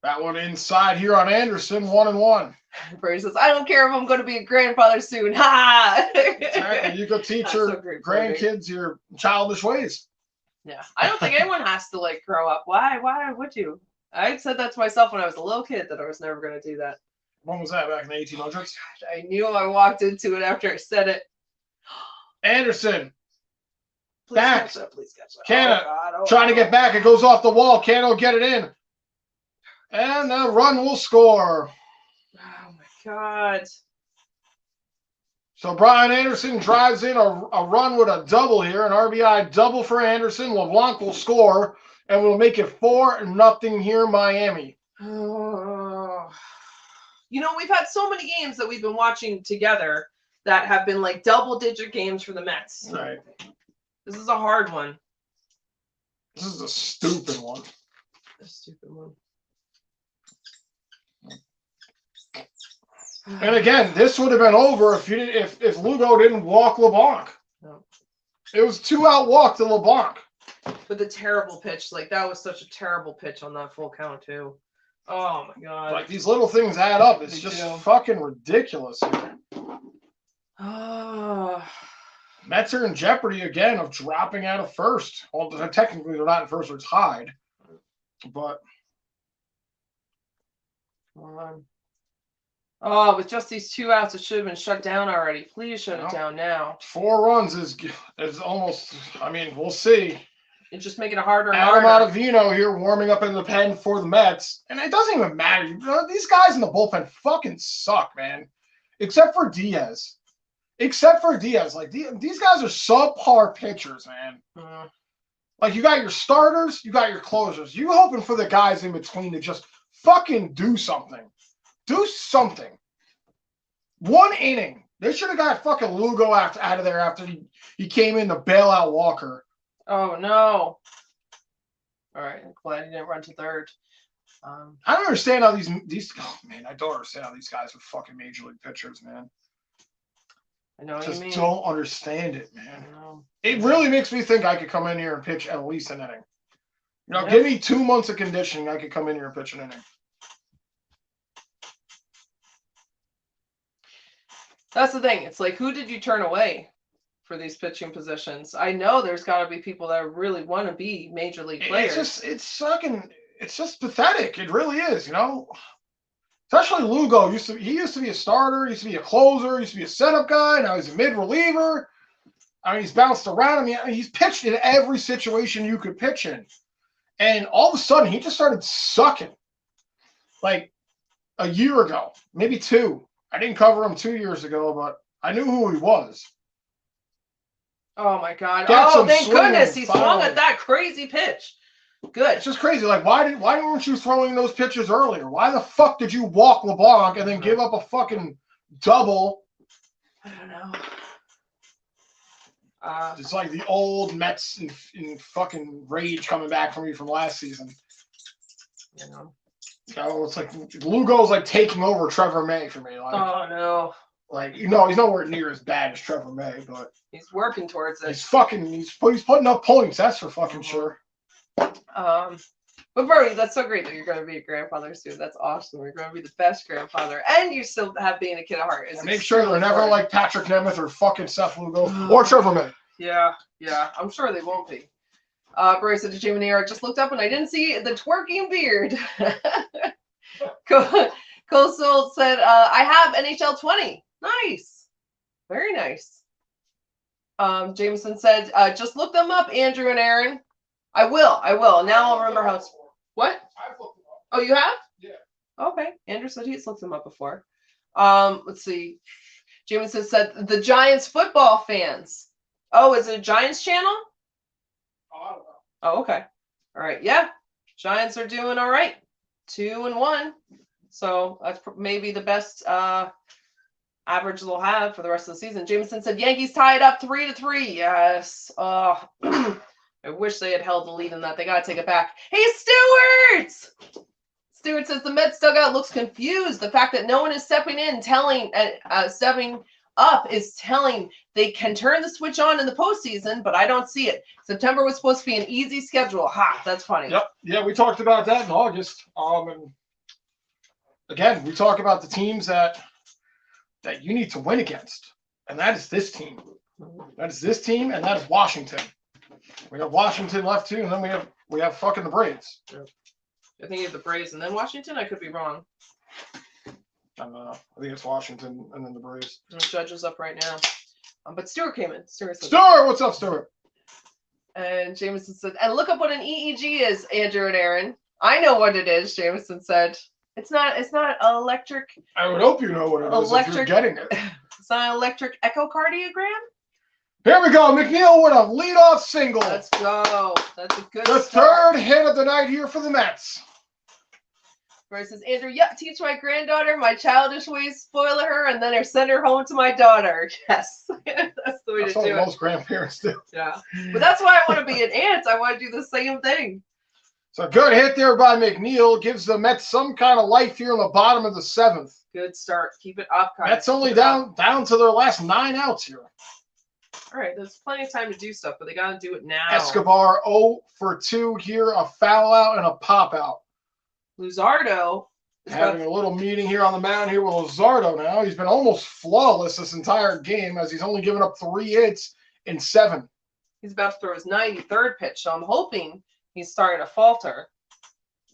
That one inside here on Anderson, 1-1. Brady says, I don't care if I'm going to be a grandfather soon. Ha! Exactly. You could teach your grandkids your childish ways. Yeah, I don't think anyone has to like grow up. Why would you? I said that to myself when I was a little kid that I was never going to do that. When was that? Back in the 1800s? I knew I walked into it after I said it. Anderson. Please Back. catch that. Please catch that. Canna. Oh, Trying to get back. It goes off the wall. Canna will get it in. And the run will score. Oh my God. So Brian Anderson drives in a run with a double here, an RBI double for Anderson. LeBlanc will score, and we'll make it 4-0 here, Miami. Oh. You know, we've had so many games that we've been watching together that have been like double-digit games for the Mets. Right. This is a hard one. This is a stupid one. A stupid one. And again, this would have been over if Lugo didn't walk LeBlanc. No. It was 2-out walk to LeBlanc. With a terrible pitch. Like, that was such a terrible pitch on that full count, too. Oh, my God. Like, these little things add up. It's just fucking ridiculous here. Oh. Mets are in jeopardy again of dropping out of first. Well, technically, they're not in first, they're tied. But. Come on. Oh, with just these 2 outs, it should have been shut down already. Please shut it down now. 4 runs is almost, I mean, we'll see. It's just making it harder and Adam harder. Ottavino here warming up in the pen for the Mets. And it doesn't even matter. You know, these guys in the bullpen fucking suck, man. Except for Diaz. Like, these guys are subpar pitchers, man. Like, you got your starters, you got your closers. You hoping for the guys in between to just fucking do something. Do something. 1 inning. They should have got fucking Lugo out of there after he came in to bail out Walker. Oh, no. All right. I'm glad he didn't run to third. I don't understand how these. Oh, man, I don't understand how these guys are fucking major league pitchers, man. I know what Just you mean. don't understand it, man. It really makes me think I could come in here and pitch at least an inning. You know, give me 2 months of conditioning, I could come in here and pitch an inning. That's the thing. It's like, who did you turn away for these pitching positions? I know there's got to be people that really want to be major league players. It's just pathetic. It really is, you know. Especially Lugo used to be a starter, used to be a closer, used to be a setup guy. Now he's a mid reliever. I mean, he's bounced around. I mean, he's pitched in every situation you could pitch in, and all of a sudden he just started sucking. Like a year ago, maybe 2. I didn't cover him 2 years ago, but I knew who he was. Oh my God! Thank Thank goodness he swung at that crazy pitch. Good. It's just crazy. Like, why weren't you throwing those pitches earlier? Why the fuck did you walk LeBlanc and then give up a fucking double? I don't know. It's like the old Mets in fucking rage coming back from me from last season. You know. It's like Lugo's like taking over Trevor May for me. Like, oh no. Like, you know, he's nowhere near as bad as Trevor May, but he's working towards it. He's putting up points. That's for fucking sure. But Bernie, that's so great that you're going to be a grandfather soon. That's awesome. You're going to be the best grandfather, and you still have being a kid at heart. Make sure they're never like Patrick Nemeth or fucking Seth Lugo or Trevor May. Yeah, I'm sure they won't be. Bernie said to Jamie Neer, I just looked up and I didn't see the twerking beard. Coastal said, I have NHL 20. Nice. Very nice. Jameson said, just look them up, Andrew and Aaron. I will. Now I'll remember how it's. What? I've looked them up. Oh, you have? Yeah. Okay. Andrew said he's looked them up before. Let's see. Jameson said the Giants football fans. Oh, is it a Giants channel? Oh, I don't know. Oh, okay. All right. Yeah. Giants are doing all right. 2-1. So that's maybe the best average they'll have for the rest of the season. Jameson said Yankees tied up 3-3. Yes. I wish they had held the lead in that. They got to take it back. Hey, Stewart! Stewart says the Mets dugout looks confused. The fact that no one is stepping up is telling they can turn the switch on in the postseason, but I don't see it. September was supposed to be an easy schedule. Ha, that's funny. Yep. Yeah, we talked about that in August. And again, we talk about the teams that you need to win against, and that is this team. That is this team, and that is Washington. We have Washington left too, and then we have fucking the Braves. I think you have the Braves and then Washington. I could be wrong. I don't know. I think it's Washington and then the Braves. The Judge is up right now. But Stuart came in. Stuart, what's up, Stuart? And Jameson said, and look up what an EEG is, Andrew and Aaron. I know what it is, Jameson said. It's not electric. I would hope you know what it is if you're getting it. It's not an electric echocardiogram? Here we go. McNeil with a leadoff single. Let's go. That's a good The start. third hit of the night here for the Mets. Where it says, Andrew, teach my granddaughter my childish ways, spoil her, and then I send her home to my daughter. Yes. That's the way to do it. Most grandparents do. Yeah. But that's why I want to be an aunt. I want to do the same thing. So good hit there by McNeil. Gives the Mets some kind of life here in the bottom of the 7th. Good start. Keep it up, guys. Mets only down to their last 9 outs here. All right, there's plenty of time to do stuff, but they got to do it now. Escobar 0 for 2 here, a foul out and a pop out. Luzardo is having a little meeting here on the mound here with Luzardo now. He's been almost flawless this entire game as he's only given up 3 hits in 7. He's about to throw his 93rd pitch, so I'm hoping he's starting to falter.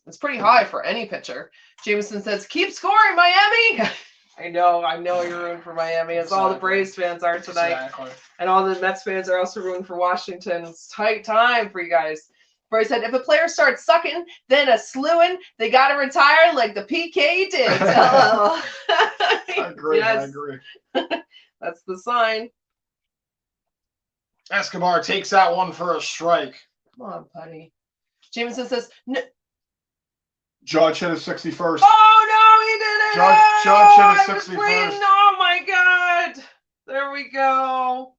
It's pretty high for any pitcher. Jameson says, keep scoring, Miami! I know you're rooting for Miami, as all the Braves fans are tonight. Exactly. And all the Mets fans are also rooting for Washington. It's tight time for you guys. Brady said, if a player starts sucking, then a slewing, they got to retire like the PK did. I agree. Yes. I agree. That's the sign. Escobar takes that one for a strike. Come on, buddy. Jameson says, no. Judge hit his 61st. Oh, no, he didn't. Judge hit his 61st. Oh, my God. There we go.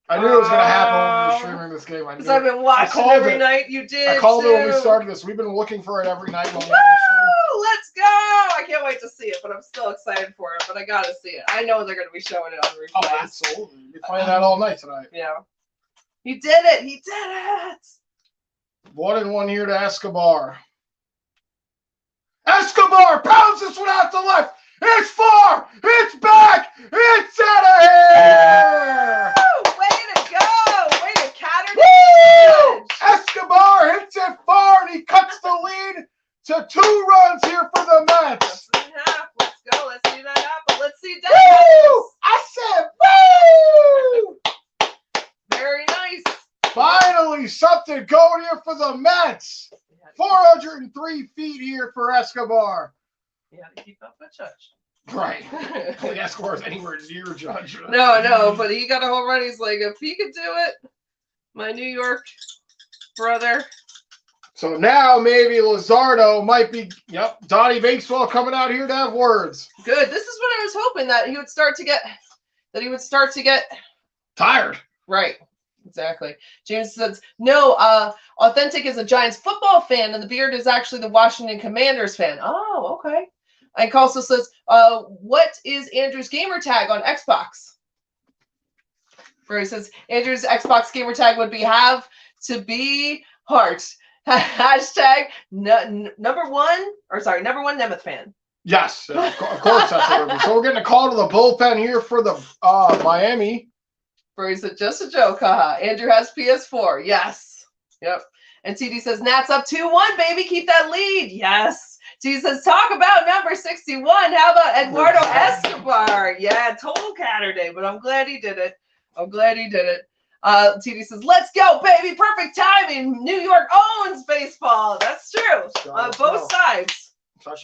I knew it was going to happen when we were streaming this game. Because I've been watching every night. You did. I called it when we started this. We've been looking for it every night. Woo! Let's go! I can't wait to see it, but I'm still excited for it. But I got to see it. I know they're going to be showing it on replay. Oh, absolutely. We're playing that all night tonight. Yeah. He did it. He did it. 1-1 here to Escobar. Escobar pounds this one out to left. It's far. It's back. It's out of here. Woo! Way to go. Way to catter. Woo! Escobar hits it far and he cuts the lead to 2 runs here for the Mets. Let's go. Let's see that happen. Let's see that. Woo! I said woo! Very nice. Finally, something going here for the Mets. 403 feet here for Escobar. You had to keep up with Judge. Right. I don't think Escobar's anywhere near Judge. No, but he got a home run. He's like, if he could do it, my New York brother. So now maybe Luzardo might be, Donnie Baseball coming out here to have words. Good. This is what I was hoping, that he would start to get Tired. Right. Exactly. James says, no, Authentic is a Giants football fan, and the beard is actually the Washington Commanders fan. Oh, okay. And also says, what is Andrew's gamer tag on Xbox? Where he says, Andrew's Xbox gamer tag would be have to be heart. Hashtag number one Nemeth fan. Yes, of course that's what it would be. So we're getting a call to the bullpen here for the Miami. Where he said, just a joke, haha. Andrew has PS4. Yes. Yep. And TD says, Nats up 2-1, baby. Keep that lead. Yes. TD says, talk about number 61. How about Eduardo Escobar? Yeah, total Saturday, but I'm glad he did it. TD says, let's go, baby. Perfect timing. New York owns baseball. That's true. On both sides.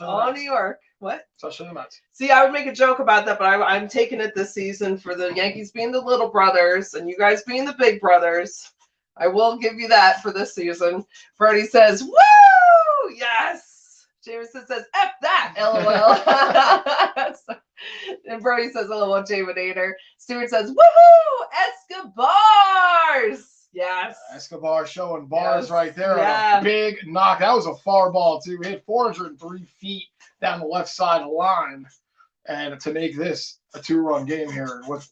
All New York. What? Especially the Mets. See, I would make a joke about that, but I'm taking it this season for the Yankees being the little brothers and you guys being the big brothers. I will give you that for this season. Brody says, woo! Yes! Jameson says, F that, LOL. And Brody says, LOL, Jaminator. Stewart says, woohoo! Escobars! Yes. Escobar showing bars right there. A big knock. That was a far ball, too. He hit 403 feet down the left side of the line. And to make this a 2-run game here with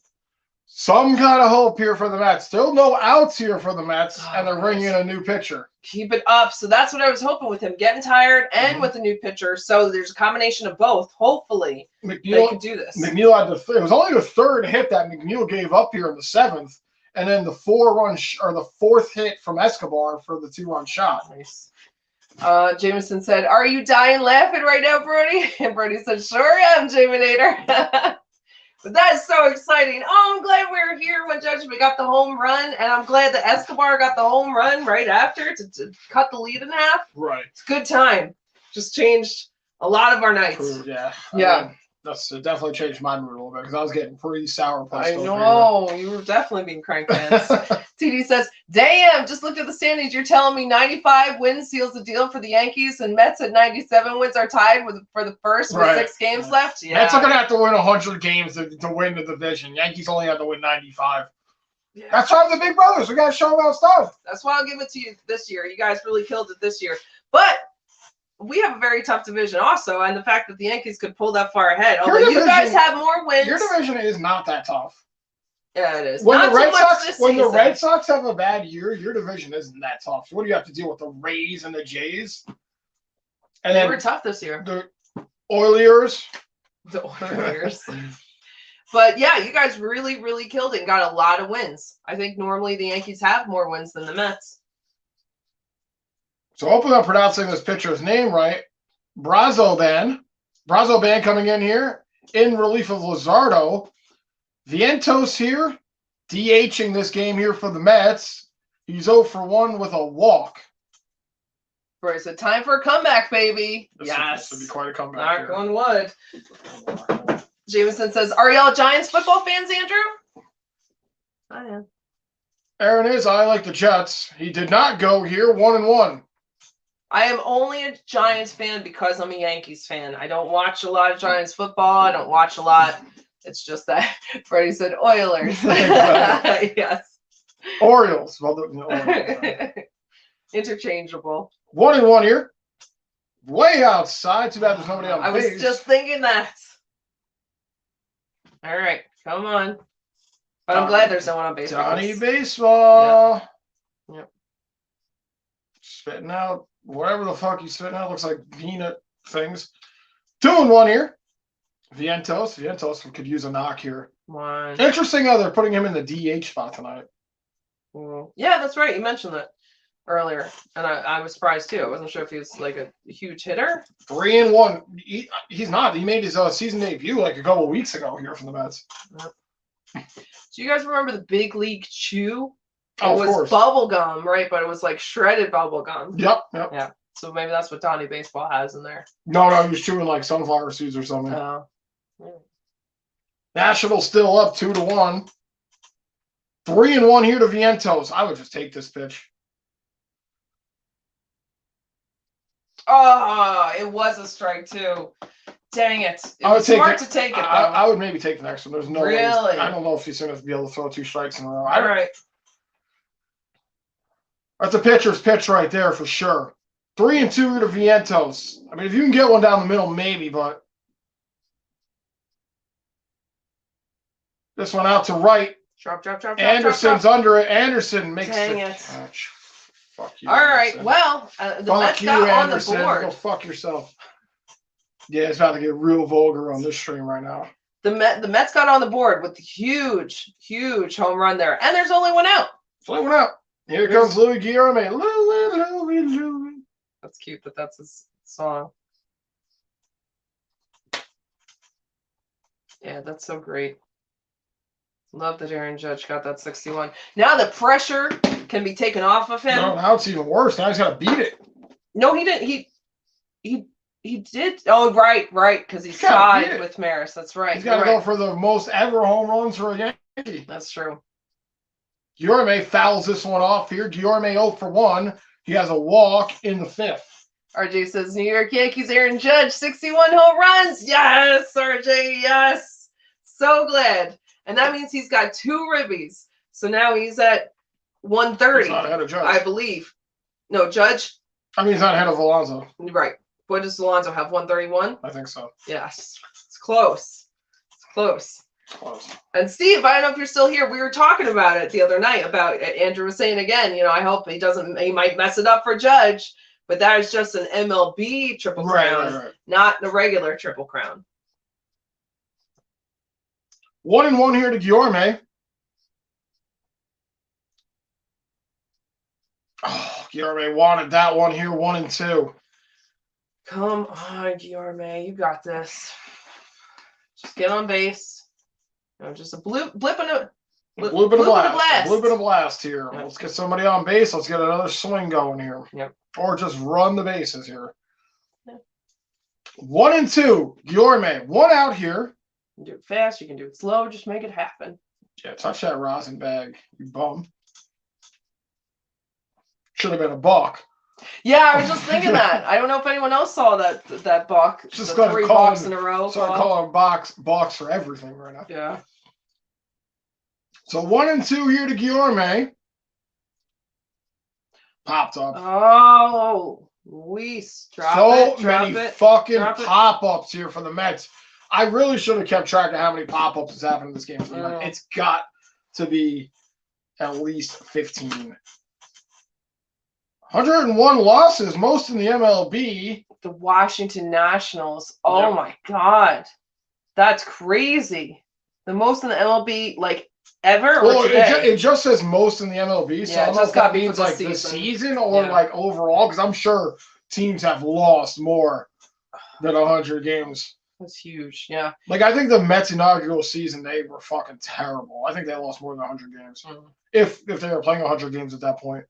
some kind of hope here for the Mets. Still no outs here for the Mets, and they're bringing in a new pitcher. Keep it up. So that's what I was hoping with him, getting tired and with a new pitcher. So there's a combination of both. Hopefully, they can do this. McNeil had it was only the 3rd hit that McNeil gave up here in the 7th. and then the 4-run or the 4th hit from Escobar for the 2-run shot. Nice. Jameson said, "Are you dying laughing right now, Brody?" And Brody said, "Sure am, Jaminator." But that is so exciting. Oh, I'm glad we were here when Judgment got the home run, and I'm glad that Escobar got the home run right after to cut the lead in half. Right. It's a good time. Just changed a lot of our nights. Yeah. Yeah. I mean, that's definitely changed my mood a little bit because I was getting pretty sour. I know. You were definitely being crank fans. TD says, "Damn, just looked at the standings. You're telling me 95 wins seals the deal for the Yankees, and Mets at 97 wins are tied for the first with 6 games left?" Yeah. Mets are going to have to win 100 games to win the division. Yankees only have to win 95. Yeah. That's why the big brothers. We got to show them how it's done. That's why I'll give it to you this year. You guys really killed it this year. But we have a very tough division also, and the fact that the Yankees could pull that far ahead. Although you guys have more wins. Your division is not that tough. Yeah, it is. When the Red Sox have a bad year, your division isn't that tough. So what do you have to deal with? The Rays and the Jays? And they were tough this year. The Oilers. The Oilers. But yeah, you guys really, really killed it and got a lot of wins. I think normally the Yankees have more wins than the Mets. So hopefully I'm pronouncing this pitcher's name right. Brazoban coming in here in relief of Luzardo. Vientos here, DHing this game here for the Mets. He's 0 for 1 with a walk. Right, it's a time for a comeback, baby. This would be quite a comeback. Knock on wood. Jameson says, "Are y'all Giants football fans, Andrew?" I am. Aaron is. I like the Jets. He did not go here 1-1. I am only a Giants fan because I'm a Yankees fan. I don't watch a lot of Giants football. I don't watch a lot. It's just that Freddie said Oilers. Yes. Orioles. Well, the Orioles. Interchangeable. 1-1 here. Way outside. Too bad there's nobody on base. I was just thinking that. All right. Come on. But I'm glad there's no one on base. Johnny Baseball. Yep. Spitting out whatever the fuck he's spitting out. Looks like peanut things. 2-1 here. Vientos could use a knock here. One. Interesting how they're putting him in the DH spot tonight. Yeah, that's right. You mentioned that earlier, and I was surprised too. I wasn't sure if he was like a huge hitter. 3-1. He's not. He made his season debut like a couple of weeks ago here from the Mets. Yep. Do you guys remember the Big League Chew? Oh, it was bubble gum, right? But it was like shredded bubble gum. Yep. Yeah. So maybe that's what Donnie Baseball has in there. No, he was chewing like sunflower seeds or something. Oh. Nationals still up 2-1. 3-1 here to Vientos. I would just take this pitch. Oh, it was a strike too. Dang it! It was smart to take it. I would maybe take the next one. There's no really. I don't know if he's going to be able to throw 2 strikes in a row. All right. That's a pitcher's pitch right there for sure. 3-2 to Vientos. I mean, if you can get one down the middle, maybe, but this one out to right. Drop. Anderson's under it. Anderson makes Dang the it. catch. Fuck you. All right. Anderson. Well, the Mets got on the board. Go fuck yourself. Yeah, it's about to get real vulgar on this stream right now. The Mets got on the board with the huge home run there, and there's only one out. There's only one out. Here comes Louis Guillorme. Louis. That's cute that's his song. Yeah, that's so great. Love that Aaron Judge got that 61. Now the pressure can be taken off of him. No, now it's even worse. Now he's got to beat it. No, he didn't. He did. Oh, right, because he's tied with Maris. That's right. He's got to go for the most ever home runs for a Yankee. That's true. Guillorme fouls this one off here. Guillorme 0 for 1. He has a walk in the 5th. RJ says, New York Yankees, Aaron Judge, 61 home runs. Yes, RJ, yes. So glad. And that means he's got 2 ribbies. So now he's at 130. He's not ahead of Judge. I believe. No, Judge. I mean, he's not ahead of Alonso. Right. What does Alonso have, 131? I think so. Yes. It's close. Close. And Steve, I don't know if you're still here. We were talking about it the other night about Andrew was saying again, I hope he might mess it up for Judge, but that is just an MLB Triple Crown, not the regular Triple Crown. 1-1 here to Guillorme. Oh, Guillermo wanted that one here, 1-2. Come on, Guillermo, you got this. Just get on base. Just a blip and a Blue bit of blast. Blue bit of blast. blast here. Yep. Let's get somebody on base. Let's get another swing going here. Yep. Or just run the bases here. Yep. 1-2. Guillermo. One out here. You can do it fast. You can do it slow. Just make it happen. Yeah, touch that rosin bag, you bum. Should have been a balk. Yeah, I was just thinking that. I don't know if anyone else saw that balk. Just the 3 balks in a row. Start calling balks for everything right now. Yeah. So 1-2 here to Guillermo. Popped up. Oh, Luis, drop many it. fucking pop-ups here for the Mets. I really should have kept track of how many pop-ups has happened in this game. It's got to be at least 15. 101 losses, most in the MLB. The Washington Nationals. Oh my God, that's crazy. The most in the MLB like ever. Well, it just says most in the MLB, so I don't know if that means like the season or like overall, because I'm sure teams have lost more than 100 games. That's huge. Yeah. Like I think the Mets inaugural season, they were fucking terrible. I think they lost more than 100 games. If they were playing 100 games at that point.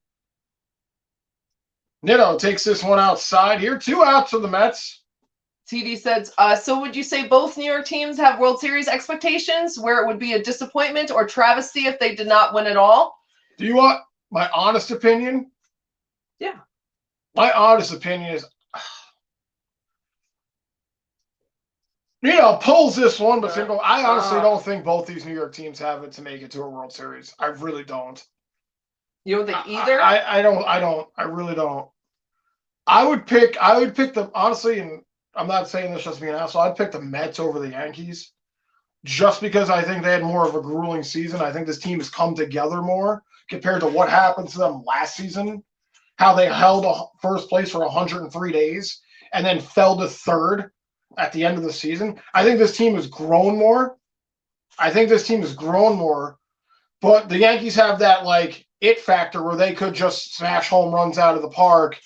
Nitto takes this one outside here. 2 outs for the Mets. TD says, so would you say both New York teams have World Series expectations where it would be a disappointment or travesty if they did not win at all? Do you want my honest opinion? Yeah. My honest opinion is, pulls this one, but I honestly don't think both these New York teams have it to make it to a World Series. I really don't. You don't think either? I don't. I really don't. I would pick them, honestly, and I'm not saying this just to be an asshole. I'd pick the Mets over the Yankees just because I think they had more of a grueling season. I think this team has come together more compared to what happened to them last season, how they held first place for 103 days and then fell to third at the end of the season. I think this team has grown more. But the Yankees have that, like, it factor where they could just smash home runs out of the park,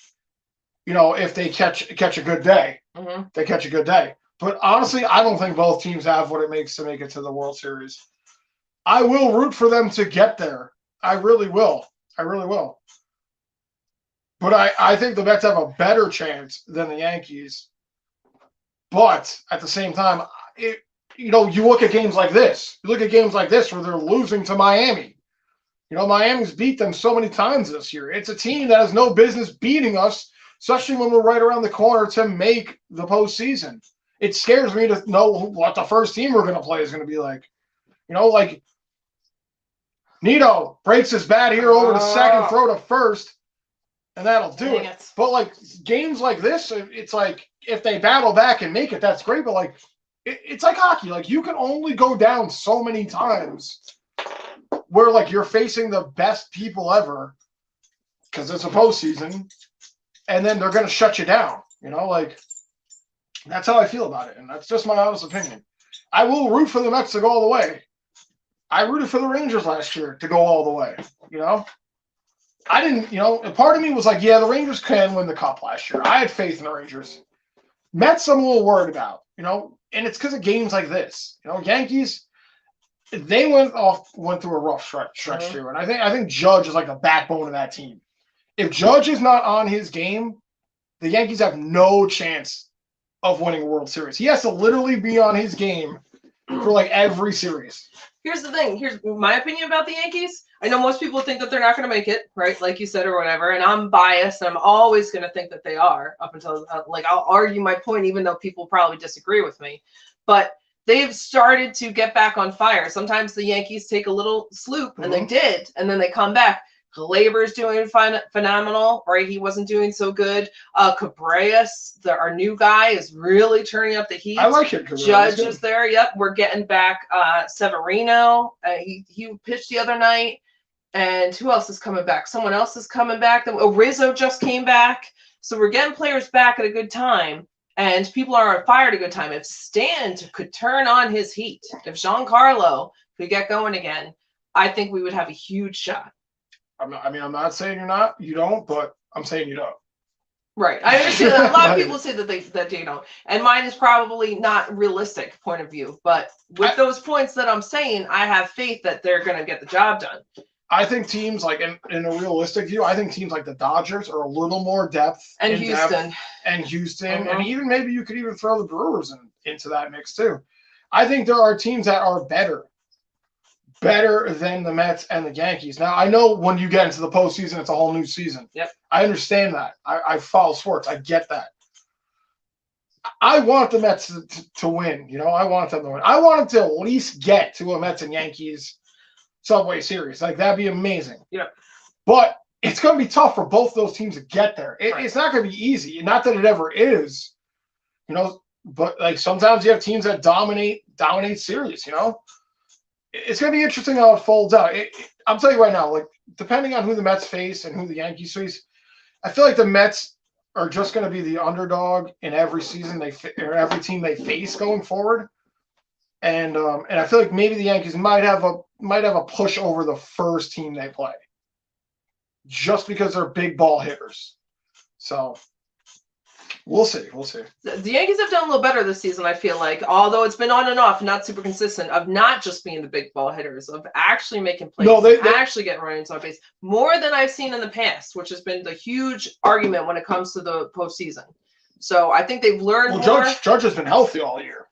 if they catch a good day. Mm-hmm. They catch a good day. But honestly, I don't think both teams have what it makes to make it to the World Series. I will root for them to get there. I really will. But I think the Mets have a better chance than the Yankees. But at the same time, you look at games like this. You look at games like this where they're losing to Miami. Miami's beat them so many times this year. It's a team that has no business beating us, especially when we're right around the corner to make the postseason. It scares me to know what the first team we're going to play is going to be like. Like Nito breaks his bat here over to second, throw to first, and that'll do it. But like games like this, it's like if they battle back and make it, that's great. But like it's like hockey. Like you can only go down so many times where like you're facing the best people ever because it's a postseason, and then they're going to shut you down. Like that's how I feel about it, and that's just my honest opinion. I will root for the Mets to go all the way. I rooted for the Rangers last year to go all the way. I didn't. And part of me was like, yeah, the Rangers can win the Cup last year. I had faith in the Rangers. Mets, I'm a little worried about. And it's because of games like this. Yankees, they went through a rough stretch too, and I think Judge is like the backbone of that team. If Judge is not on his game, the Yankees have no chance of winning a World Series. He has to literally be on his game for like every series. Here's the thing. Here's my opinion about the Yankees. I know most people think that they're not going to make it, right? Like you said or whatever. And I'm biased, and I'm always going to think that they are up until I'll argue my point, even though people probably disagree with me. But they've started to get back on fire. Sometimes the Yankees take a little sloop, and they did, and then they come back. Glaber's doing phenomenal, right? He wasn't doing so good. Cabrera's, our new guy, is really turning up the heat. I like it. Judge is there. Yep, we're getting back Severino. He pitched the other night. And who else is coming back? Someone else is coming back. Rizzo just came back. So we're getting players back at a good time. And people are on fire at a good time. If Stan could turn on his heat, if Giancarlo could get going again, I think we would have a huge shot. I'm not saying you don't, but I'm saying you don't. Right. I understand that. A lot of people say that they don't. And mine is probably not realistic point of view. But with those points that I'm saying, I have faith that they're going to get the job done. I think teams like in a realistic view, I think teams like the Dodgers are a little more depth. And Houston. And even maybe you could even throw the Brewers into that mix too. I think there are teams that are better than the Mets and the Yankees. Now, I know when you get into the postseason, it's a whole new season. Yep. I understand that. I follow sports. I get that. I want the Mets to win. I want them to win. I want them to at least get to a Mets and Yankees Subway Series. Like, that'd be amazing. Yep. But it's going to be tough for both those teams to get there. It's not going to be easy. Not that it ever is. But like sometimes you have teams that dominate series. It's going to be interesting how it folds out. I'm telling you right now, like depending on who the Mets face and who the Yankees face, I feel like the Mets are just going to be the underdog in every season or every team they face going forward. And I feel like maybe the Yankees might have a push over the first team they play, just because they're big ball hitters. So. We'll see. The Yankees have done a little better this season, I feel like, although it's been on and off, not super consistent, of not just being the big ball hitters, of actually making plays, they actually getting runnings on base, more than I've seen in the past, which has been the huge argument when it comes to the postseason. So I think they've learned more. Judge has been healthy all year.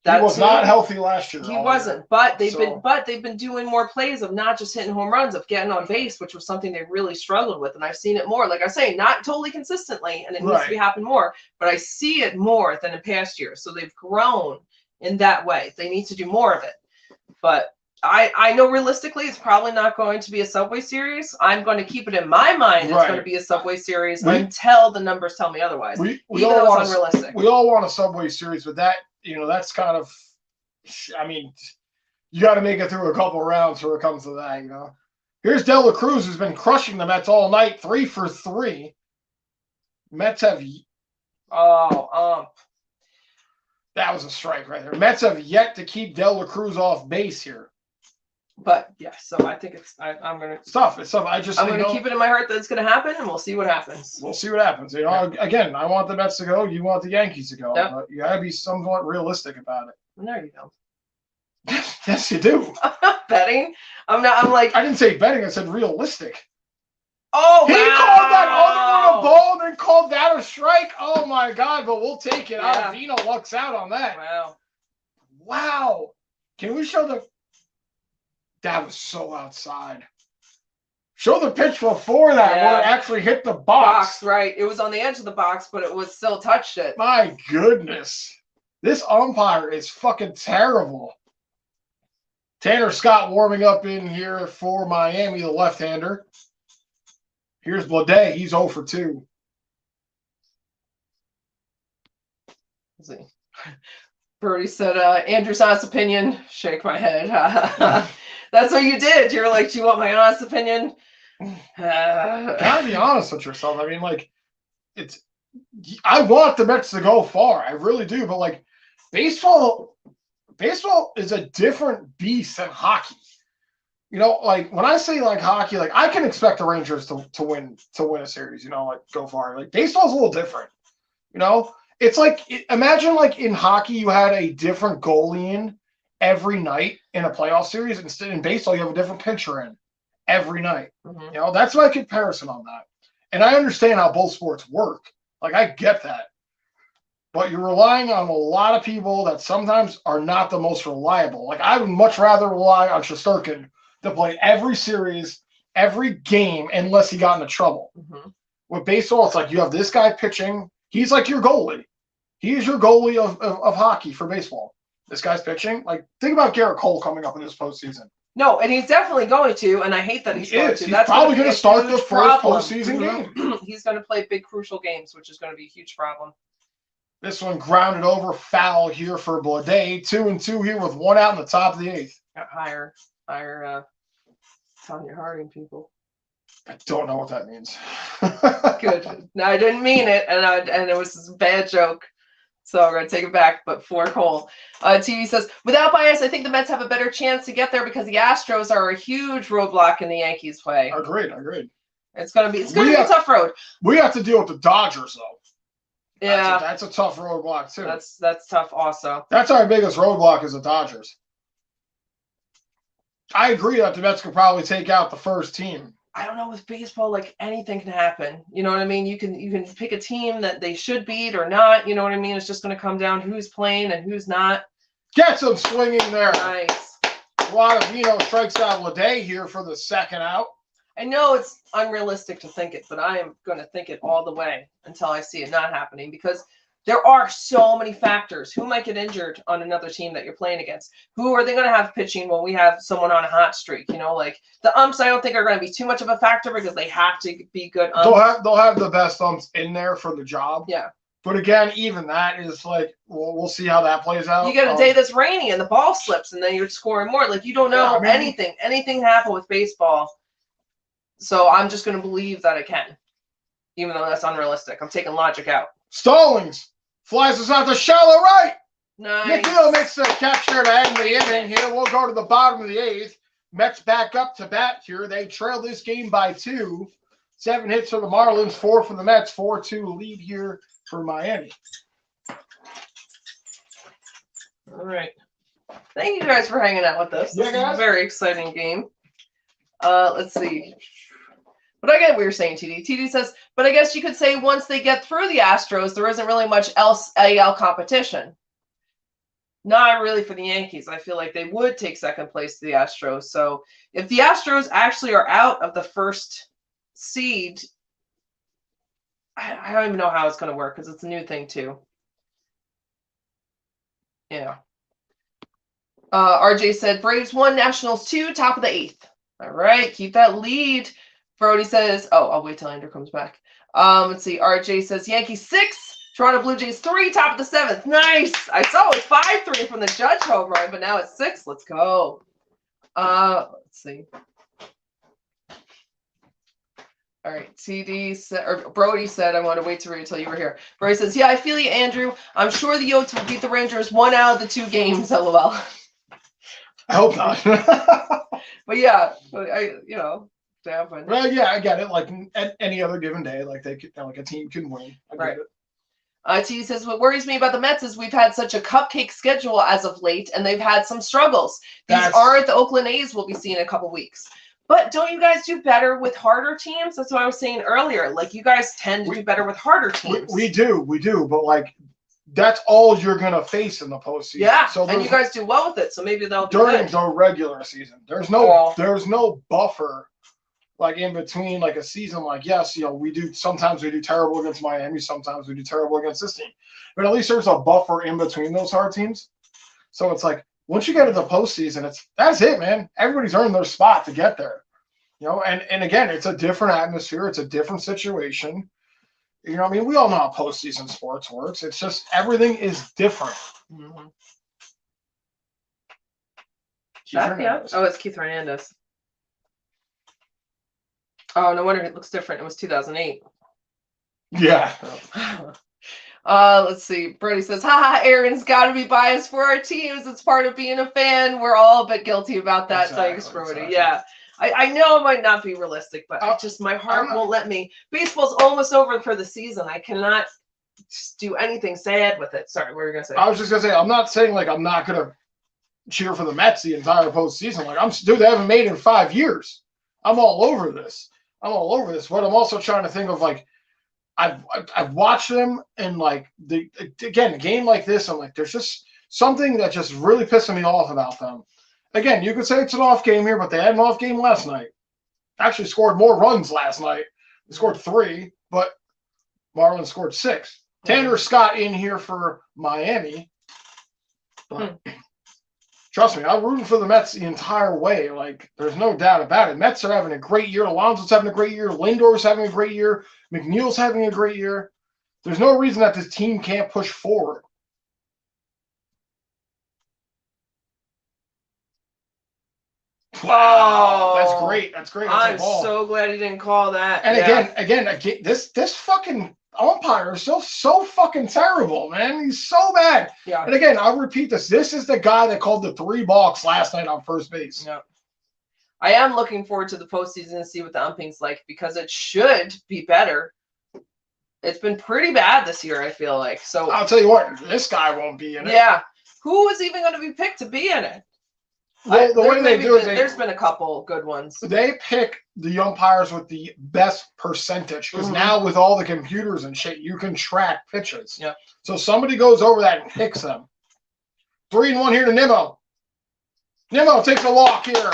He was not healthy last year. He wasn't, but they've been doing more plays of not just hitting home runs, of getting on base, which was something they really struggled with. And I've seen it more. Like I say, not totally consistently, and it needs to be happening more, but I see it more than in past years. So they've grown in that way. They need to do more of it. But I know realistically it's probably not going to be a Subway Series. I'm going to keep it in my mind it's going to be a Subway Series until the numbers tell me otherwise. Even though it's unrealistic. We all want a Subway Series, but that's kind of, you got to make it through a couple rounds before it comes to that, Here's De La Cruz, who's been crushing the Mets all night, 3 for 3. Mets have... that was a strike right there. Mets have yet to keep De La Cruz off base here. But, yeah, so I think I'm going to... It's tough. I'm going to keep it in my heart that it's going to happen, and we'll see what happens. Again, I want the Mets to go. You want the Yankees to go. Yep. But you got to be somewhat realistic about it. No, you don't. Yes, you do. I'm not betting. I'm like... I didn't say betting. I said realistic. Oh, he called that other one a ball and then called that a strike. Oh, my God. But we'll take it. Yeah. Vino lucks out on that. Wow. Can we show the... That was so outside. Show the pitch before that where it actually hit the box. Right. It was on the edge of the box, but it was still touched it. My goodness. This umpire is fucking terrible. Tanner Scott warming up in here for Miami, the left-hander. Here's Blade. He's 0 for 2. Let's see. Birdie said, Andrew's honest opinion. Shake my head. That's what you did. You were like, do you want my honest opinion? Gotta be honest with yourself. I want the Mets to go far. I really do. But, baseball is a different beast than hockey. When I say, hockey, I can expect the Rangers to win a series, go far. Baseball's a little different, It's imagine, in hockey, you had a different goalie in every night in a playoff series. Instead, in baseball, you have a different pitcher in every night. Mm-hmm. That's my comparison on that. And I understand how both sports work. I get that. But you're relying on a lot of people that sometimes are not the most reliable. I would much rather rely on Shesterkin to play every series, every game, unless he got into trouble. Mm-hmm. With baseball, it's you have this guy pitching. He's your goalie. He is your goalie of hockey for baseball. This guy's pitching. Think about Garrett Cole coming up in this postseason. No, and he's definitely going to, and I hate that he's going to. He's probably going to start the first postseason game. He's going to play big, crucial games, which is going to be a huge problem. This one grounded over, foul here for Blade. 2-2 here with 1 out in the top of the 8th. Got higher Tanya Harding people. I don't know what that means. Good. No, I didn't mean it, and it was a bad joke. So we're going to take it back, but for Cole. TV says, without bias, I think the Mets have a better chance to get there because the Astros are a huge roadblock in the Yankees' way. Agreed. It's going to be a tough road. We have to deal with the Dodgers, though. Yeah. That's a tough roadblock, too. That's tough also. That's our biggest roadblock is the Dodgers. I agree that the Mets could probably take out the first team. I don't know, with baseball, like anything can happen. You know what I mean? You can pick a team that they should beat or not. You know what I mean? It's just going to come down who's playing and who's not. Get some swinging there. Nice. Guadavino strikes out Lede here for the second out. I know it's unrealistic to think it, but I am going to think it all the way until I see it not happening because there are so many factors. Who might get injured on another team that you're playing against? Who are they going to have pitching when we have someone on a hot streak? You know, like the umps, I don't think are going to be too much of a factor because they have to be good umps. They'll have the best umps in there for the job. Yeah. But again, even that is like, we'll see how that plays out. You get a day that's rainy and the ball slips and then you're scoring more. Like you don't know anything. Anything happen with baseball. So I'm just going to believe that it can, even though that's unrealistic. I'm taking logic out. Stallings flies us out to shallow right. Nice. Nikhil makes the catcher to end the inning here. We'll go to the bottom of the eighth. Mets back up to bat here. They trail this game by 2. 7 hits for the Marlins, 4 for the Mets, 4-2 lead here for Miami. All right. Thank you guys for hanging out with us. This is a very exciting game. Let's see. But again, we were saying TD. TD says, but I guess you could say once they get through the Astros, there isn't really much else AL competition. Not really for the Yankees. I feel like they would take second place to the Astros. So if the Astros actually are out of the first seed, I don't even know how it's going to work because it's a new thing too. Yeah. RJ said, Braves 1, Nationals 2, top of the 8th. All right, keep that lead. Brody says, oh, I'll wait till Andrew comes back. Let's see. RJ says, Yankees 6, Toronto Blue Jays 3, top of the 7th. Nice. I saw it was 5-3 from the Judge home run, but now it's 6. Let's go. Let's see. All right, CD said, or Brody said, I want to wait to read until you were here. Brody says, yeah, I feel you, Andrew. I'm sure the Yotes will beat the Rangers 1 out of the 2 games, LOL. I hope not. But yeah, happen. Well, yeah, I get it. Like any other given day, like a team can win. I get it. T says, what worries me about the Mets is we've had such a cupcake schedule as of late, and they've had some struggles. These aren't the Oakland A's we'll be seeing in a couple weeks. But don't you guys do better with harder teams? That's what I was saying earlier. Like, you guys tend to do better with harder teams. We do. But, like, that's all you're going to face in the postseason. Yeah, so and you guys do well with it, so maybe they'll be during good. the regular season. There's no buffer, like, in between, like, a season. Like, yes, sometimes we do terrible against Miami. Sometimes we do terrible against this team. But at least there's a buffer in between those hard teams. So it's like, once you get to the postseason, that's it, man. Everybody's earned their spot to get there. And again, it's a different atmosphere. It's a different situation. We all know how postseason sports works. It's just everything is different. Mm-hmm. Oh, it's Keith Hernandez. Oh, no wonder it looks different. It was 2008. Yeah. Let's see. Brody says, haha, Aaron's got to be biased for our teams. It's part of being a fan. We're all a bit guilty about that. Thanks, Brody. Exactly. Yeah. I know it might not be realistic, but my heart won't let me. Baseball's almost over for the season. I cannot do anything sad with it. Sorry, what were you going to say? I was just going to say, I'm not saying, like, I'm not going to cheer for the Mets the entire postseason. Like, they haven't made it in 5 years. I'm all over this. But I'm also trying to think of, like, I've watched them, and, like, a game like this, I'm like, there's just something that just really pissing me off about them. Again, you could say it's an off game here, but they had an off game last night. Actually scored more runs last night. They scored 3, but Marlins scored 6. Tanner Scott in here for Miami. But trust me, I'm rooting for the Mets the entire way. Like, there's no doubt about it. Mets are having a great year. Alonso's having a great year. Lindor's having a great year. McNeil's having a great year. There's no reason that this team can't push forward. Wow, that's great. That's great. I'm so glad he didn't call that. And again, this fucking umpire is so fucking terrible, man. He's so bad. Yeah. And again, I'll repeat this. This is the guy that called the 3 balks last night on first base. Yeah. I am looking forward to the postseason to see what the umping's like because it should be better. It's been pretty bad this year, I feel like. So I'll tell you what, this guy won't be in it. Yeah. Who is even going to be picked to be in it? Well, the way they do it, there's been a couple good ones. They pick the umpires with the best percentage because now with all the computers and shit, you can track pitches. Yeah. So somebody goes over that and picks them. 3-1 here to Nimmo. Nimmo takes a walk here.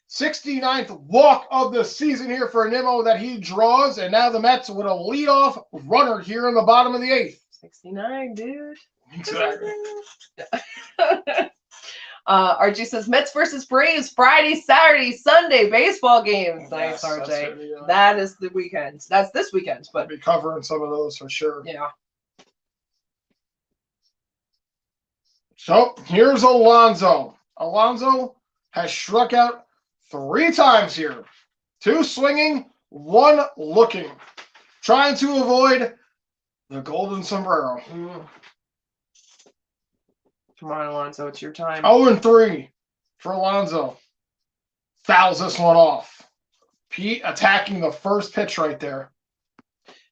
69th walk of the season here for Nimmo that he draws, and now the Mets with a leadoff runner here in the bottom of the 8th. 69, dude. Exactly. RG says Mets versus Braves Friday, Saturday, Sunday baseball games. Nice, RJ. That is the weekend. That's this weekend, but we'll be covering some of those for sure. Yeah. So here's Alonso. Alonso has struck out 3 times here. 2 swinging, 1 looking. Trying to avoid the golden sombrero. Come on, Alonso, it's your time. 0-3 for Alonso. Fouls this one off. Pete attacking the first pitch right there.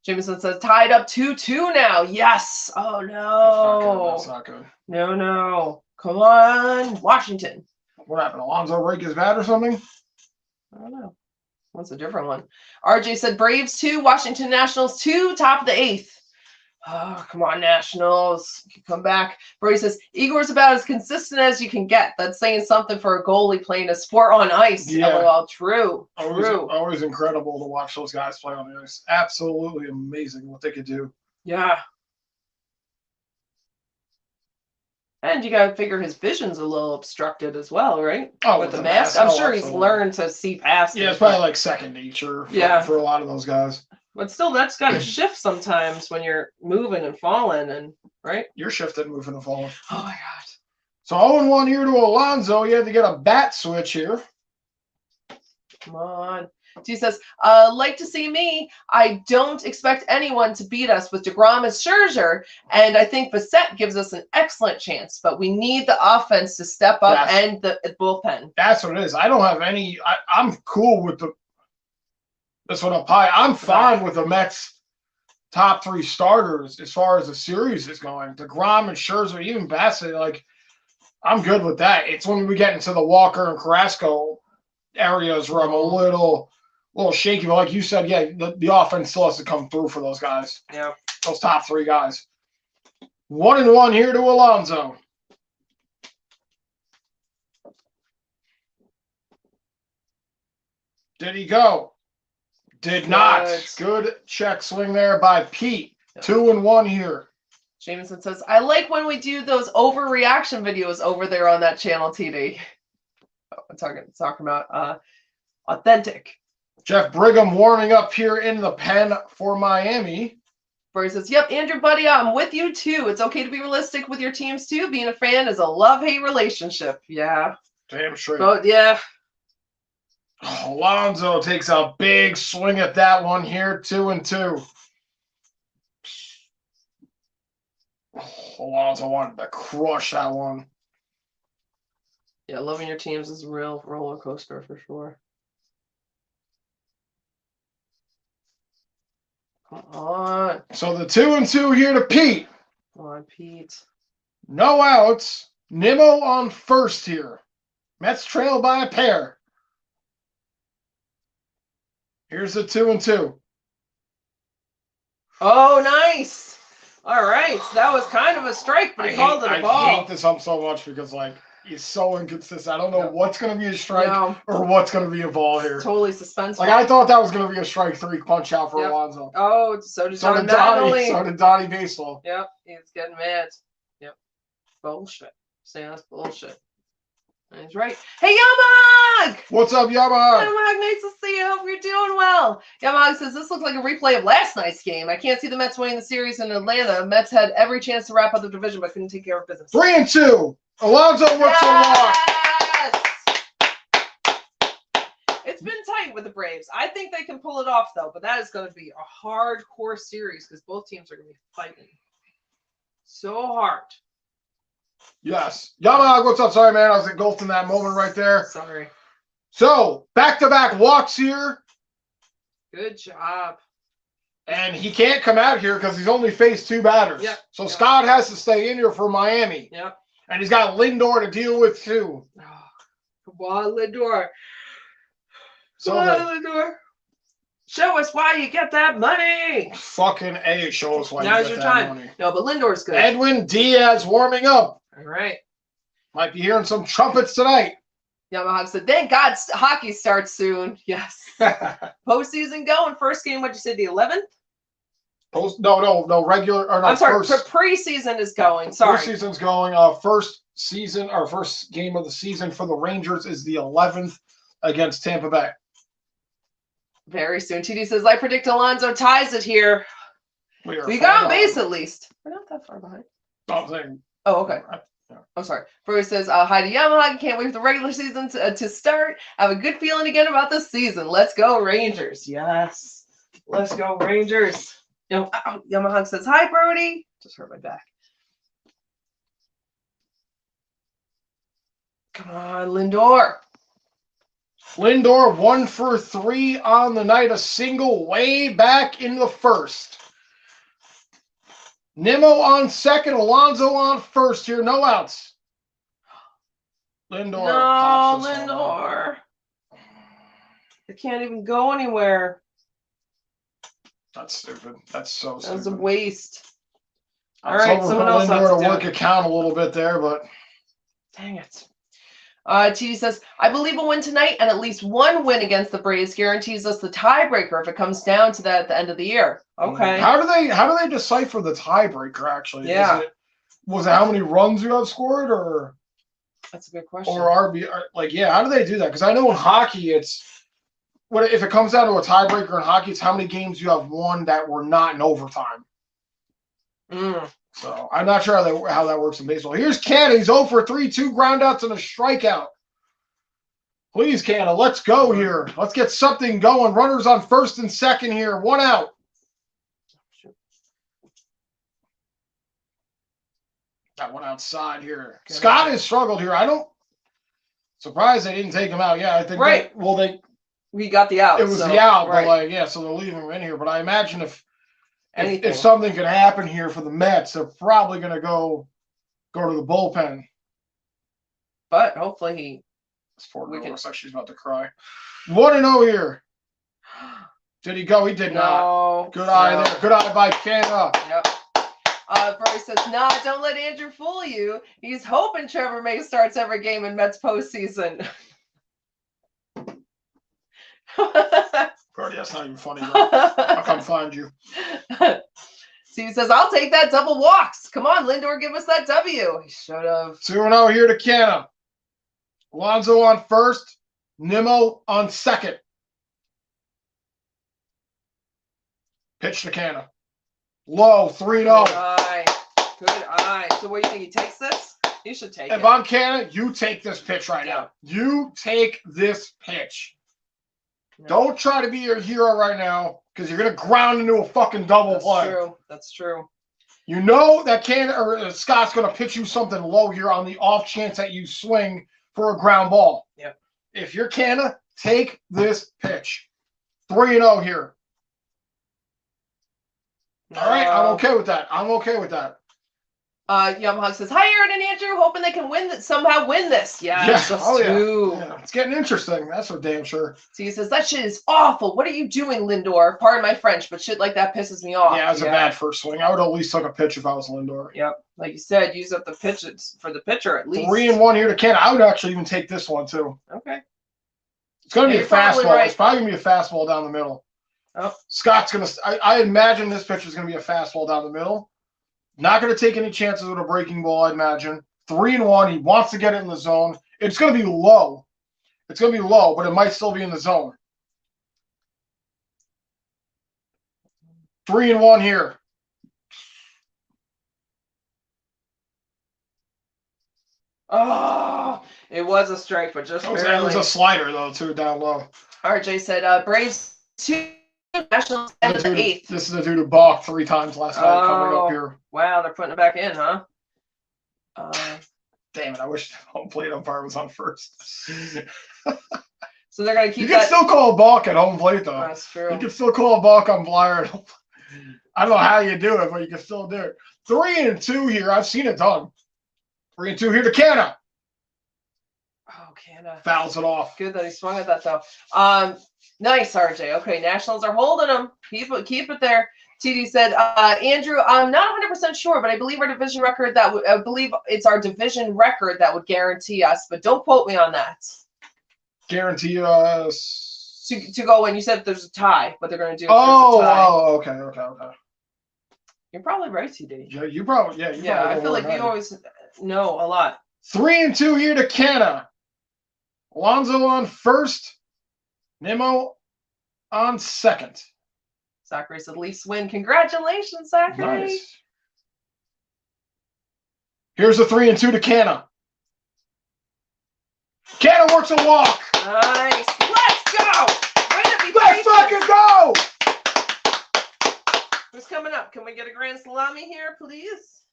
Jameson says tied up 2-2 now. Yes. Oh no. That's not good. No. Come on, Washington. What happened? Alonso break his bat or something? I don't know. What's a different one? RJ said Braves 2, Washington Nationals 2, top of the 8th. Oh, come on, Nationals. Come back. Brody says Igor's about as consistent as you can get. That's saying something for a goalie playing a sport on ice. Yeah. LOL. True. True. Always incredible to watch those guys play on the ice. Absolutely amazing what they could do. Yeah. And you got to figure his vision's a little obstructed as well, right? Oh, with the mask. I'm sure he's learned to see past it. Yeah, it's probably like second nature for a lot of those guys. But still, that's got to shift sometimes when you're moving and falling, and right? You're shifting, moving, and falling. Oh my God. So 0-1 here to Alonso. You had to get a bat switch here. Come on. He says, like to see me. I don't expect anyone to beat us with DeGrom as Scherzer, and I think Bassett gives us an excellent chance, but we need the offense to step up and the bullpen. That's what it is. I don't have any. I'm cool with the. That's what I'm fine with the Mets' top 3 starters as far as the series is going. DeGrom and Scherzer, even Bassett, like, I'm good with that. It's when we get into the Walker and Carrasco areas where I'm a little shaky. But like you said, yeah, the offense still has to come through for those guys. Yeah. Those top 3 guys. 1-1 here to Alonso. Did he go? Did not. Good check swing there by Pete. 2-1 here. Jameson says, I like when we do those overreaction videos over there on that channel, TD. Oh, I'm talking about authentic. Jeff Brigham warming up here in the pen for Miami. Brody says, yep, Andrew, buddy, I'm with you too. It's okay to be realistic with your teams too. Being a fan is a love-hate relationship. Yeah. Damn straight. But yeah. Alonso takes a big swing at that one here, 2-2. Alonso wanted to crush that one. Yeah, loving your teams is a real roller coaster for sure. Come on. So the 2-2 here to Pete. Come on, Pete. No outs. Nimmo on first here. Mets trail by a pair. Here's the 2-2. Oh, nice. All right. So that was kind of a strike, but he called it a ball. I hate this ump so much because, like, he's so inconsistent. I don't know what's going to be a strike or what's going to be a ball here. Totally suspenseful. Like, I thought that was going to be a strike 3 punch out for Alonso. Oh, so did Donnie. So did Donnie Baseball. Yep. He's getting mad. Yep. Bullshit. Saying that's bullshit. He's right. Hey, Yamag! What's up, Yamag? Yamag, nice to see you. Hope you're doing well. Yamag says, this looks like a replay of last night's game. I can't see the Mets winning the series in Atlanta. Mets had every chance to wrap up the division, but couldn't take care of business. 3-2. Alonso works a walk. It's been tight with the Braves. I think they can pull it off, though. But that is going to be a hardcore series because both teams are going to be fighting so hard. Yes. Yamaha, what's up? Sorry, man. I was engulfed in that moment right there. Sorry. So, back-to-back walks here. Good job. And he can't come out here because he's only faced 2 batters. Yep. So Scott has to stay in here for Miami. Yep. And he's got Lindor to deal with too. Oh, come on, Lindor. So Lindor. Show us why you get that money. Fucking A, show us why Now's you your get that time. money. No, but Lindor's good. Edwin Diaz warming up. All right. Might be hearing some trumpets tonight. Yamaha said, thank God hockey starts soon. Yes. Postseason going. First game, what'd you say, the 11th? No, regular. Or no, I'm sorry, first, preseason is going. Sorry. Preseason's going. First game of the season for the Rangers is the 11th against Tampa Bay. Very soon. TD says, I predict Alonso ties it here. We got on base at least. We're not that far behind. I'm saying. Oh, okay. I'm sorry. Brody says, hi to Yamaha. Can't wait for the regular season to start. I have a good feeling again about this season. Let's go, Rangers. Yes. Let's go, Rangers. Yamaha says, hi, Brody. Just hurt my back. Come on, Lindor. Lindor 1 for 3 on the night. A single way back in the first. Nimmo on second. Alonso on first here. No outs. Lindor. No, Lindor. It can't even go anywhere. That's stupid. That's so stupid. That was a waste. All right, someone else has to work a count a little bit there, but dang it. TD says, I believe a win tonight and at least one win against the Braves guarantees us the tiebreaker if it comes down to that at the end of the year. Okay. How do they decipher the tiebreaker actually? Yeah. Was it how many runs you have scored or? That's a good question. Or how do they do that? Because I know in hockey it's if it comes down to a tiebreaker in hockey, it's how many games you have won that were not in overtime. So I'm not sure how that works in baseball. Here's Canna. He's 0 for 3, 2 groundouts and a strikeout. Please, Canna, let's go here. Let's get something going. Runners on first and second here. 1 out. Got one outside here. Okay. Scott has struggled here. Surprised they didn't take him out. Yeah, I think. Right. We got the out. It was the out, right. But so they're leaving him in here. But I imagine if something could happen here for the Mets, they're probably going to go to the bullpen. But hopefully this poor girl looks like she's about to cry. 1-0 here. Did he go? He did not. Good eye there. Good eye by Canna. Yep. Brody says, nah, don't let Andrew fool you. He's hoping Trevor May starts every game in Mets postseason. Brody, that's not even funny, bro. I'll come find you. Steve says, I'll take that double walks. Come on, Lindor, give us that W. He should have. 2-0 here to Canna. Alonso on first. Nimmo on second. Pitch to Canna. Low, 3-0. Good eye. Good eye. So what do you think? He takes this? He should take it. If I'm Canna, you take this pitch right now. You take this pitch. No. Don't try to be your hero right now because you're going to ground into a fucking double play. That's true. That's true. You know that Scott's going to pitch you something low here on the off chance that you swing for a ground ball. Yep. If you're Canna, take this pitch. 3-0 here. All right, I'm okay with that. Yamaha says, hi, Aaron and Andrew. Hoping they can somehow win this. Yes, yeah. It's getting interesting. That's for damn sure. So he says, that shit is awful. What are you doing, Lindor? Pardon my French, but shit like that pisses me off. Yeah, it was a bad first swing. I would at least took a pitch if I was Lindor. Yep. Like you said, use up the pitches for the pitcher at least. 3-1 here to Canna. I would actually even take this one too. Okay. It's going to be a fastball. Right. It's probably going to be a fastball down the middle. Oh. Scott's going to – I imagine this pitch is going to be a fastball down the middle. Not going to take any chances with a breaking ball, I imagine. 3-1. He wants to get it in the zone. It's going to be low. It's going to be low, but it might still be in the zone. 3-1 here. Oh, it was a strike, but just barely. It was a slider, though, too, down low. RJ said Braves 2, Nationals 10 in the 8th. This is the dude who balked 3 times last night coming up here. Wow, they're putting it back in, huh? Damn it, I wish home plate umpire was on first. So they're going to keep You can still call a balk at home plate, though. That's true. You can still call a balk on Blyer. I don't know how you do it, but you can still do it. 3-2 here. I've seen it done. 3-2 here to Canna. Oh, Canna. Fouls it off. Good that he swung at that, though. Nice, RJ. Okay, Nationals are holding them. Keep it there. TD said, Andrew, I'm not 100% sure, but I believe our division record I believe it's our division record that would guarantee us, but don't quote me on that. Guarantee us to go in. You said there's a tie, but they're going to do. Okay. You're probably right, TD. Yeah, you probably. Yeah, I feel like you always know a lot. 3-2 here to Canna. Alonso on first. Nimmo on second. Zachary said Leafs win. Congratulations, Zachary. Nice. Here's a 3-2 to Canna. Canna works a walk. Nice. Let's go. Let's fucking go. Who's coming up? Can we get a grand salami here, please?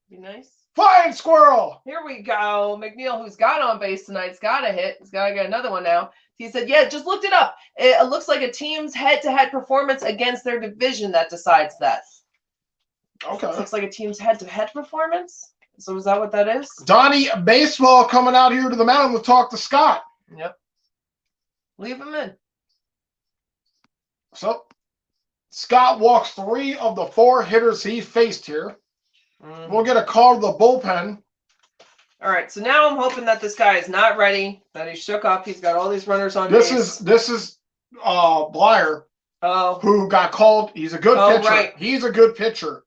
Be nice. Flying squirrel. Here we go. McNeil, who's got on base tonight, has got a hit. He's got to get another one now. He said, yeah, just looked it up. It looks like a team's head-to-head performance against their division that decides that. Okay. Looks like a team's head-to-head performance. So is that what that is? Donnie Baseball coming out here to the mound to talk to Scott. Yep. Leave him in. So, Scott walks 3 of the 4 hitters he faced here. Mm-hmm. We'll get a call to the bullpen. All right, so now I'm hoping that this guy is not ready, that he's shook up. He's got all these runners on base. This is Blyer, who got called. He's a good pitcher. Right. He's a good pitcher.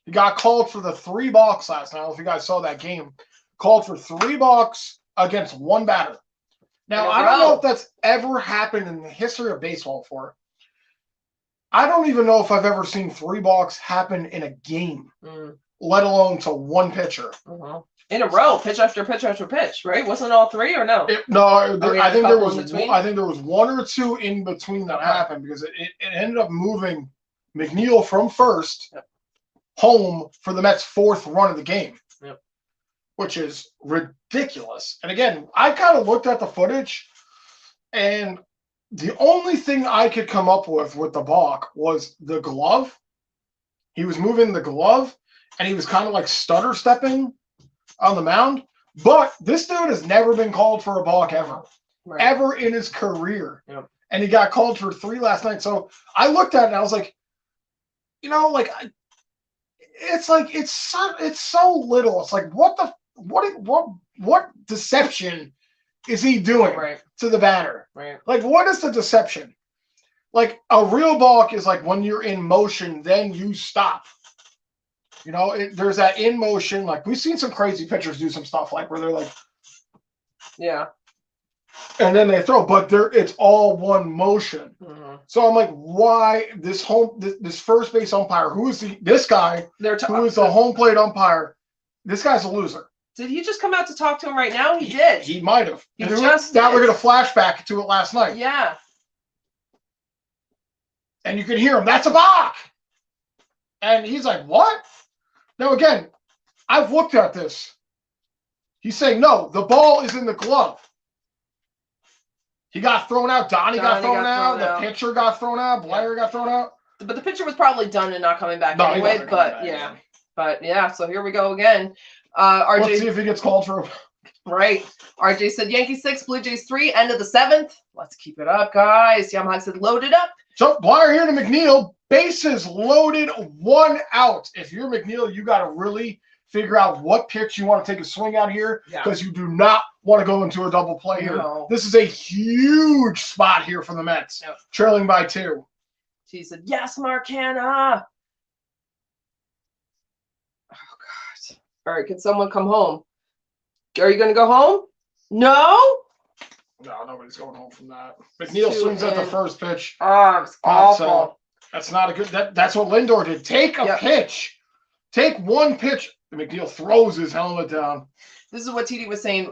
He got called for the 3 balks last night. I don't know if you guys saw that game. Called for 3 balks against 1 batter. Now, I don't know if that's ever happened in the history of baseball before. I don't even know if I've ever seen 3 balks happen in a game, let alone to 1 pitcher. In a row, pitch after pitch after pitch, right? Wasn't all 3 or no? I think there was 1 or 2 in between that happened because it ended up moving McNeil from first home for the Mets' 4th run of the game, which is ridiculous. And again, I kind of looked at the footage, and the only thing I could come up with the balk was the glove. He was moving the glove, and he was kind of like stutter stepping on the mound. But this dude has never been called for a balk ever in his career. Yep. And he got called for 3 last night. So I looked at it and I was like, it's so little. It's like, what deception is he doing to the batter? Right. Like, what is the deception? Like, a real balk is like when you're in motion, then you stop. There's that in motion. Like, we've seen some crazy pitchers do some stuff like where they're like, and then they throw, but it's all one motion. So I'm like, why this first base umpire? Who is this guy? Who is the home plate umpire? This guy's a loser. Did he just come out to talk to him right now? He did. He might have. We're going to flashback to it last night. Yeah. And you can hear him. That's a balk. And he's like, what? Now, again, I've looked at this. He's saying, no, the ball is in the glove. He got thrown out. Donnie got thrown out. The pitcher got thrown out. Blyer got thrown out. But the pitcher was probably done and not coming back anyway. But yeah, so here we go again. RJ, let's see if he gets called for. Right. RJ said Yankees 6, Blue Jays 3, end of the 7th. Let's keep it up, guys. Yamaha said loaded up. So Blyer here to McNeil. Bases loaded, 1 out. If you're McNeil, you got to really figure out what pitch you want to take a swing out here because you do not want to go into a double play here. This is a huge spot here for the Mets, trailing by 2. She said, yes, Marcana. Oh, God. All right, can someone come home? Are you going to go home? No? No, nobody's going home from that. McNeil swings at the first pitch. Oh, it's awful. That's not a good. That's what Lindor did. Take a pitch. Take 1 pitch. McNeil throws his helmet down. This is what TD was saying.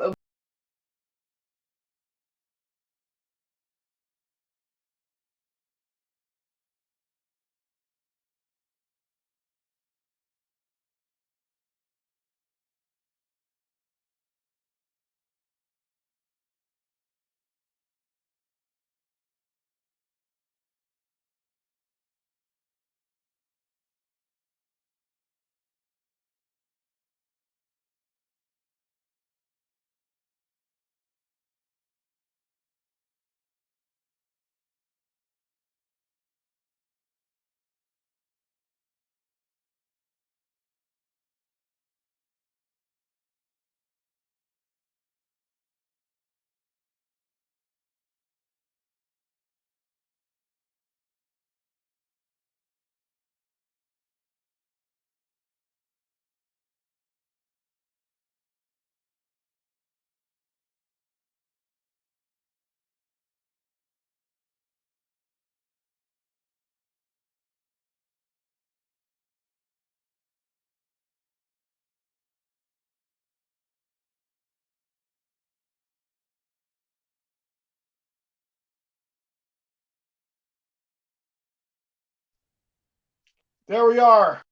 There we are.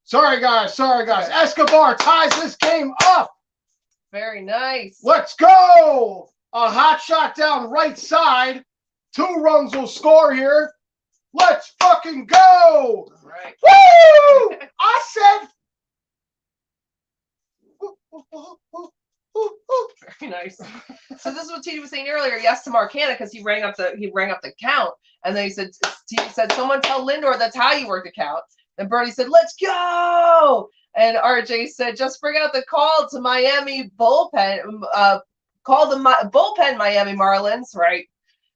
Sorry, guys. Escobar ties this game up. Very nice. Let's go. A hot shot down right side. 2 runs will score here. Let's fucking go. All right. Woo! I said. Very nice. So this is what Titi was saying earlier. Yes to Marcana because he rang up the count, and then Titi said, "Someone tell Lindor that's how you work the count." And Bernie said, "Let's go." And RJ said, "Just bring out the call to Miami bullpen. Call the bullpen Miami Marlins, right?"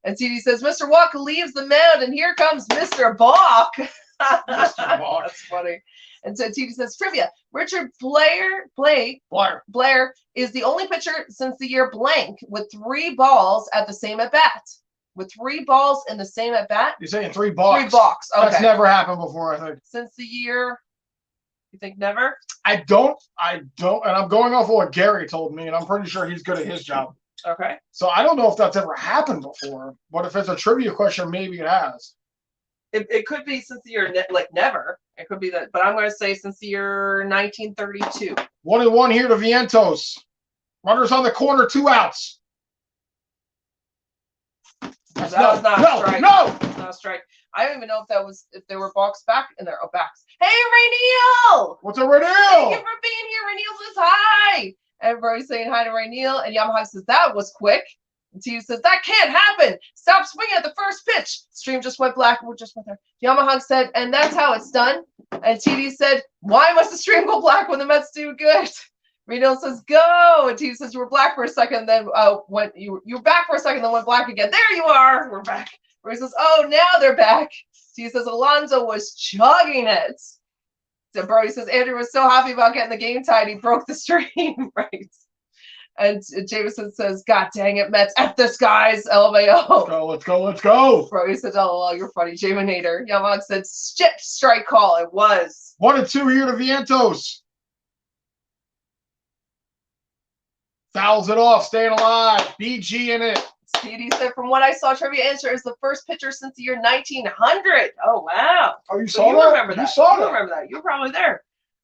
And Titi says, "Mr. Walker leaves the mound, and here comes Mr. Balk." Mr. Balk. That's funny. And so Titi says, trivia, Richard Blair is the only pitcher since the year blank with 3 balls at the same at-bat. With 3 balls in the same at-bat? You're saying 3 balks? 3 balks, okay. That's never happened before, I think. Since the year, you think never? I don't, and I'm going off of what Gary told me, and I'm pretty sure he's good at his job. Okay. So I don't know if that's ever happened before, but if it's a trivia question, maybe it has. It could be since the year, never. It could be that, but I'm going to say since the year 1932. 1-1 here to Vientos. Runners on the corner, 2 outs. That was not a strike. No! Not a strike. I don't even know if there were balks back in there. Oh, backs. Hey, Rainiel! What's up, Rainiel? Thank you for being here. Rainiel says hi. Everybody's saying hi to Rainiel, and Yamaha says that was quick. And Titi says, that can't happen. Stop swinging at the first pitch. Stream just went black. We're just with her. Yamaha said, and that's how it's done. And Titi said, why must the stream go black when the Mets do good? Reno says, go. And Titi says, you were black for a second, then went you were back for a second, then went black again. There you are. We're back. Reno says, oh, now they're back. Titi says, Alonso was chugging it. So Brody says, Andrew was so happy about getting the game tied, he broke the stream. Right. And Jameson says, God dang it, Mets, F this guys, LMAO. Let's go. Brody said, oh, you're funny, Jaminator. Yamag said, shit, strike call. It was. 1-2 here to Vientos. Fouls it off, staying alive. BG in it. Speedy said, from what I saw, trivia answer is the first pitcher since the year 1900. Oh, wow. Oh, you saw that? Remember that. You saw that. Remember that. You were probably there.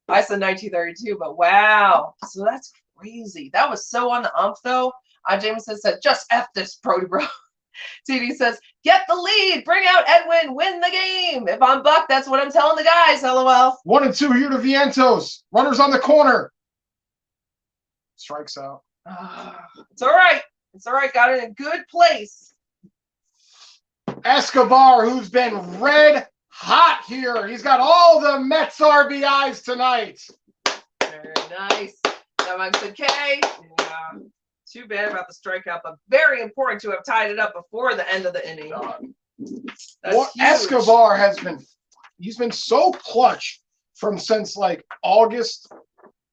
I said 1932, but wow. So that's crazy. That was so on the ump, though. Jameson said, just F this, Brody, bro. TD says, get the lead. Bring out Edwin. Win the game. If I'm Buck, that's what I'm telling the guys. LOL. 1-2 here to Vientos. Runners on the corner. Strikes out. It's all right. It's all right. Got it in a good place. Escobar, who's been red hot here. He's got all the Mets RBIs tonight. Very nice. Yamag said K. Yeah. Too bad about the strikeout, but very important to have tied it up before the end of the inning. Escobar he's been so clutch since like August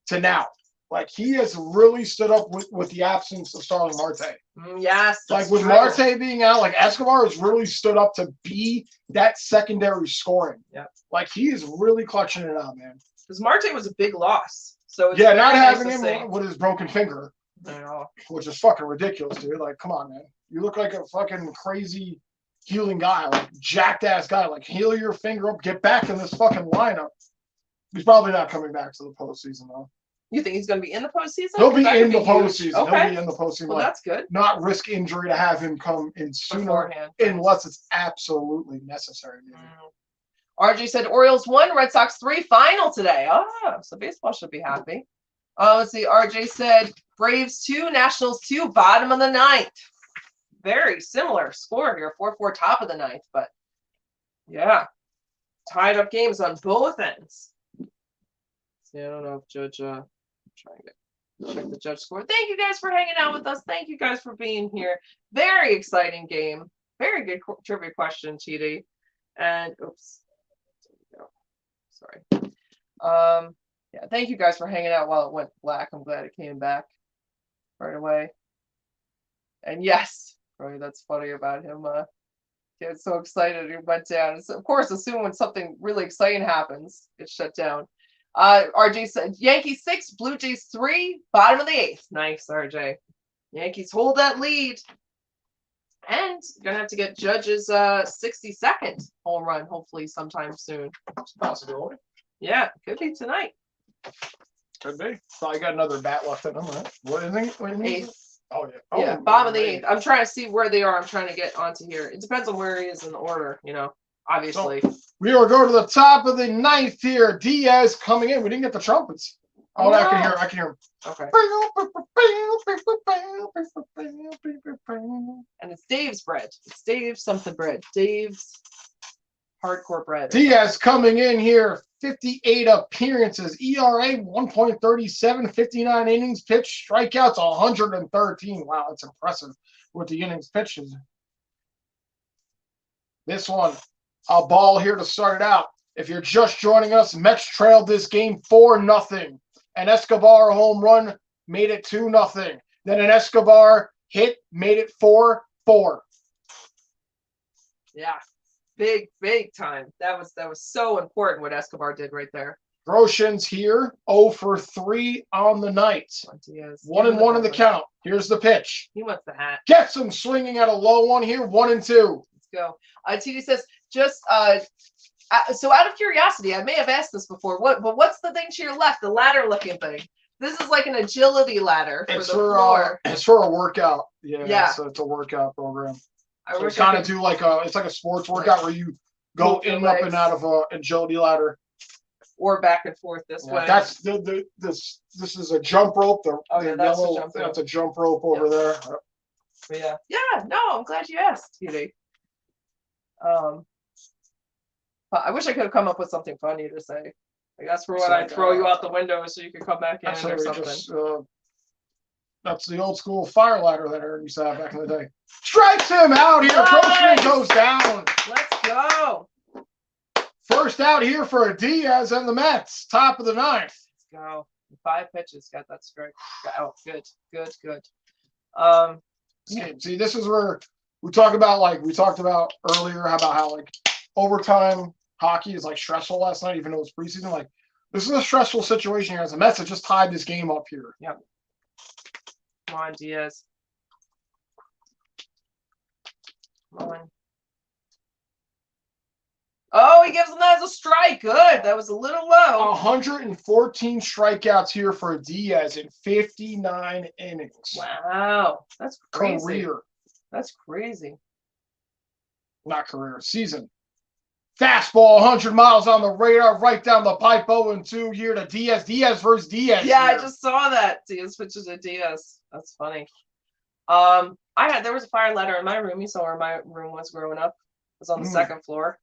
to now. Like, he has really stood up with the absence of Starling Marte. Yes. Like, with Marte being out, like, Escobar has really stood up to be that secondary scoring. Yeah. Like, he is really clutching it out, man. Because Marte was a big loss. So it's not having him with his broken finger. I know. Which is fucking ridiculous, dude. Like, come on, man. You look like a fucking crazy healing guy, like, jacked-ass guy. Like, heal your finger up, get back in this fucking lineup. He's probably not coming back to the postseason, though. You think he's going to be in the postseason? He'll be in the postseason. Okay. He'll be in the postseason. Well, that's good. Not risk injury to have him come in sooner, beforehand, unless it's absolutely necessary. RJ said Orioles 1, Red Sox 3 final today. Oh, so baseball should be happy. Let's see. RJ said Braves 2, Nationals 2, bottom of the 9th. Very similar score here. 4-4 top of the 9th, but yeah, tied up games on both ends. See, I don't know if Judge, trying to check the Judge score. Thank you guys for hanging out with us. Thank you guys for being here. Very exciting game. Very good trivia question, TD. And oops, there we go. Sorry. Yeah, thank you guys for hanging out while it went black. I'm glad it came back right away. And yes, Roy, that's funny about him Get so excited he went down. So, of course, assume when something really exciting happens, it's shut down. RJ said Yankees 6, Blue Jays 3, bottom of the 8th. Nice, RJ. Yankees hold that lead. And you're going to have to get Judge's 62nd home run, hopefully, sometime soon. It's a possibility. Yeah, could be tonight. Could be. Probably got another bat left in him, right? What is it? Eighth. Oh, yeah. Yeah, bottom of the 8th. I'm trying to see where they are. I'm trying to get onto here. It depends on where he is in the order, obviously. So, we are going to the top of the 9th here. Diaz coming in. We didn't get the trumpets. Oh, no. I can hear him. Okay. And it's Dave's bread. It's Dave's something bread. Dave's hardcore bread. Diaz coming in here. 58 appearances. ERA 1.37. 59 innings pitched. Strikeouts 113. Wow, that's impressive with the innings pitched. This one, a ball here to start it out. If you're just joining us, Mets trailed this game 4-0. An Escobar home run made it 2-0. Then an Escobar hit made it 4-4. Yeah, big time. That was so important what Escobar did right there. Groshans here, 0 for 3 on the night. 1-1 in the count. Here's the pitch. He wants the hat. Gets him swinging at a low one here, 1-2. Let's go. TD says just so out of curiosity, I may have asked this before. What's the thing to your left? The ladder-looking thing. This is like an agility ladder for the floor. It's for a workout. Yeah. So it's a workout program. I So kind of do like it's like a sports workout where you go in, up, and out of a agility ladder, or back and forth this way. That's this is a jump rope. That's yellow, a jump rope. That's a jump rope over there. Yeah. No, I'm glad you asked, TD. I wish I could have come up with something funny to say. I guess for what I'd throw you out the window so you could come back in or something. That's the old school fire ladder that Aaron used to have back in the day. Strikes him out here. Nice. Groshans goes down. Let's go. First out here for Diaz and the Mets. Top of the 9th. Let's go. 5 pitches. Got that strike. Oh, good. See, this is where we talked about earlier how overtime hockey is stressful last night, even though it's preseason. This is a stressful situation here as the Mets have just tied this game up here. Yep. Come on, Diaz. Come on. Oh, he gives him that as a strike. Good. That was a little low. 114 strikeouts here for Diaz in 59 innings. Wow. That's crazy. Career. That's crazy. Not career. Season. Fastball, 100 miles on the radar, right down the pipe, 0-2 here to Diaz. Diaz versus Diaz. Yeah, here. I just saw that. Diaz pitches to Diaz. That's funny. There was a fire ladder in my room. You saw where my room was growing up. It was on the 2nd floor.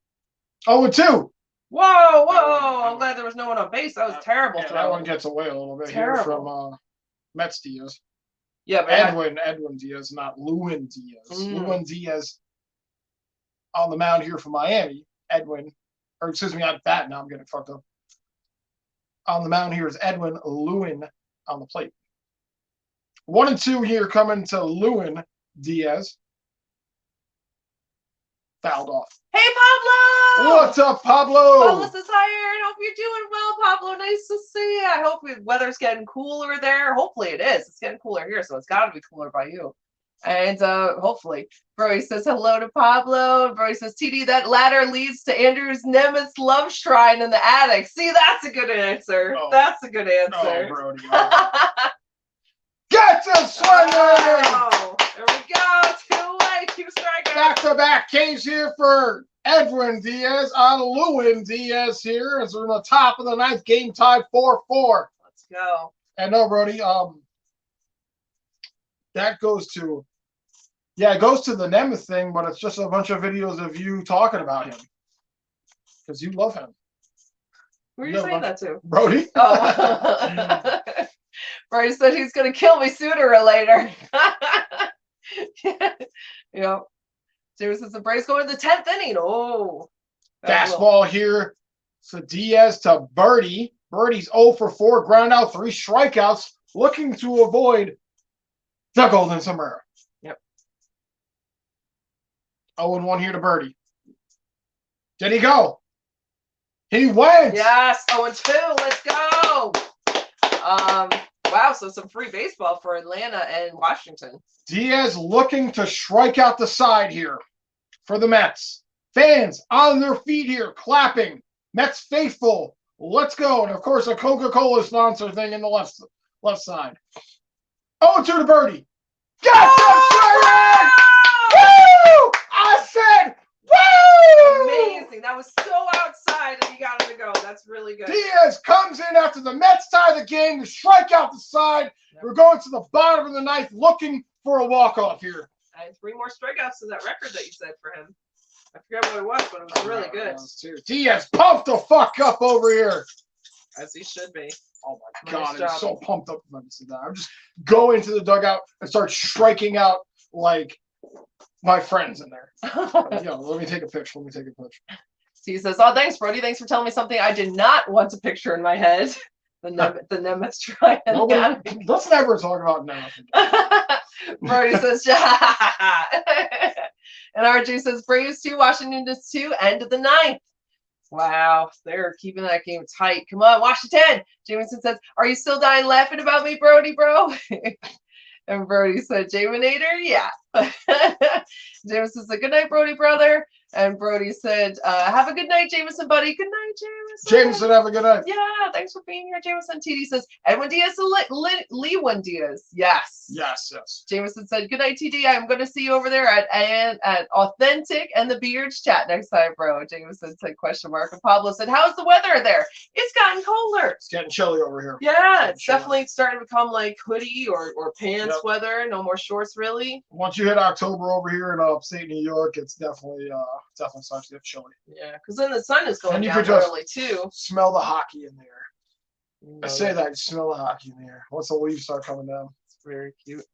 0-2. Whoa! I'm glad there was no one on base. That was terrible. Yeah, that one gets away a little bit here from Mets Diaz. Yeah, but Edwin Diaz, not Lewin Diaz. Lewin Diaz on the mound here for Miami. Not that. Now I'm getting fucked up. On the mound here is Edwin. Lewin on the plate. 1-2 here coming to Lewin Diaz. Fouled off. Hey, Pablo! What's up, Pablo? Pablo says hi, Aaron. Hope you're doing well, Pablo. Nice to see you. I hope the weather's getting cooler there. Hopefully it is. It's getting cooler here, so it's got to be cooler by you. And hopefully, Brody says hello to Pablo. Brody says, TD, that ladder leads to Andrew's Nemesis love shrine in the attic. See, that's a good answer. Oh. That's a good answer. Oh, Brody. Get to swinging! Oh, there we go. 2 away, 2 strikeouts. Back-to-back Ks here for Edwin Diaz on Lewin Diaz here as we're in the top of the 9th, game tied 4-4. Let's go. And no, Brody, that goes to, it goes to the Nemeth thing, but it's just a bunch of videos of you talking about him because you love him. Who are you saying that to? Brody. Oh. Brody said he's going to kill me sooner or later. Yep. James says the Braves going to the 10th inning. Oh. Fastball here. So Diaz to Birdie. Birdie's 0 for 4, ground out, 3 strikeouts, looking to avoid the golden sombrero. Yep. 0-1 here to Birdie. Did he go? He went. Yes. 0-2. Let's go. Wow. So some free baseball for Atlanta and Washington. Diaz looking to strike out the side here for the Mets. Fans on their feet here, clapping. Mets faithful. Let's go. And of course, a Coca-Cola sponsor thing in the left side. 0-2 to Birdie. Get the Woo! I said, woo! Amazing. That was so outside and you got him to go. That's really good. Diaz comes in after the Mets tie the game to strike out the side. Yep. We're going to the bottom of the ninth looking for a walk-off here. I had 3 more strikeouts to that record that you said for him. I forget what it was, but it was really good. Diaz pumped the fuck up over here. As he should be. Oh my God, I'm so pumped up when I see that. I'm just go into the dugout and start striking out like my friends in there. Let me take a picture. He says, "Oh, thanks, Brody. Thanks for telling me something I did not want to picture in my head." The Nemeth trying. Let's never talk about Nemeth. Brody says, and RJ says, Braves 2, Washington 2, end of the ninth. Wow, they're keeping that game tight. Come on, Washington. Jameson says, "Are you still dying laughing about me, Brody, bro?" And Brody said, "Jaminator, yeah." Jameson said, "Good night, Brody, brother." And Brody said, "Have a good night, Jameson, buddy." Good night, Jameson. Jameson, have a good night. Yeah, thanks for being here, Jameson. TD says, "Edwin Diaz to Leewin Diaz." Yes. Yes. Jameson said, "Good night, TD. I'm going to see you over there at Authentic and the Beards chat next time, bro." Jameson said, question mark. And Pablo said, "How's the weather there?" It's gotten colder. It's getting chilly over here. Yeah, it's definitely starting to become like hoodie or pants weather. No more shorts, really. Once you hit October over here in upstate New York, it's definitely starts to get chilly. Yeah, because then the sun is going down early too. Smell the hockey in there. I say that, you smell the hockey in the air. Once the leaves start coming down. It's very cute.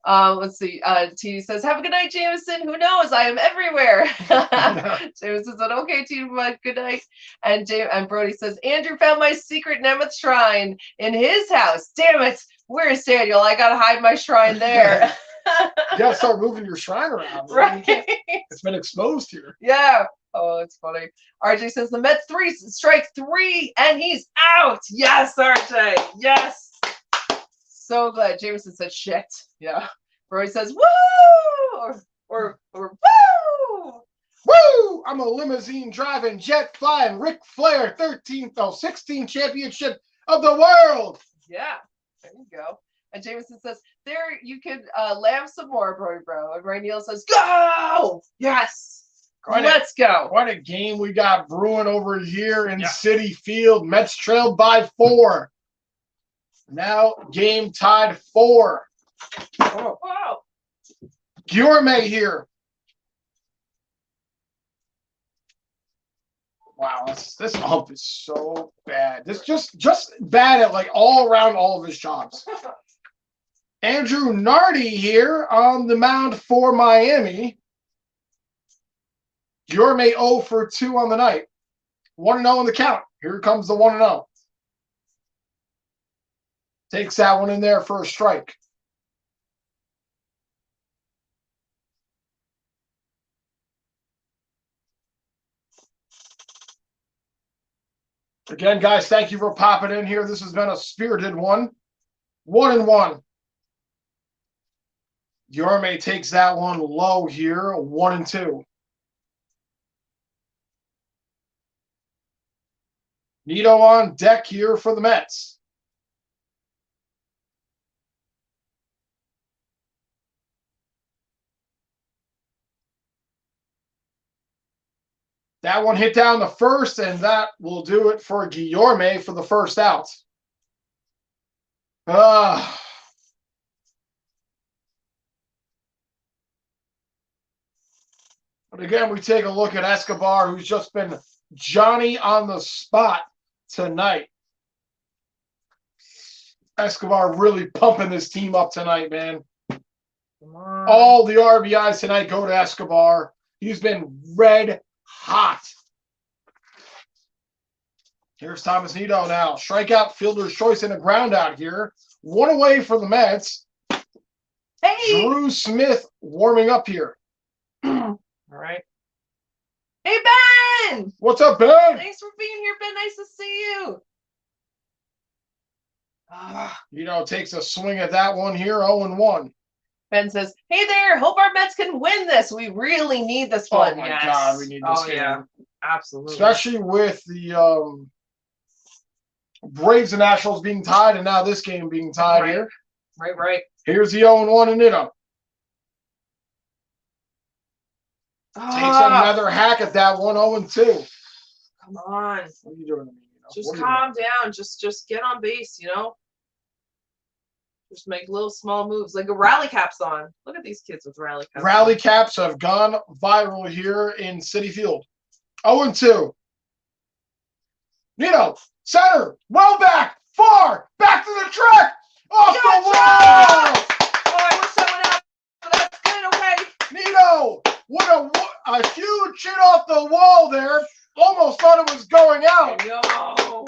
Let's see. TD says, "Have a good night, Jameson. Who knows? I am everywhere." Jameson said, "Okay, TD, bud. Good night." And Brody says, "Andrew found my secret Nemeth shrine in his house. Damn it. Where's Daniel? I gotta hide my shrine there." You gotta start moving your shrine around. Right. It's been exposed here. Yeah. Oh, it's funny. RJ says the Mets strike 3 and he's out. Yes, RJ. Yes. So glad. Jameson said shit. Yeah. Brody says woo or woo. Woo! I'm a limousine driving, jet flying, Ric Flair 16th championship of the world. Yeah. There you go. And Jameson says, "There, you could laugh some more, bro." And Ray Neal says, "Go! Yes! Let's go!" What a game we got brewing over here in Citi Field. Mets trailed by 4. Now game tied 4. Oh, wow. Gourmet here. Wow, this ump is so bad. This just bad at like all around all of his jobs. Andrew Nardi here on the mound for Miami. Gourmet 0 for 2 on the night. 1-0 in the count. Here comes the 1-0. Takes that one in there for a strike. Again, guys, thank you for popping in here. This has been a spirited one. 1-1. Gourmet takes that one low here, 1-2. Nito on deck here for the Mets. That one hit down the first, and that will do it for Gourmet for the first out. But again, we take a look at Escobar, who's just been Johnny on the spot tonight. Escobar really pumping this team up tonight, man. Come on. All the RBIs tonight go to Escobar. He's been red hot. Here's Thomas Nido now. Strikeout, fielder's choice, and a ground out here. 1 away for the Mets. Hey! Drew Smith warming up here. All right. Hey, Ben! What's up, Ben? Thanks for being here, Ben. Nice to see you. Takes a swing at that one here, 0-1. Ben says, hey there, hope our Mets can win this. We really need this one. Oh, my God, we need this game. Yeah, absolutely. Especially with the Braves and Nationals being tied, and now this game being tied here. Right. Here's the 0-1 and Nitto. Takes another hack at that one, 0-2. Come on. What are you doing to me? Just calm down. Just get on base, Just make little small moves, like a rally caps on. Look at these kids with rally caps. Rally caps have gone viral here in Citi Field. 0-2. Nitto, center, well back, far, back to the track, off the wall. Oh, I wish that went out, but that's good. Okay. Nitto, what a huge hit off the wall there. Almost thought it was going out. No.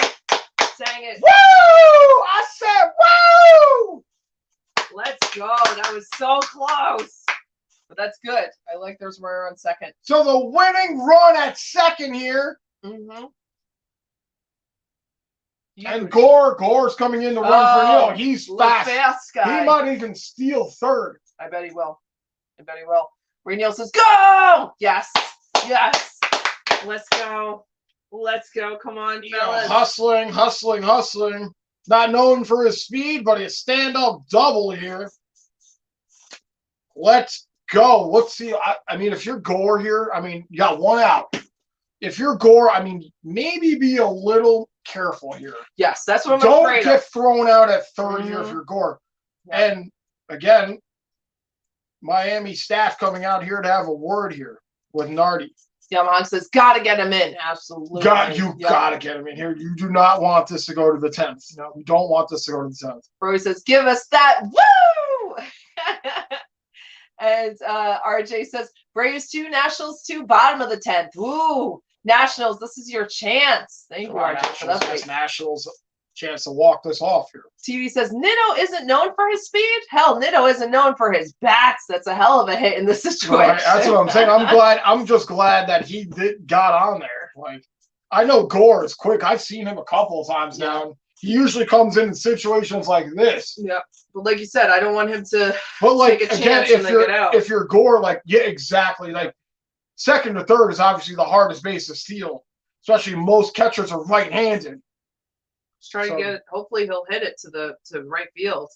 Dang it. Woo! I said woo! Let's go. That was so close. But that's good. I like there's runner on second. So the winning run at second here. Mm-hmm. And Gore's coming in to run for Nitto. He's fast. Fast guy. He might even steal third. I bet he will. Neal says, go! Yes. Let's go. Come on, fellas. Hustling. Not known for his speed, but his stand-up double here. Let's go. Let's see. I mean, if you're Gore here, you got one out. If you're Gore, maybe be a little careful here. Yes, that's what I'm Don't afraid get of. thrown out at third here if you're Gore. Yeah. And, again, Miami staff coming out here to have a word here with Nardi. Yamaha says, gotta get him in. Absolutely. Gotta get him in here. You do not want this to go to the 10th. No, you don't want this to go to the 10th. Roy says, give us that. Woo! And RJ says, Braves 2, Nationals 2, bottom of the 10th. Woo! Nationals, this is your chance. Thank you, RJ, for that. Nationals chance to walk this off here. TV says Nitto isn't known for his speed. Hell, Nitto isn't known for his bats. That's a hell of a hit in this situation. Right, that's what I'm saying. I'm just glad that he got on there. Like, I know Gore is quick. I've seen him a couple of times now. He usually comes in situations like this. Yeah, but like you said, I don't want him to. But like take a again, chance and then get out. if you're Gore, like exactly. Like second to third is obviously the hardest base to steal. Especially most catchers are right-handed. Just try to get it. Hopefully he'll hit it to right field.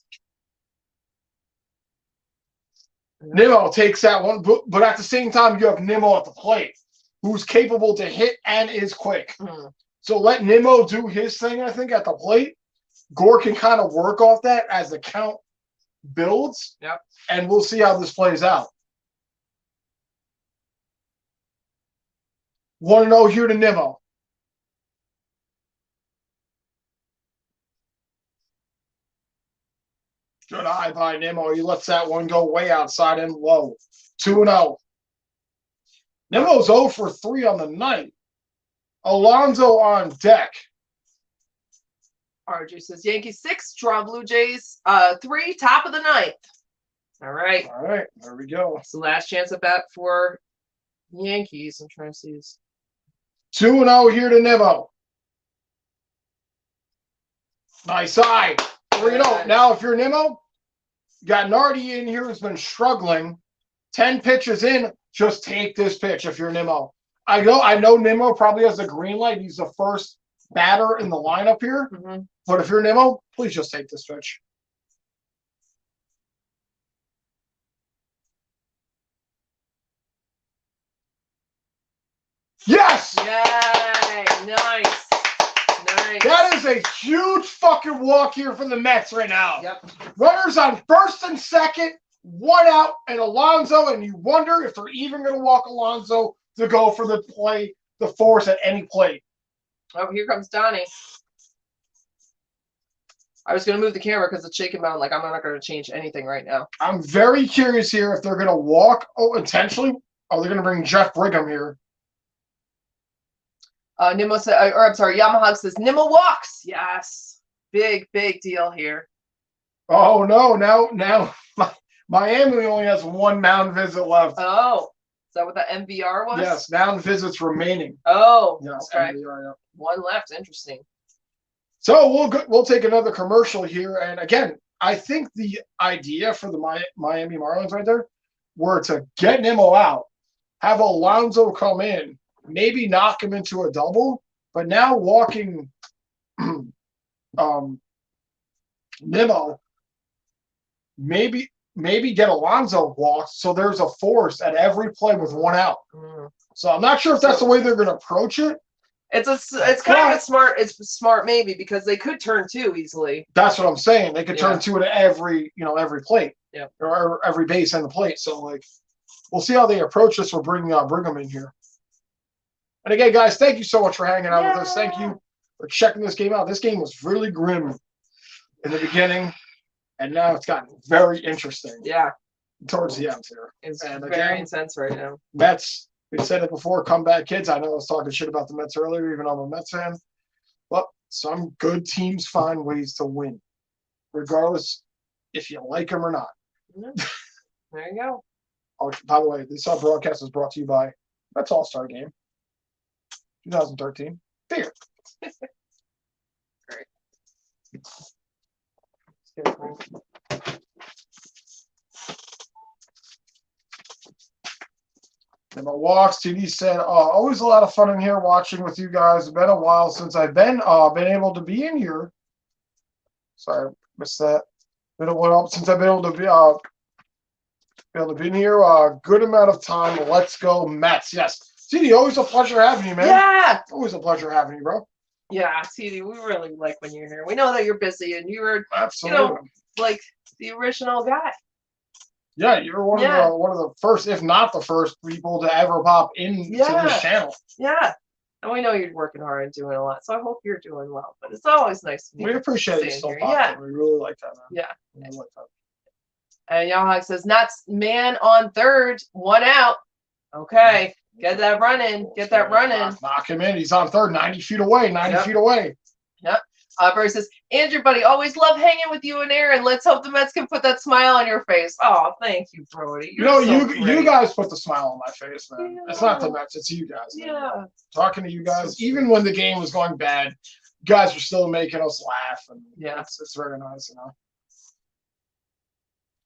Nimmo takes that one, but at the same time you have Nimmo at the plate, who's capable to hit and is quick. Mm. So let Nimmo do his thing, I think, at the plate. Gore can kind of work off that as the count builds. Yep. And we'll see how this plays out. 1-0 here to Nimmo. Good eye by Nimmo. He lets that one go way outside and low. 2-0. Nimmo's 0 for 3 on the night. Alonso on deck. RJ says Yankees 6, draw Blue Jays 3, top of the 9th. All right. All right, there we go. It's the last chance at bat for Yankees. I'm trying to see this. 2-0 here to Nimmo. Nice eye. 3-0. Now, if you're Nimmo, you got Nardi in here who's been struggling. 10 pitches in, just take this pitch if you're Nimmo. I know Nimmo probably has a green light. He's the first batter in the lineup here. Mm-hmm. But if you're Nimmo, please just take this pitch. Yes! Yay! Nice. That is a huge fucking walk here for the Mets right now. Yep. Runners on first and second, 1 out, and Alonso, and you wonder if they're even going to walk Alonso to go for the play, the force at any plate. Oh, here comes Donnie. I was going to move the camera because it's shaking down. Like, I'm not going to change anything right now. I'm very curious here if they're going to walk intentionally. Are they going to bring Jeff Brigham here? Nimmo said, Yamaha says Nimmo walks. Yes, big deal here. Oh no! Now Miami only has 1 mound visit left. Oh, that what the MVR was? Yes, noun visits remaining. Oh, Yes, okay. MVR, yeah. One left. Interesting. So we'll take another commercial here, and again, I think the idea for the Miami Marlins right there were to get Nimmo out, have Alonso come in, maybe knock him into a double, but now walking Nimmo, maybe get Alonso walked, so there's a force at every play with one out. So I'm not sure if that's the way they're going to approach it. It's kind of a smart. It's smart maybe because they could turn 2 easily. That's what I'm saying. They could turn 2 to every plate, yeah, or every base and the plate. So like, we'll see how they approach this. We'll bring them in here. And again, guys, thank you so much for hanging out with us. Thank you for checking this game out. This game was really grim in the beginning, and now it's gotten very interesting. Yeah, towards the end here. It's and very again, intense right now. Mets. We said it before, comeback kids. I know I was talking shit about the Mets earlier, even though I'm a Mets fan. But some good teams find ways to win, regardless if you like them or not. There you go. Oh, by the way, this broadcast is brought to you by Mets All-Star Game 2013. Beer. Great. And my walks, TD said, always a lot of fun in here watching with you guys. It's been a while since I've been able to be in here. Sorry, missed that. Been a while since I've been able to be in here. Good amount of time. Let's go Mets. Yes. TD, always a pleasure having you, man. Yeah. Always a pleasure having you, bro. Yeah, TD, we really like when you're here. We know that you're busy and you're, absolutely, like the original guy. Yeah, you're one of the first, if not the first, people to ever pop into this channel. Yeah, and we know you're working hard and doing a lot, so I hope you're doing well. But it's always nice to meet you. We appreciate you still popping. We really like that, man. Yeah. We really like that. And Yahog says, "Nats man on third, 1 out. Okay, get that running. Get that running. Knock him in. He's on third, 90 feet away. 90 feet away. Yep." Barry says, "Andrew, buddy, always love hanging with you and Aaron. Let's hope the Mets can put that smile on your face." Oh, thank you, Brody. You guys put the smile on my face, man. It's not the Mets, it's you guys. Man. Yeah. Talking to you guys, even when the game was going bad, you guys were still making us laugh, and it's very nice, you know.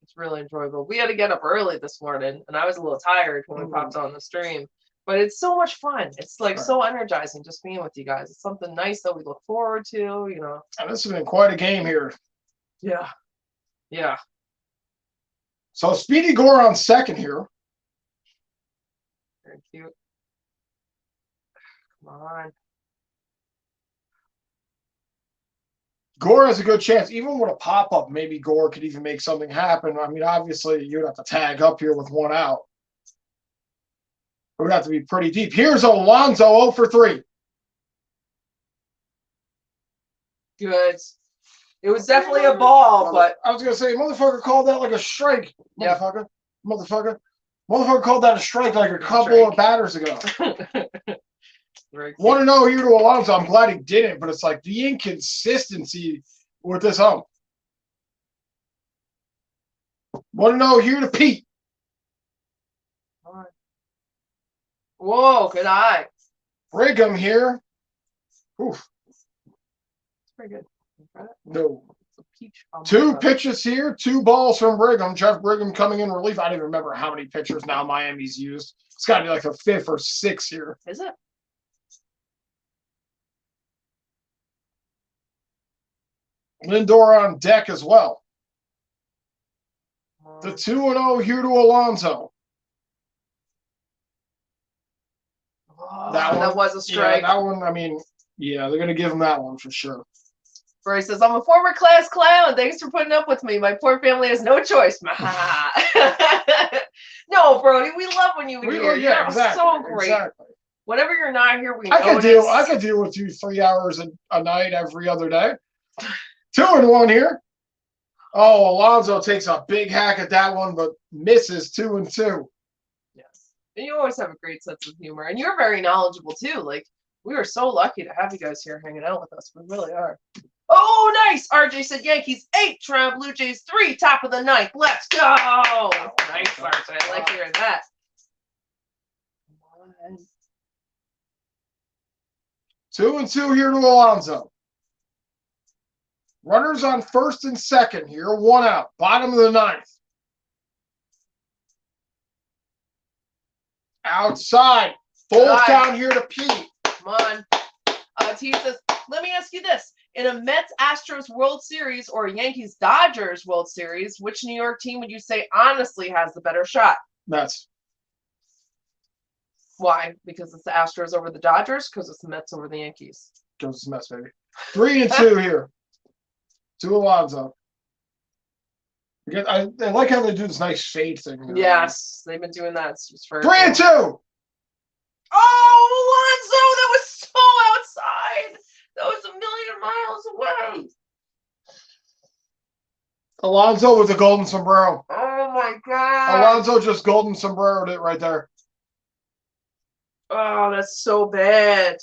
It's really enjoyable. We had to get up early this morning, and I was a little tired when we popped on the stream. But it's so much fun. It's like so energizing just being with you guys. It's something nice that we look forward to, you know. And this has been quite a game here. Yeah. Yeah. So Speedy Gore on second here. Very cute. Come on. Gore has a good chance. Even with a pop-up, maybe Gore could even make something happen. I mean, obviously, you'd have to tag up here with 1 out. It would have to be pretty deep. Here's Alonso, 0 for 3. Good. It was definitely a ball, but I was gonna say, motherfucker called that like a strike. Motherfucker. Motherfucker called that a strike like a couple of batters ago. 1-0 here to Alonso. I'm glad he didn't, but it's like the inconsistency with this hump. 1-0 here to Pete. Whoa, good eye. Brigham here. Oof. It's pretty good. No. Two pitches here, 2 balls from Brigham. Jeff Brigham coming in relief. I don't even remember how many pitchers now Miami's used. It's got to be like a 5th or 6th here. Is it? Lindor on deck as well. The 2-0 here to Alonso. That was a strike. Yeah, that one, I mean, yeah, they're going to give him that one for sure. Brody says, "I'm a former class clown. Thanks for putting up with me. My poor family has no choice." No, Brody, we love when you're here. Yeah, you're exactly, so great. Exactly. Whenever you're not here, we I could deal with you 3 hours a night every other day. 2-1 here. Oh, Alonso takes a big hack at that one, but misses 2-2. Yes. And you always have a great sense of humor. And you're very knowledgeable, too. Like, we are so lucky to have you guys here hanging out with us. We really are. Oh, nice. RJ said Yankees 8, Toronto Blue Jays 3, top of the 9th. Let's go. Nice, RJ. I like hearing that. 10. 2-2 here to Alonso. Runners on first and second here. 1 out. Bottom of the 9th. Outside. Full count here to Pete. Come on. T says, let me ask you this. In a Mets-Astros World Series or a Yankees-Dodgers World Series, which New York team would you say honestly has the better shot? Mets. Why? Because it's the Astros over the Dodgers? Because it's the Mets over the Yankees? Because it's Mets, baby. 3-2 here to Alonso. I like how they do this nice fade thing here. Yes, they've been doing that. It's just for 3-2. Oh, Alonso, that was so outside. That was a million miles away. Alonso with the golden sombrero. Oh my God. Alonso just golden sombreroed it right there. Oh, that's so bad.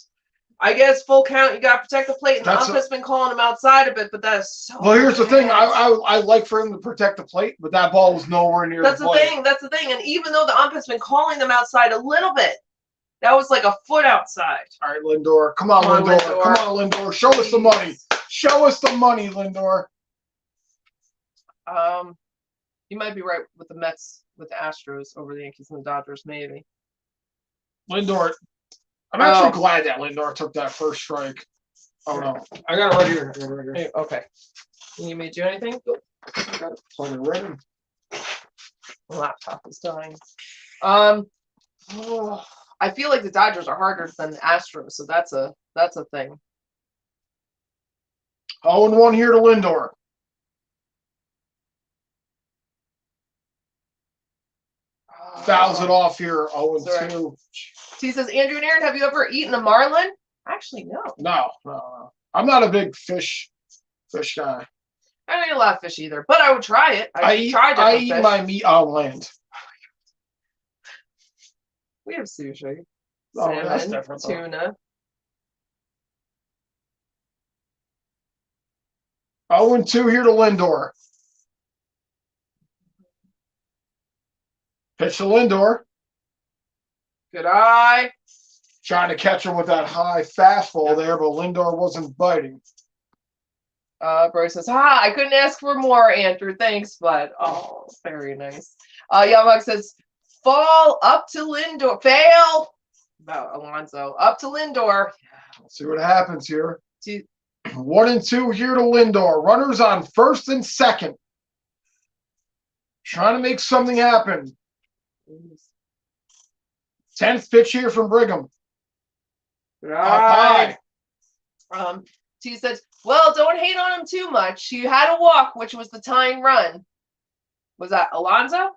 I guess full count, you got to protect the plate, and the ump has been calling him outside of it, but that is so Well, here's bad. the thing. I like for him to protect the plate, but that ball was nowhere near the plate. That's the thing. And even though the ump has been calling them outside a little bit, that was like a foot outside. All right, Lindor. Come on, Lindor. Come on, Lindor. Show us the money. Show us the money, Lindor. You might be right with the Mets, with the Astros over the Yankees and the Dodgers, maybe. Lindor. I'm actually glad that Lindor took that first strike. Oh, no. I got it right here. Hey, okay. You need me to do anything? I got it. Plug it right in. The laptop is dying. I feel like the Dodgers are harder than the Astros, so that's a thing. 0-1 here to Lindor. Fouls it off here. 0-2. He says, Andrew and Aaron, have you ever eaten a marlin? Actually, no. No. I'm not a big fish guy. I don't eat a lot of fish either, but I would try it. I eat fish. My meat on land. We have sushi. Oh, that's Salmon, different, tuna. 0-2 here to Lindor. Pitch to Lindor. Good eye. Trying to catch him with that high fastball there, but Lindor wasn't biting. Bro says, I couldn't ask for more, Andrew. Thanks, bud. Oh, very nice. Yamag says, fall up to Lindor. Fail. About Alonso. Up to Lindor. Let's see what happens here. 1-2 here to Lindor. Runners on first and second. Trying to make something happen. 10th pitch here from Brigham. Right. T says, well, don't hate on him too much. He had a walk, which was the tying run. Was that Alonso?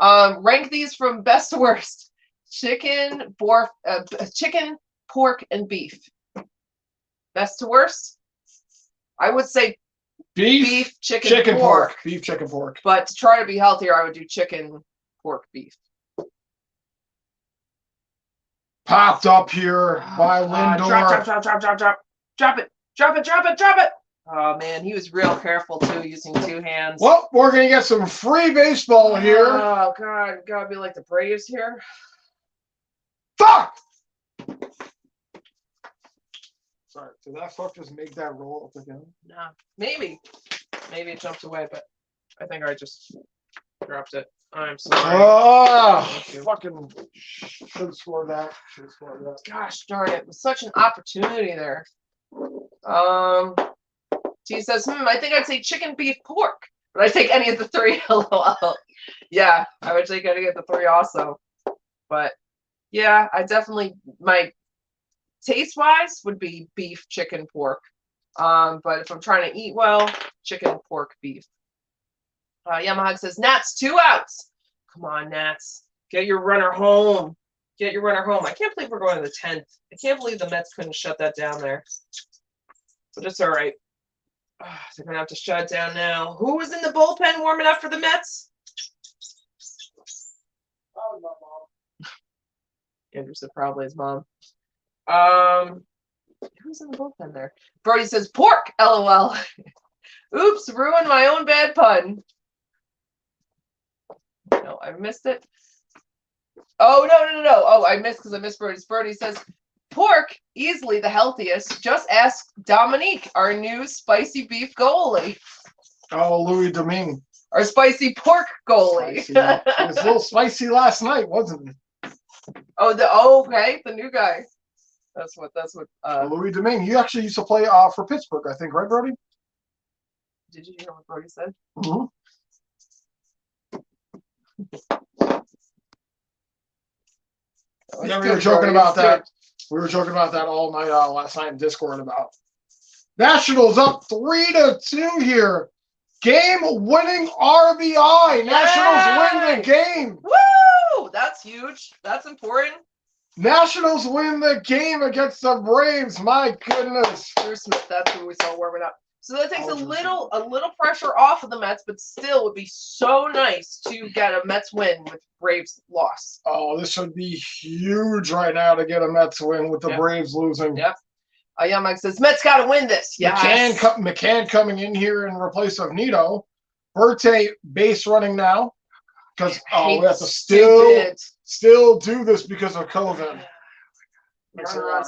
Rank these from best to worst. Chicken, pork, and beef. Best to worst? I would say beef, chicken, pork. Beef, chicken, pork. But to try to be healthier, I would do chicken, pork, beef. Popped up here by Lindor. Drop it. Oh, man, he was real careful, too, using 2 hands. Well, we're going to get some free baseball here. Oh, God. Gotta be like the Braves here. Fuck! Sorry, did that fuck just make that roll up again? No. Maybe. Maybe it jumped away, but I think I just dropped it. I'm sorry. Fucking should have scored that. Gosh darn it. It was such an opportunity there. T says, I think I'd say chicken, beef, pork. But I take any of the 3. LOL. Yeah, I would take any of the 3 also. But yeah, I definitely, my taste-wise would be beef, chicken, pork. But if I'm trying to eat well, chicken, pork, beef. Yamahag says, Nats, 2 outs. Come on, Nats. Get your runner home. I can't believe we're going to the 10th. I can't believe the Mets couldn't shut that down there. But it's all right. They're going to have to shut it down now. Who was in the bullpen warming up for the Mets? Probably my mom. Andrew said probably his mom. Who's in the bullpen there? Brody says, pork, LOL. Oops, ruined my own bad pun. No, I missed it. Oh, no. Oh, I missed because I missed Brody's. Brody says, pork, easily the healthiest. Just ask Dominique, our new spicy beef goalie. Oh, Louis Domingue. Our spicy pork goalie. Spicy. It was a little spicy last night, wasn't it? Okay, the new guy. That's what Louis Domingue. You actually used to play for Pittsburgh, I think, right, Brody? Did you hear what Brody said? Mm-hmm. Yeah, we were joking about that. We were joking about that all night last night in Discord about Nationals up 3-2 here. Game-winning RBI. Nationals win the game. Woo! That's huge. That's important. Nationals win the game against the Braves. My goodness. Drew Smith, that's who we saw warming up. So that takes a little pressure off of the Mets, but still would be so nice to get a Mets win with Braves loss. Oh, this would be huge right now to get a Mets win with the Braves losing. Yep. Young Mike says, Mets got to win this. Yes. McCann coming in here in replace of Nito. Berthe base running now. Because we have to still do this because of COVID. Makes a lot of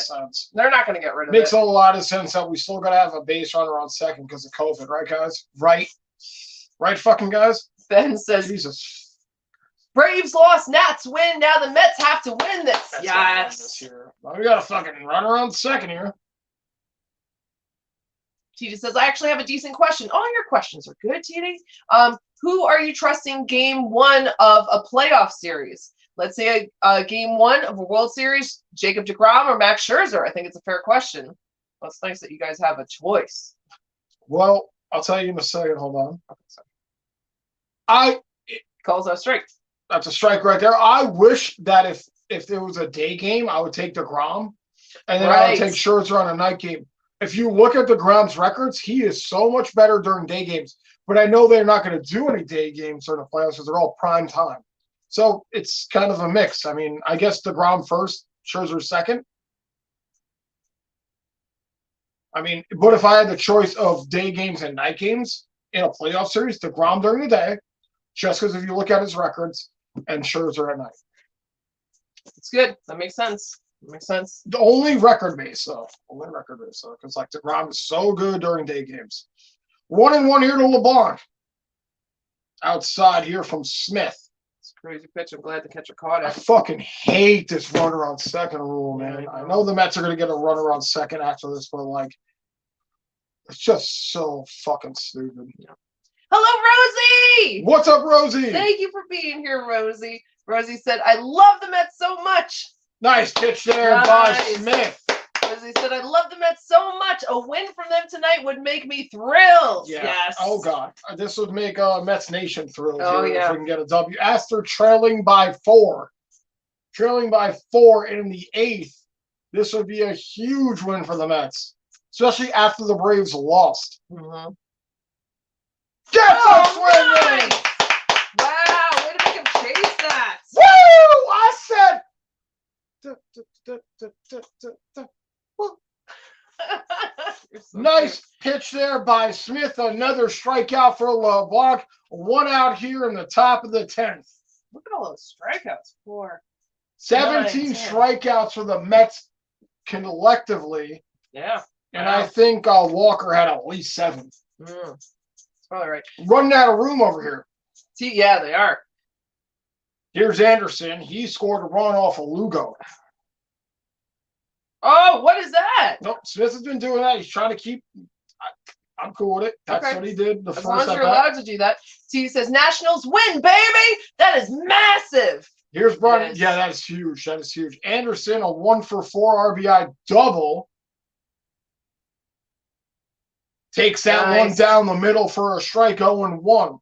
sense. They're not going to get rid of it. Makes a lot of sense that we still got to have a base runner on second because of COVID, right, guys? Right, fucking guys? Ben says, Jesus. Braves lost, Nats win. Now the Mets have to win this. Yes. We got a fucking runner on second here. TD says, I actually have a decent question. All your questions are good, TD. Who are you trusting game one of a playoff series? Let's say a game one of a World Series, Jacob deGrom or Max Scherzer. I think it's a fair question. Well, it's nice that you guys have a choice. Well, I'll tell you in a second. Hold on. Okay, calls out strike. That's a strike right there. I wish that if there was a day game, I would take deGrom, and then I would take Scherzer on a night game. If you look at deGrom's records, he is so much better during day games. But I know they're not going to do any day games during the playoffs because they're all prime time. So it's kind of a mix. I mean, I guess deGrom first, Scherzer second. I mean, but if I had the choice of day games and night games in a playoff series, deGrom during the day, just because if you look at his records, and Scherzer at night. It's good. That makes sense. The only record base, though. Because like deGrom is so good during day games. 1-1 here to LeBlanc. Outside here from Smith. It's a crazy pitch. I'm glad the catcher caught it. I fucking hate this runner on second rule, man. I know the Mets are going to get a runner on second after this, but like, it's just so fucking stupid. Yeah. Hello, Rosie! What's up, Rosie? Thank you for being here, Rosie. Rosie said, I love the Mets so much. Nice pitch there by Smith. Rosie said, I love the Mets so much. A win from them tonight would make me thrilled. Yeah. Yes. Oh, God. This would make Mets Nation thrilled if we can get a W. After trailing by 4. Trailing by 4 in the 8th. This would be a huge win for the Mets. Especially after the Braves lost. Mm-hmm. Get swinging! Nice. Wow, way to make him chase that. Woo! I said. So nice pitch there by Smith. Another strikeout for LeBlanc. 1 out here in the top of the 10th. Look at all those strikeouts. 4, 17 strikeouts for the Mets collectively. Yeah. And I think Walker had at least 7. That's probably right. Running out of room over here. Yeah, they are. Here's Anderson. He scored a run off of Lugo. Oh, what is that? Nope, Smith has been doing that. He's trying to keep. I'm cool with it. That's what he did. As long as you're allowed to do that. He says, Nationals win, baby. That is massive. Here's Brian. Yeah, that is huge. That is huge. Anderson, a 1-for-4 RBI double. Takes that one down the middle for a strike, 0-1.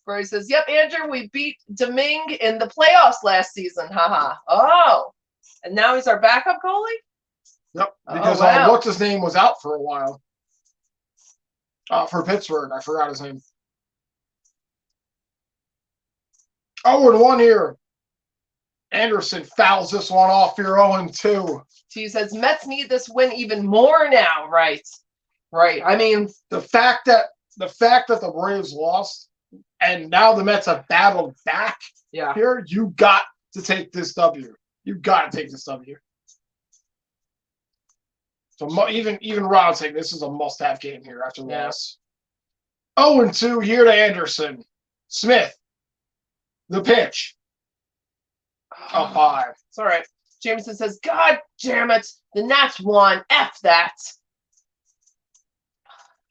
Where he says, yep, Andrew, we beat Domingue in the playoffs last season. Haha. Oh. And now he's our backup goalie? Yep. Because what's his name was out for a while. For Pittsburgh. I forgot his name. 0-1 here. Anderson fouls this one off here, 0-2. He says, Mets need this win even more now. Right. I mean, the fact that the Braves lost and now the Mets have battled back here. You got to take this W. You got to take this W. So even Ron's saying this is a must-have game here after the loss. 0-2 here to Anderson. Smith. The pitch. Up high. It's all right. Jameson says, God damn it. The Nats won. F that.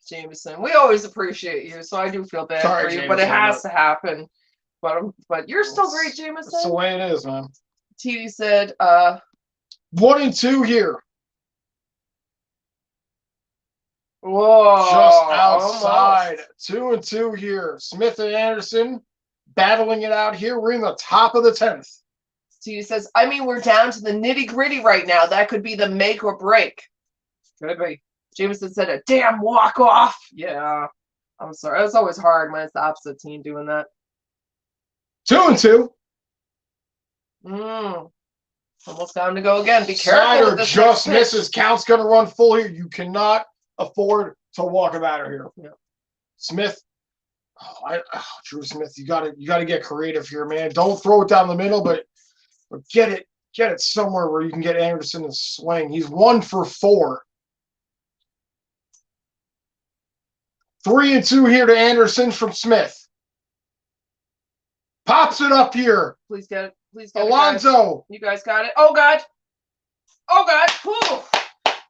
Jameson, we always appreciate you, so I do feel bad for you, but it has to happen. But you're still great, Jameson. That's the way it is, man. TV said, 1-2 here. Whoa. Just outside. Almost. 2-2 here. Smith and Anderson battling it out here. We're in the top of the 10th. TV says, I mean, we're down to the nitty-gritty right now. That could be the make or break. Could be. Jameson said a damn walk-off. Yeah. I'm sorry. It's always hard when it's the opposite team doing that. 2-2. Almost got him to go again. Be careful. Snyder just misses. Count's going to run full here. You cannot afford to walk him out of here. Yeah. Smith. Drew Smith, you gotta get creative here, man. Don't throw it down the middle, but get it somewhere where you can get Anderson to swing. He's 1 for 4. 3-2 here to Anderson from Smith. Pops it up here. Please get it. Please get Alonso. You guys got it. Oh God. Oh God. Whew.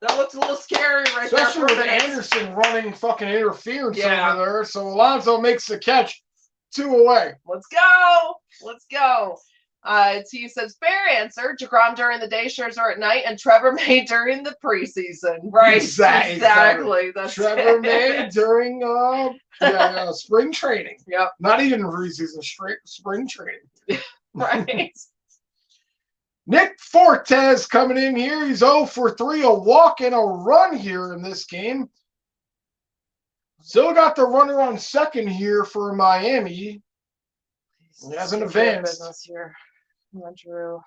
That looks a little scary right there. Especially with Anderson running fucking interference over there. So Alonso makes the catch. 2 away. Let's go. Let's go. T says, fair answer. DeGrom during the day, Scherzer at night, and Trevor May during the preseason. Right. Exactly. That's Trevor May during spring training. Yep. Not even preseason, spring training. Right. Nick Fortes coming in here. He's 0 for 3, a walk and a run here in this game. Still got the runner on second here for Miami. He hasn't advanced. Here. Come on, Drew.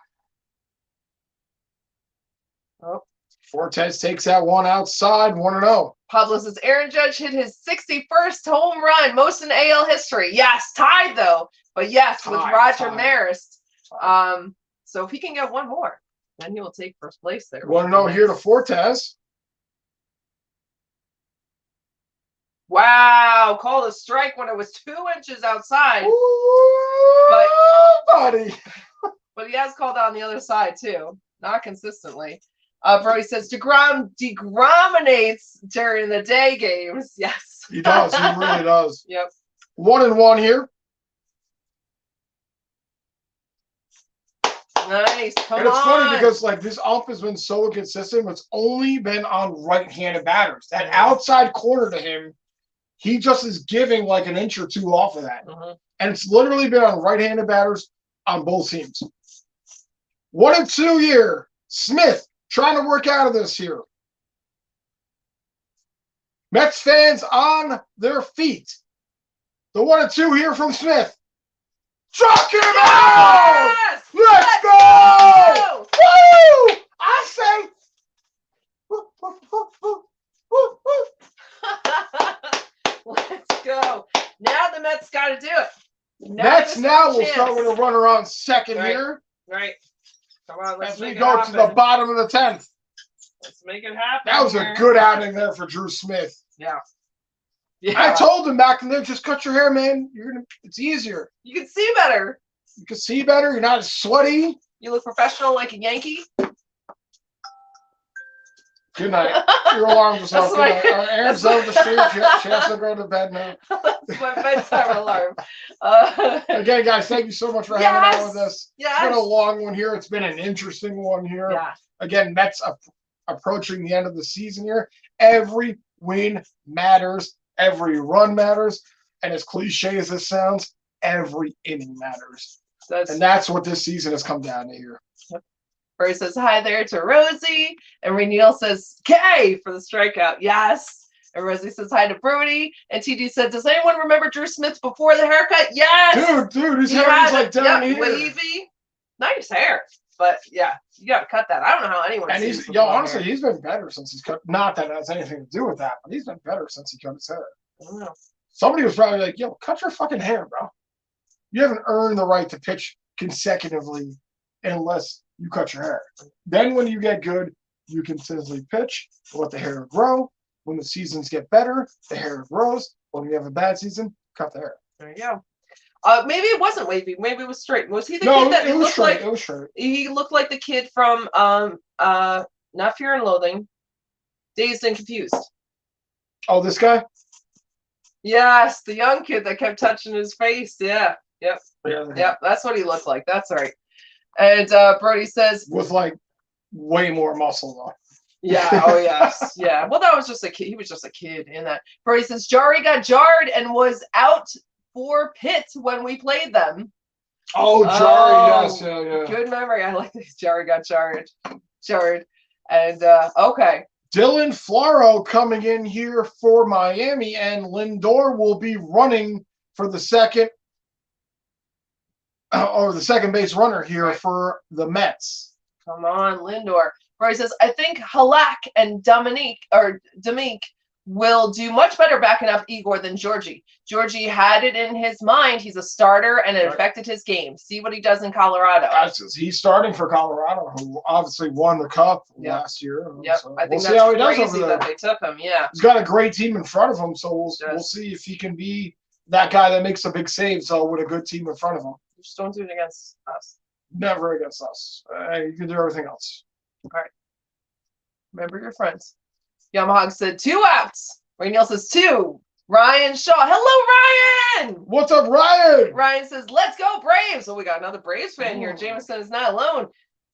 Oh. Fortes takes that one outside, 1-0. Pablo says Aaron Judge hit his 61st home run, most in AL history. Yes, tied though. But yes, with Roger Maris. So if he can get one more, then he will take first place there. 1-0 here to Fortes. Wow, called a strike when it was 2 inches outside. Ooh, buddy. But he has called on the other side too, not consistently. Brody says DeGrom degrominates during the day games. Yes, he does. He really does. Yep. 1-1 here. Nice. Come on. And it's funny because this ump has been so inconsistent. It's only been on right-handed batters. That outside corner to him, he just is giving an inch or 2 off of that. And it's literally been on right-handed batters on both teams. 1-2 here. Smith trying to work out of this here. Mets fans on their feet. The 1-2 here from Smith. Struck him out! Let's go! Woo! I say. Let's go. Now the Mets got to do it. Mets now will start with a runner on second here. Right. Come on, let's make it go happen. to the bottom of the 10th. Let's make it happen. That was a good outing there for Drew Smith. Yeah. I told him back in there, just cut your hair, man. It's easier. You can see better. You can see better. You're not as sweaty. You look professional like a Yankee. Good night. Your alarm just went off. Aaron's over the street. She has to go to bed now. That's my bedtime alarm. Again, guys, thank you so much for hanging out with us. Yes. It's been a long one here. It's been an interesting one here. Yeah. Again, Mets approaching the end of the season here. Every win matters. Every run matters. And as cliche as this sounds, every inning matters. And that's what this season has come down to here. Yep. Brody says hi there to Rosie. And Reneel says K for the strikeout. Yes. And Rosie says hi to Brody. And TD said, does anyone remember Drew Smith before the haircut? Yes. Dude, his hair is down here. Wavy. Nice hair. But yeah, you got to cut that. I don't know how anyone. And honestly, he's been better since he's cut. Not that it has anything to do with that, but he's been better since he cut his hair. I don't know. somebody was probably like, yo, cut your fucking hair, bro. You haven't earned the right to pitch consecutively unless you cut your hair. Then when you get good, you can consistently pitch, let the hair grow. When the seasons get better, the hair grows. When you have a bad season, cut the hair. There you go. Maybe it wasn't wavy. Maybe it was straight. Was he the No, kid that it was looked straight. like? It was straight. He looked like the kid from Not Fear and Loathing, Dazed and Confused. Oh, this guy? Yes, the young kid that kept touching his face. Yeah. Yep. Yeah. Yep. That's what he looked like. That's right. And Brody says, with like way more muscle though. Yeah. Oh, yes. Yeah. Well, that was just a kid. He was just a kid in that. Brody says, Jari got jarred and was out for Pitt when we played them. Oh, Jari, yes. Yeah. Good memory. I like this. Jari got jarred. And, okay. Dylan Floro coming in here for Miami, and Lindor will be running for the second base runner here for the Mets. Come on, Lindor. Where he says, I think Halak and Dominique will do much better backing up Igor than Georgie. Georgie had it in his mind. He's a starter, and it affected his game. See what he does in Colorado. He's starting for Colorado, who obviously won the Cup last year. Yep, so I think we'll see how he does crazy over there. that they took him. Yeah, he's got a great team in front of him, so we'll see if he can be that guy that makes a big save. So with a good team in front of him, just don't do it against us. Never against us. You can do everything else. All right. Remember your friends. Yamahog said 2 outs. Ray Neal says 2. Ryan Shaw. Hello, Ryan. What's up, Ryan? Ryan says, let's go Braves. So we got another Braves fan here. Jameson is not alone.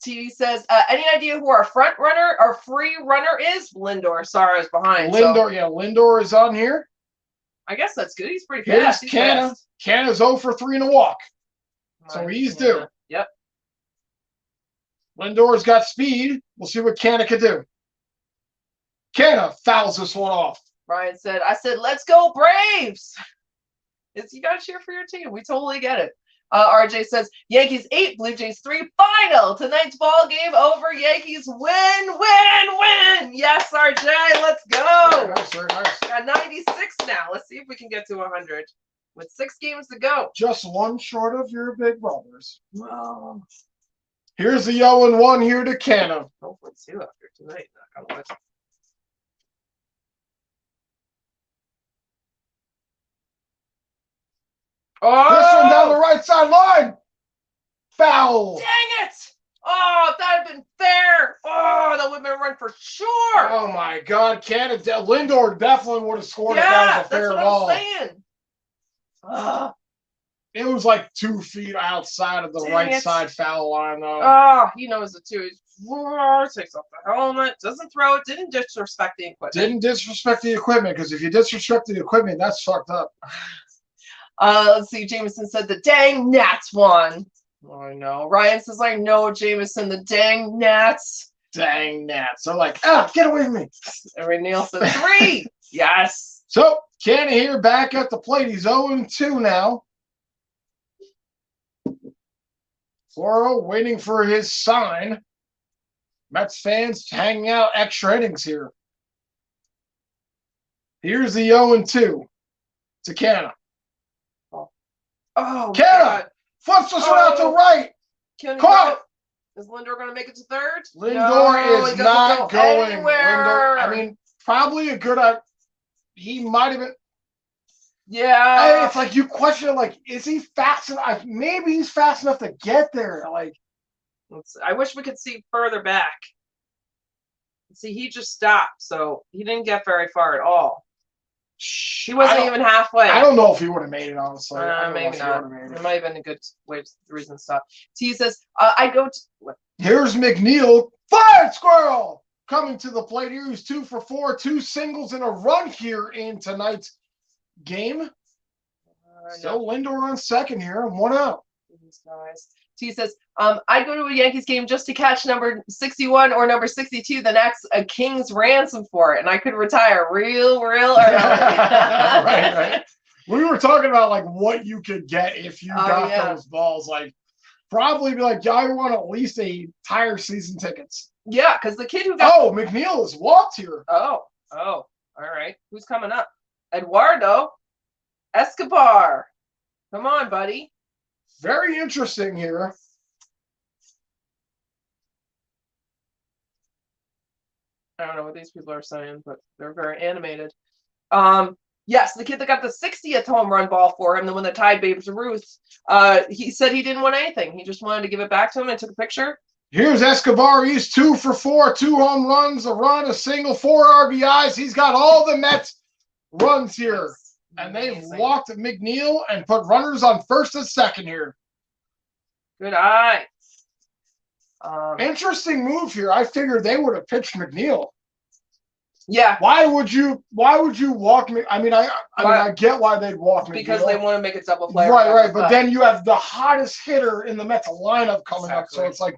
TV says, any idea who our front runner, our free runner is? Lindor. Sorry, I was behind. Lindor is on here. I guess that's good. He's pretty Here's fast. Canna. Canna's 0 for 3 in a walk. So he's due. Yep. Lindor's got speed. We'll see what Canna can do. Canna fouls this one off. Ryan said, I said, let's go Braves. You got to cheer for your team. We totally get it. RJ says, Yankees 8, Blue Jays 3 final. Tonight's ball game over. Yankees win. Yes, RJ, let's go. Very nice. Got 96 now. Let's see if we can get to 100 with 6 games to go. Just one short of your big brothers. Well, here's the 0-1 here to Canna. Hopefully 2 after tonight. Knock on wood. Oh! This one down the right side line. Foul. Dang it! Oh, if that had been fair. Oh, that would have been a run for sure. Oh, my God. Lindor definitely would have scored if that was a fair ball. That's what I'm saying. It was like 2 feet outside of the right side foul line, though. Oh, he knows it, too. He takes off the helmet, doesn't throw it, didn't disrespect the equipment. Didn't disrespect the equipment, because if you disrespect the equipment, that's fucked up. Let's see. Jameson said the dang Nats won. I know. Ryan says, I know, Jameson, the dang Nats. Dang Nats. They're like, get away from me. And Neal said 3. Yes. So, Canna here back at the plate. He's 0-2 now. Floro waiting for his sign. Mets fans hanging out extra innings here. Here's the 0-2 to Canna. Oh, Canna! Flips this one out to right. Caught it. Is Lindor going to make it to third? Lindor is not going anywhere. Lindor, probably a good. He might have been. Yeah. It's like you question it. Like, is he fast enough? Maybe he's fast enough to get there. Like, I wish we could see further back. See, he just stopped, so he didn't get very far at all. He wasn't even halfway. I don't know if he would have made it, honestly. Maybe not. It might have been a good way to reason stop. T says, I go to. Here's McNeil. Fire squirrel! Coming to the plate here. He's 2 for 4. 2 singles and a run here in tonight's game. Still Lindor on second here and 1 out. Nice. T says, I'd go to a Yankees game just to catch number 61 or number 62 the next a King's ransom for it, and I could retire real early. right. We were talking about like what you could get if you got those balls. Like probably be like, I want at least a entire season tickets. Yeah, because the kid who got McNeil is walked here. Oh, all right. Who's coming up? Eduardo. Escobar. Come on, buddy. Very interesting here. I don't know what these people are saying, but they're very animated. Yes, the kid that got the 60th home run ball for him, the one that tied Babe Ruth, he said he didn't want anything. He just wanted to give it back to him and took a picture. Here's Escobar. He's 2 for 4, 2 home runs, a run, a single, 4 RBIs. He's got all the Mets runs here. And they've walked McNeil and put runners on first and second here. Good eye. Interesting move here. I figured they would have pitched McNeil. Yeah. Why would you walk me? I mean, I get why they'd walk McNeil. Because they want to make a double play. Right. But then you have the hottest hitter in the Mets lineup coming up. So it's like,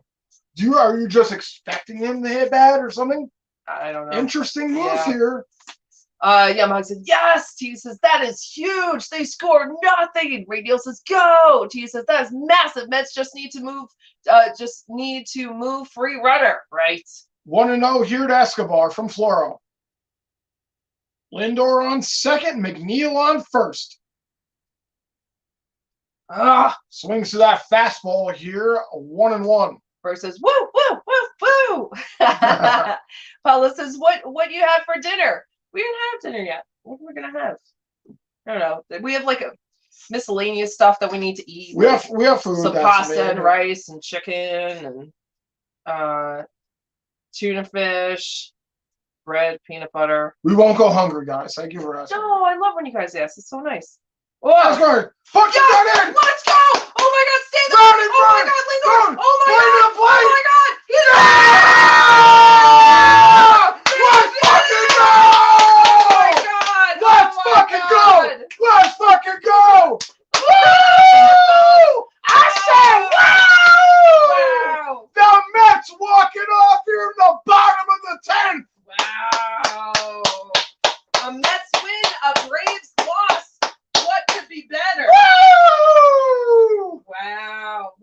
are you just expecting him to hit bad or something? I don't know. Interesting move here. Mug said, yes. T says, that is huge. They scored nothing. Radio says, go. T says, that is massive. Mets just need to move free runner. Right. 1-0 here to Escobar from Floro. Lindor on second, McNeil on first. Swings to that fastball here, 1-1. First says, woo, woo, woo, woo. Paula says, what do you have for dinner? We didn't have dinner yet. What are we gonna have? I don't know. We have like a miscellaneous stuff that we need to eat. We have food. Some pasta and rice and chicken and tuna fish, bread, peanut butter. We won't go hungry, guys. Thank you for asking. No, I love when you guys ask. It's so nice. Oh, let's go. Fuck you, got in. Let's go. Oh my God, stay there. Oh my God, Lindor. Oh my God. Oh my God. Let's fucking go. Oh my God. Let's fucking go. Let's fucking go. Woo! I said, wow. The Mets walking off here in the bottom of the 10th. Wow. A Mets win, a Braves loss. What could be better? Woo! Wow.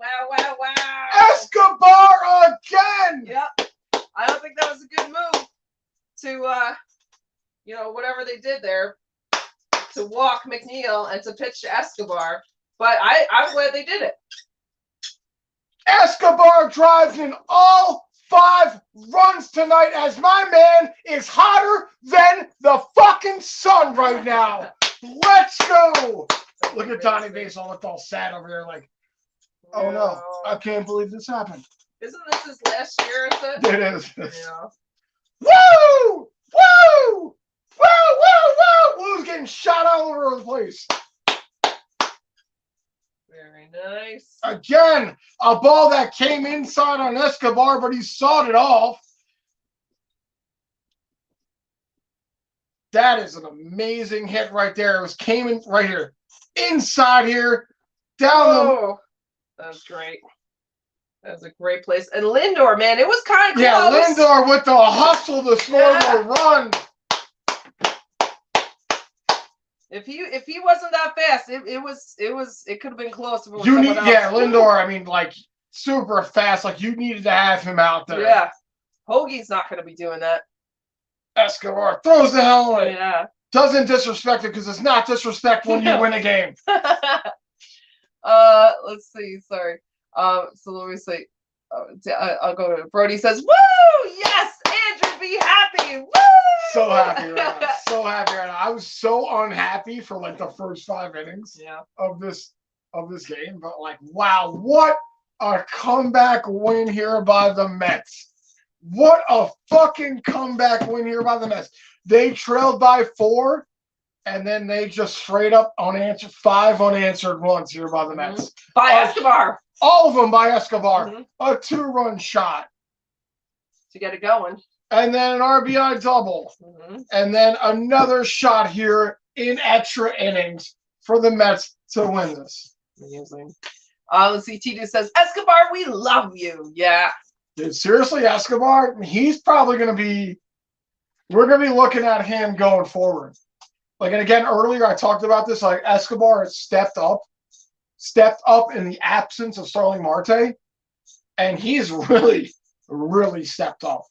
Escobar again. Yep. I don't think that was a good move to, whatever they did there, to walk McNeil and to pitch to Escobar. But I'm glad they did it. Escobar drives in all 5 runs tonight as my man is hotter than the fucking sun right now. Let's go. Look at Donnie Baseball looked all sad over there like, oh no, I can't believe this happened. Isn't this his last year? It is. Yeah. Woo! Woo! Woo! Woo! Woo! Woo's getting shot all over the place. Very nice. Again, a ball that came inside on Escobar, but he sawed it off. That is an amazing hit right there. It came in right here. Inside here. Down that was great. That was a great place. And Lindor, man, it was kind of close. Yeah, Lindor with the hustle to score the run. If he wasn't that fast, it could have been close. If it was someone else. Lindor. I mean, like super fast. Like you needed to have him out there. Yeah, Hoagie's not going to be doing that. Escobar throws the helmet. Yeah. Doesn't disrespect it because it's not disrespect when you win a game. Let's see. Sorry. So let me see. I'll go to Brody says, "Woo! Yes, Andrew, be happy. Woo!" So happy right now. So happy right now. I was so unhappy for like the first 5 innings of this game, but like, wow, what a comeback win here by the Mets. What a fucking comeback win here by the Mets. They trailed by 4, and then they just straight up 5 unanswered runs here by the Mets. By Escobar. All of them by Escobar. A 2-run shot. To get it going. And then an RBI double. And then another shot here in extra innings for the Mets to win this. Amazing. Let's see. Tito says, Escobar, we love you. Yeah. Dude, seriously, Escobar, he's probably going to be, we're going to be looking at him going forward. Like, and again, earlier I talked about this, like Escobar has stepped up in the absence of Starling Marte, and he's really, really stepped up.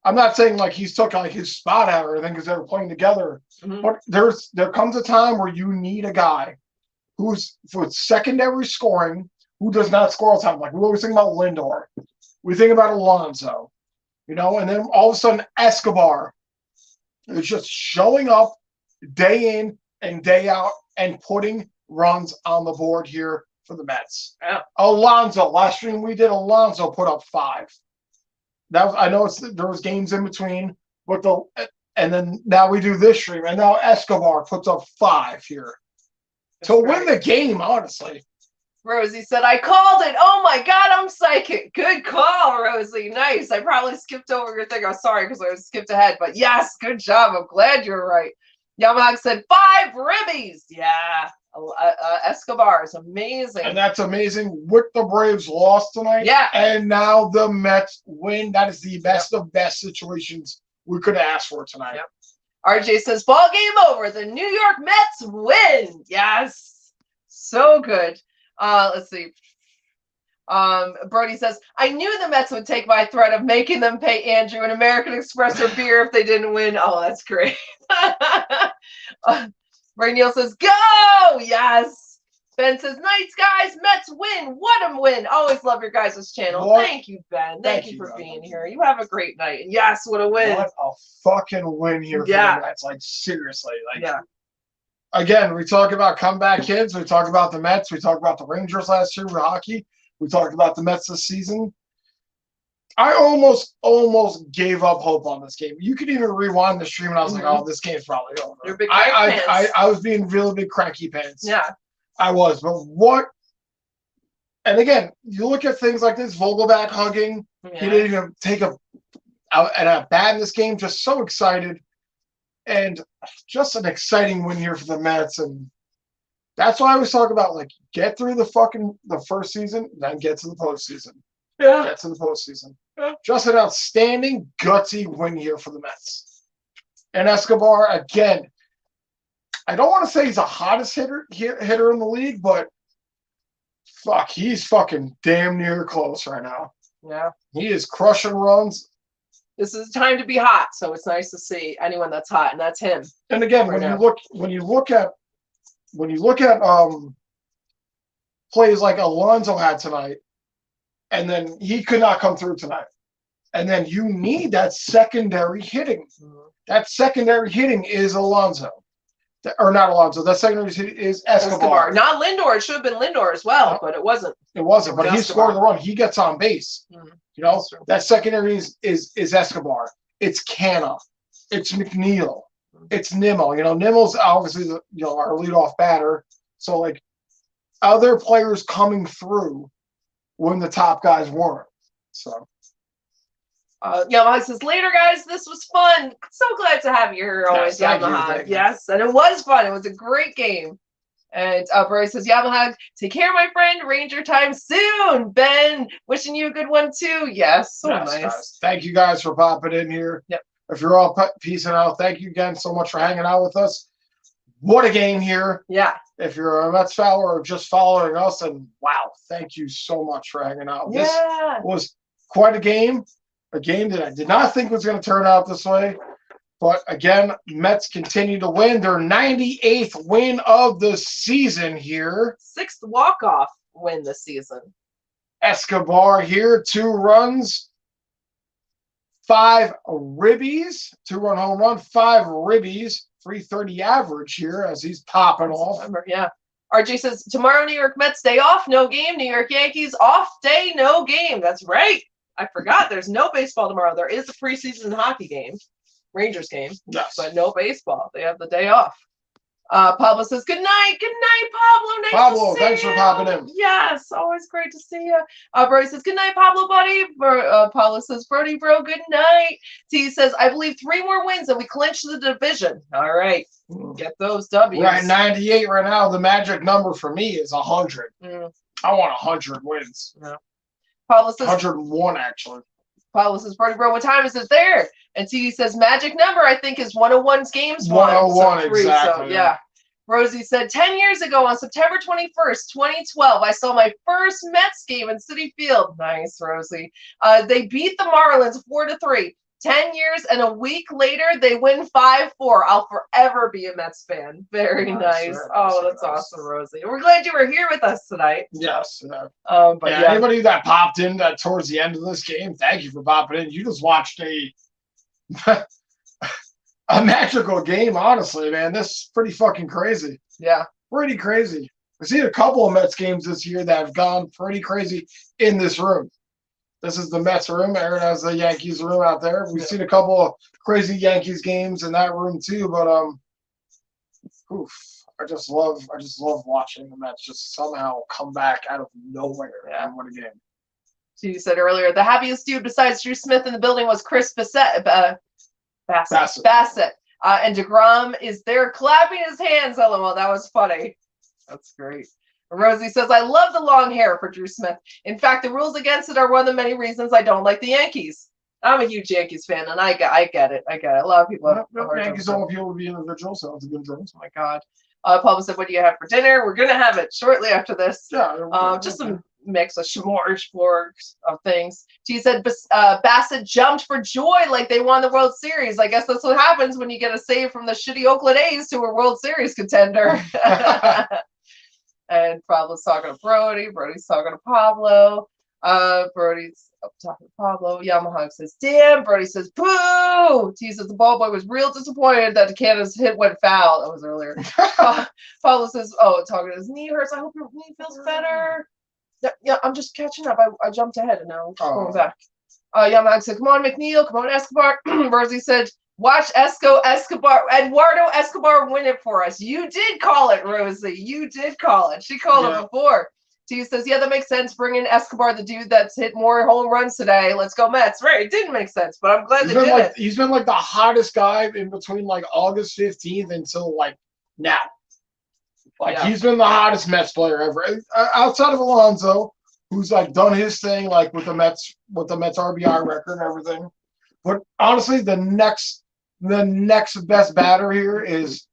I'm not saying like he's took like his spot out or anything because they were playing together. Mhm. But there comes a time where you need a guy who's for secondary scoring who does not score all the time. Like we always think about Lindor, we think about Alonso, and then all of a sudden Escobar is just showing up day in and day out and putting runs on the board here for the Mets. Yeah. Alonso, last stream we did, Alonso put up 5. I know there was games in between, but and then now we do this stream, and now Escobar puts up 5 here to win the game. Honestly, Rosie said, "I called it. Oh my God, I'm psychic. Good call, Rosie. Nice. I probably skipped over your thing. I'm sorry because I skipped ahead, but yes, good job. I'm glad you're right." Yamahag said 5 ribbies. Yeah, Escobar is amazing. And that's amazing. With the Braves lost tonight. Yeah. And now the Mets win. That is the best of best situations we could ask for tonight. Yep. RJ says, ball game over. The New York Mets win. Yes. So good. Let's see. Brody says, I knew the Mets would take my threat of making them pay Andrew an American Express or beer if they didn't win. Oh, that's great. Ray Neal says, go! Yes. Ben says, nice, guys. Mets win. What a win. Always love your guys' channel. Thank you, Ben. Thank you for being here. You have a great night. And yes, what a win. What a fucking win here for the Mets. Like, seriously. Yeah. Again, we talk about comeback kids. We talk about the Mets. We talked about the Rangers last year with hockey. We talked about the Mets this season. I almost gave up hope on this game. You could even rewind the stream, and I was like, "Oh, this game's probably over." You're big I was being really big cranky pants. Yeah, I was. But what? And again, you look at things like this: Vogelback hugging. Yeah. He didn't even take a bat in this game. Just so excited, and just an exciting win here for the Mets. And that's why I always talk about like get through the first season, then get to the postseason. Yeah. Get to the postseason. Yeah. Just an outstanding, gutsy win here for the Mets. And Escobar, again, I don't want to say he's the hottest hitter in the league, but fuck, he's fucking damn near close right now. Yeah. He is crushing runs. This is time to be hot, so it's nice to see anyone that's hot, and that's him. And again, when you look at plays like Alonso had tonight, and then he could not come through tonight. And then you need that secondary hitting. Mm-hmm. That secondary hitting is Alonso. Or not Alonso. That secondary hitting is Escobar. Not Lindor. It should have been Lindor as well, but it wasn't. It wasn't. But he scored the run. He gets on base. Mm-hmm. That secondary is Escobar. It's Canna. It's McNeil. It's Nimmo. Nimmo's obviously our leadoff batter. So like other players coming through when the top guys weren't. So Yamaha says, later guys, this was fun. So glad to have you here always, Yamaha. Yes, and it was fun. It was a great game. And Brody says, Yamaha, take care, my friend. Ranger time soon. Ben, wishing you a good one too. Yes, so nice. Guys. Thank you guys for popping in here. Yep. If you're all peacing out, thank you again so much for hanging out with us. What a game here. Yeah. If you're a Mets fan or just following us, and wow, thank you so much for hanging out. Yeah. This was quite a game that I did not think was going to turn out this way. But again, Mets continue to win. Their 98th win of the season here. 6th walk-off win this season. Escobar here, 2 runs, 5 ribbies, 2-run home run, 5 ribbies. 330 average here as he's popping off. Yeah. RJ says, tomorrow New York Mets day off, no game. New York Yankees off day, no game. That's right. I forgot there's no baseball tomorrow. There is a preseason hockey game, Rangers game, yes, but no baseball. They have the day off. Pablo says, good night. Good night, Pablo. Nice Pablo, to see thanks you. for popping in. Yes, always great to see you. Brody says, good night, Pablo, buddy. Pablo says, Brody, bro, good night. T says, I believe 3 more wins and we clinch the division. All right. Get those W's. We're at 98 right now. The magic number for me is 100. I want 100 wins. No. Pablo says, 101, actually. Pablo says, Brody, bro, what time is it there? And TD says, magic number, I think, is 101's games 101, so 3, exactly. So, yeah. Rosie said, 10 years ago on September 21st, 2012, I saw my first Mets game in Citi Field. Nice, Rosie. They beat the Marlins 4-3. 10 years and a week later, they win 5-4. I'll forever be a Mets fan. Very nice. That's awesome, Rosie. We're glad you were here with us tonight. Yes. But anybody that popped in that towards the end of this game, thank you for popping in. You just watched a magical game, honestly, man. This is pretty fucking crazy. Yeah. Pretty crazy. I've seen a couple of Mets games this year that have gone pretty crazy in this room. This is the Mets room. Aaron has the Yankees room out there. We've seen a couple of crazy Yankees games in that room too, but I just love watching the Mets just somehow come back out of nowhere and win a game. So you said earlier the happiest dude besides Drew Smith in the building was Chris Bassett. And DeGrom is there clapping his hands. LOL, that was funny. That's great. Rosie says, I love the long hair for Drew Smith. In fact, the rules against it are one of the many reasons I don't like the Yankees. I'm a huge Yankees fan, and I get it. A lot of people Yankees don't want people to be individuals, so it's a good drink. Oh my God. Paul said, what do you have for dinner? We're going to have it shortly after this. Just some mix, a smorgasbord of things. She said Bassett jumped for joy like they won the World Series. I guess that's what happens when you get a save from the shitty Oakland A's to a World Series contender. And Pablo's talking to Brody. Brody's talking to Pablo. Brody's talking to Pablo. Yamaha says, damn. Brody says, boo. T says, the ball boy was real disappointed that Canada's hit went foul. That was earlier. Pablo says, talking to his knee hurts. I hope your knee feels better. Yeah, I'm just catching up. I jumped ahead and now I'm going back. Yamaha said, come on, McNeil. Come on, Escobar. Rosie said, watch Eduardo Escobar win it for us. You did call it, Rosie. You did call it. She called it before. T says, yeah, that makes sense. Bring in Escobar, the dude that's hit more home runs today. Let's go Mets. Right, it didn't make sense, but I'm glad they did it. He's been like the hottest guy in between like August 15th until like now. He's been the hottest Mets player ever. Outside of Alonso, who's like done his thing like with the Mets RBI record and everything. But honestly, the next best batter here is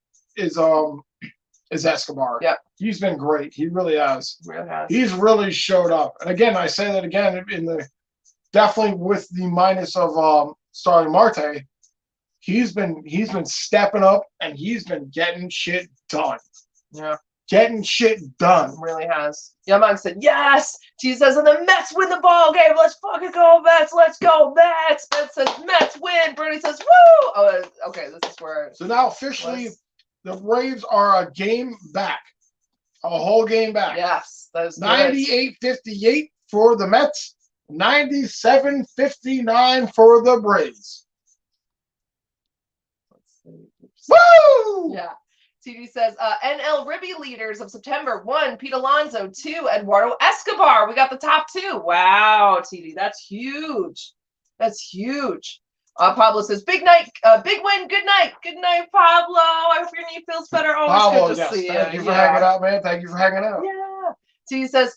Escobar. Yeah. He's been great. He really has. He's really showed up. And again, I say that again definitely with the minus of Starling Marte, he's been stepping up and he's been getting shit done. Yeah. Getting shit done. Really has. Yamaha said, yes. T says, and the Mets win the ball game. Let's fucking go, Mets. Let's go, Mets. Mets says, Mets win. Brody says, woo. Oh, okay. This is where. So now officially, the Braves are a game back. A whole game back. Yes. That is 98-58 for the Mets. 97-59 for the Braves. Let's see. Woo! Yeah. TV says, NL Ribby leaders of September 1, Pete Alonso, 2, Eduardo Escobar. We got the top 2. Wow, TD, that's huge. That's huge. Pablo says, big night, big win, good night. Good night, Pablo. I hope your knee feels better. Always Pablo, good to see you. Thank you for hanging out, man. Thank you for hanging out. Yeah. TV says,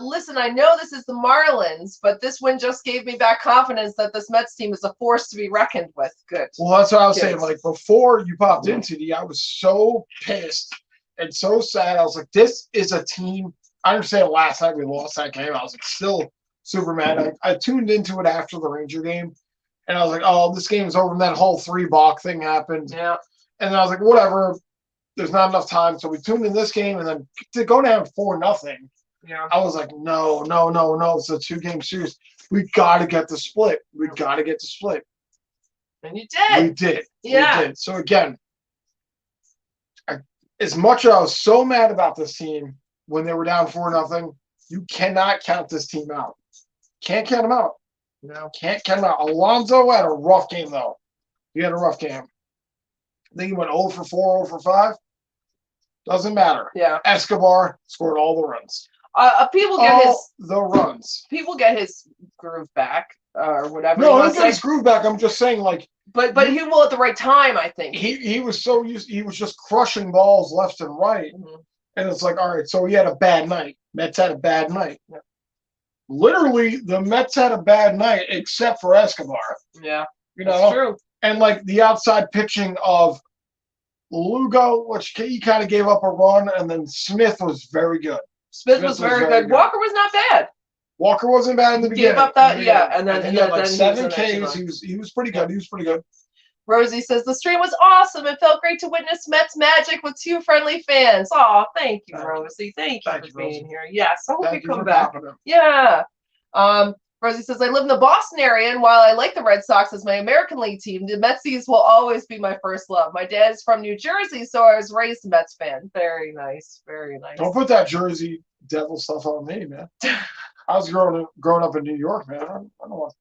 listen, I know this is the Marlins, but this win just gave me back confidence that this Mets team is a force to be reckoned with. Good. Well, that's what I was saying. Like, before you popped into I was so pissed and so sad. I was like, this is a team. I understand last night we lost that game. I was like, still super mad. I tuned into it after the Ranger game, and I was like, oh, this game's over. And that whole 3-balk thing happened. Yeah. And then I was like, whatever. There's not enough time. So we tuned in this game, and then to go down 4-0. Yeah. I was like, no. It's a 2-game series. We got to get the split. We got to get the split. And you did. We did. Yeah. We did. So again, as much as I was so mad about this team when they were down 4-0, you cannot count this team out. Can't count them out. No, can't count them out. Alonso had a rough game, though. He had a rough game. I think he went 0 for 4, 0 for 5. Doesn't matter. Yeah. Escobar scored all the runs. People get the runs. People get his groove back or whatever. No, he'll get his groove back. I'm just saying, like. But he will at the right time, I think. He was so used. He was just crushing balls left and right, and it's like, all right. So he had a bad night. Mets had a bad night. Yeah. Literally, the Mets had a bad night, except for Escobar. Yeah, that's true. And like the outside pitching of Lugo, which he kind of gave up a run, and then Smith was very good. Smith was very good. Walker was not bad. Walker wasn't bad in the beginning. Gave up that, yeah, and then he had like then 7 he was Ks. He was pretty good. He was pretty good. Rosie says the stream was awesome. It felt great to witness Mets magic with 2 friendly fans. Oh, thank you, Rosie. Thank you for being here. Yes, I hope you come back. Yeah. Rosie says I live in the Boston area, and while I like the Red Sox as my American League team, the Metsies will always be my first love. My dad is from New Jersey, so I was raised a Mets fan. Very nice. Very nice. Don't put that Jersey Devil stuff on me, man. I was growing up in New York, man. I don't want.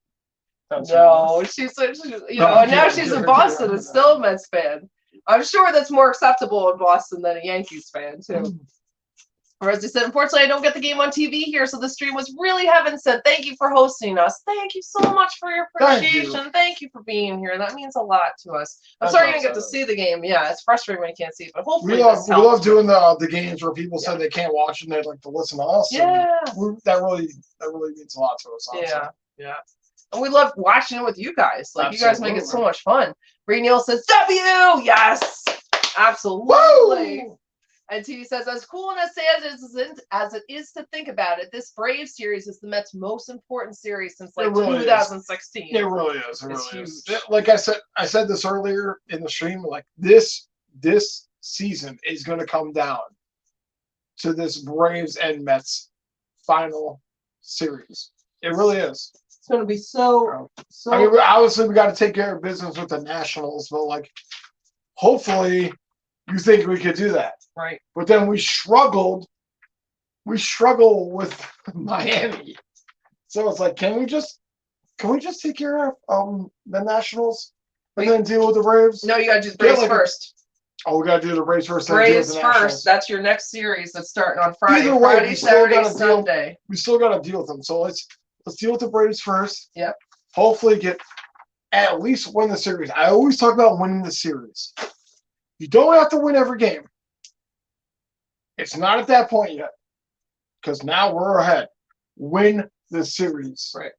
No, she's and now she's in Boston and still a Mets fan. I'm sure that's more acceptable in Boston than a Yankees fan too. Rosie said, unfortunately, I don't get the game on TV here, so the stream was really heaven sent. Thank you for hosting us. Thank you so much for your appreciation. Thank you for being here. That means a lot to us. I'm sorry you didn't get to see the game. Yeah, it's frustrating when you can't see it, but hopefully we love doing the games where people said they can't watch and they'd like to listen to us. Yeah, that really means a lot to us. Honestly. Yeah. And we love watching it with you guys. Like, you guys make it so much fun. Bree Neal says, W! Yes! Absolutely. Woo! And TV says, as cool and as sad as it is to think about it, this Brave series is the Mets' most important series since like 2016. It really is. It really is. Like I said this earlier in the stream, like this season is going to come down to this Braves and Mets final series. It really is. It's going to be so. I mean, obviously we got to take care of business with the Nationals, but like, hopefully, you think we could do that, right? But then we struggle with Miami, so it's like, can we just take care of the Nationals and then deal with the Braves? No, you got to do the Braves first. Oh, we got to do the Braves first. Braves first. That's your next series that's starting on Friday. Either way, Friday, Saturday, Sunday. We still got to deal with them. So let's deal with the Braves first. Yep. Hopefully at least win the series. I always talk about winning the series. You don't have to win every game. It's not at that point yet. Because now we're ahead. Win the series. Right.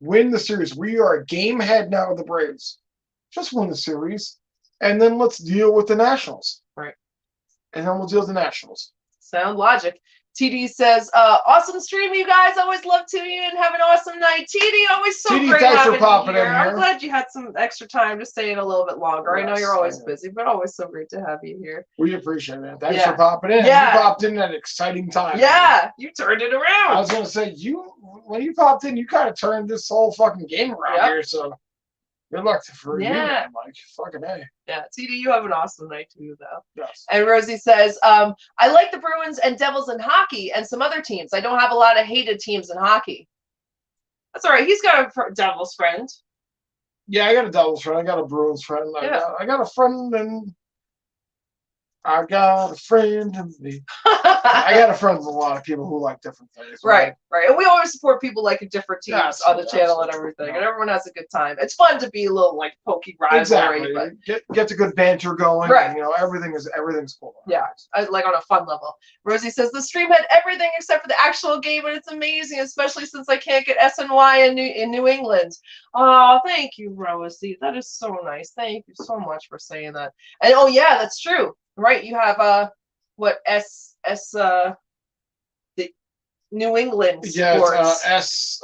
Win the series. We are a game ahead now of the Braves. Just win the series. And then let's deal with the Nationals. Right. And then we'll deal with the Nationals. Sound logic. TD says, awesome stream, you guys. Always love tuning in. Have an awesome night. TD, always so great having you here. I'm glad you had some extra time to stay in a little bit longer. Yes, I know you're always busy, but always so great to have you here. We appreciate it. Thanks for popping in. Yeah. You popped in at an exciting time. Yeah, man. You turned it around. I was going to say, when you popped in, you kind of turned this whole fucking game around here, so good luck for you, man, Mike. Fucking A. Yeah, TD, you have an awesome night too, though. Yes. And Rosie says, I like the Bruins and Devils in hockey and some other teams. I don't have a lot of hated teams in hockey. That's all right. He's got a Devils friend. Yeah, I got a Devils friend. I got a Bruins friend. I got a friend in I got a friend in me. I got a friend with a lot of people who like different things. Right. And we always support people liking different teams on the channel and everything. And everyone has a good time. It's fun to be a little like pokey rivalry. Exactly. But get the good banter going. Right. And, everything's cool. Yeah. Like on a fun level. Rosie says the stream had everything except for the actual game, and it's amazing, especially since I can't get SNY in New England. Oh, thank you, Rosie. That is so nice. Thank you so much for saying that. And oh yeah, that's true. Right, you have the New England Sports. Yeah, it's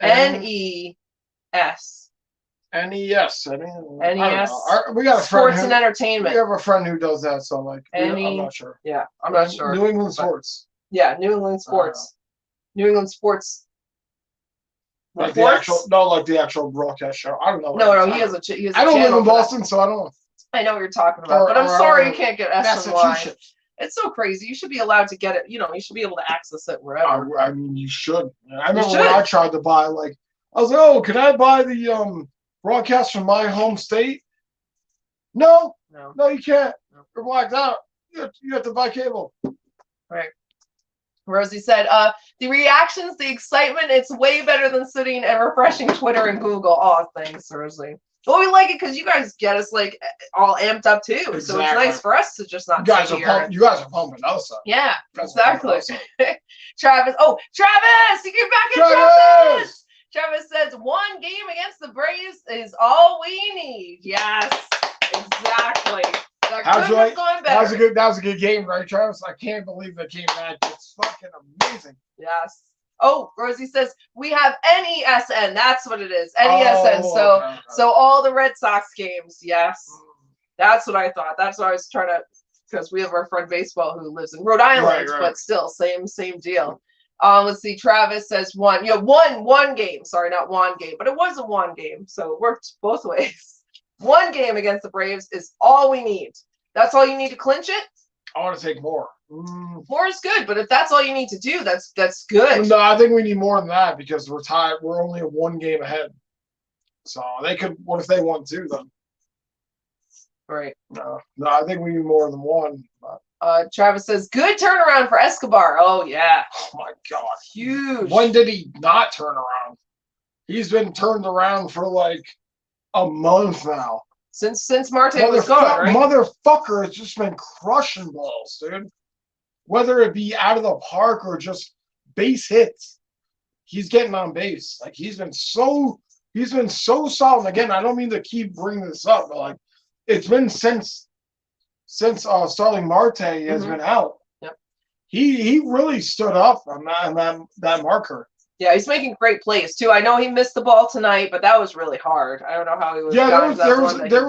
NES. NES. NES. We got a Sports and Entertainment. We have a friend who does that, so I'm not sure. Yeah, I'm not sure. New England Sports. Yeah, New England Sports. New England Sports. Like the actual broadcast show. I don't know. No, he has a I don't live in Boston, so I don't know. I know what you're talking about, but I'm sorry you can't get SNY. It's so crazy. You should be allowed to get it. You should be able to access it wherever. I mean, you should. I remember when I tried to buy, I was like, oh, can I buy the broadcast from my home state? No, you can't. You're blacked out. You have to buy cable. Right. Rosie said, the reactions, the excitement, it's way better than sitting and refreshing Twitter and Google. Oh, thanks, Rosie. Well, we like it because you guys get us all amped up too. Exactly. So it's nice for us to just not sit here. You guys are pumping us up. Yeah, exactly. Travis, you get back in Travis. Travis says 1 game against the Braves is all we need. Yes, exactly. That was a good game, right, Travis? I can't believe that came back. It's fucking amazing. Yes. Oh, Rosie says we have NESN. That's what it is. NESN. Okay. So all the Red Sox games. Yes, that's what I thought. That's what I was trying to. Because we have our friend baseball who lives in Rhode Island, Right. but still same deal. Let's see. Travis says one. One game. Sorry, not one game, but it was a one game, so it worked both ways. One game against the Braves is all we need. That's all you need to clinch it. I want to take more. More is good, but if that's all you need to do, that's good. No, I think we need more than that because we're tied. We're only one game ahead. So they could. What if they won 2 then? Right. No, I think we need more than 1. But... Travis says, good turnaround for Escobar. Oh, yeah. Oh, my God. Huge. When did he not turn around? He's been turned around for like a month now. Since Marte was gone, right? Motherfucker has just been crushing balls, dude. Whether it be out of the park or just base hits, he's getting on base. Like he's been so solid. Again, I don't mean to keep bringing this up, but like it's been since Starling Marte has been out. Yep. He really stood up on that marker. Yeah, he's making great plays too. I know he missed the ball tonight, but that was really hard. I don't know how he was. Yeah, there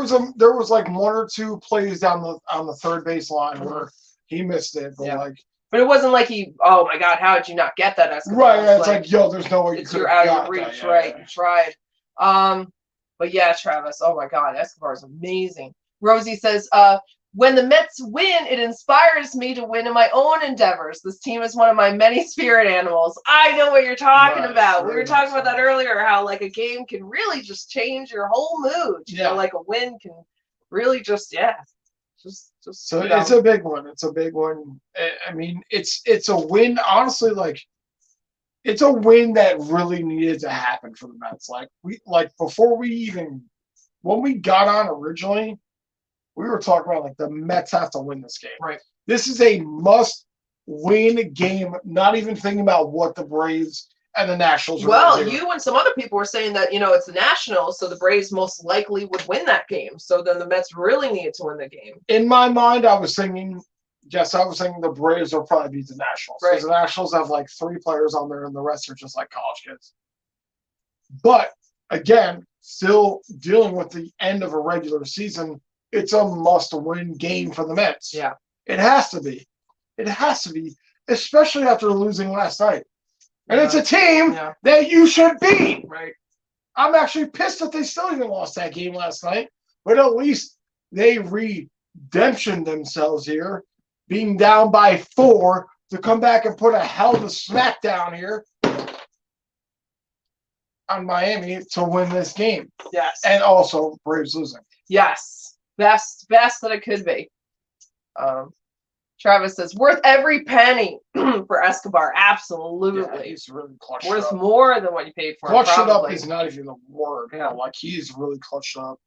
was like 1 or 2 plays on the third base line where he missed it, but but it wasn't like he. Oh my God, how did you not get that? Escobar? Right, yeah, it's like yo, there's no way you could. You're out of your reach, right? You tried. But yeah, Travis. Oh my God, Escobar is amazing. Rosie says, when the Mets win, it inspires me to win in my own endeavors. This team is one of my many spirit animals. I know what you're talking about. We were talking about that earlier, how like a game can really just change your whole mood. You know, like a win can really just So it's a big one. It's a big one. I mean, it's a win. Honestly, like it's a win that really needed to happen for the Mets. Before when we got on originally, we were talking about like the Mets have to win this game. Right. This is a must-win game. Not even thinking about what the Braves and the Nationals. Well, you and some other people were saying that it's the Nationals, so the Braves most likely would win that game. So then the Mets really needed to win the game. In my mind, I was thinking the Braves will probably beat the Nationals. Right. Because the Nationals have like 3 players on there, and the rest are just like college kids. But again, still dealing with the end of a regular season. It's a must-win game for the Mets. Yeah. It has to be. It has to be, especially after losing last night. And it's a team that you should beat. Right. I'm actually pissed that they still even lost that game last night. But at least they redemption themselves here, being down by 4 to come back and put a hell of a smackdown here on Miami to win this game. Yes. And also Braves losing. Yes. Best that it could be. Travis says, worth every penny for Escobar. Absolutely. Yeah, he's really clutched worth up. More than what you paid for clutched him. Clutched it up is not even the word. Yeah. Like, he's really clutched up.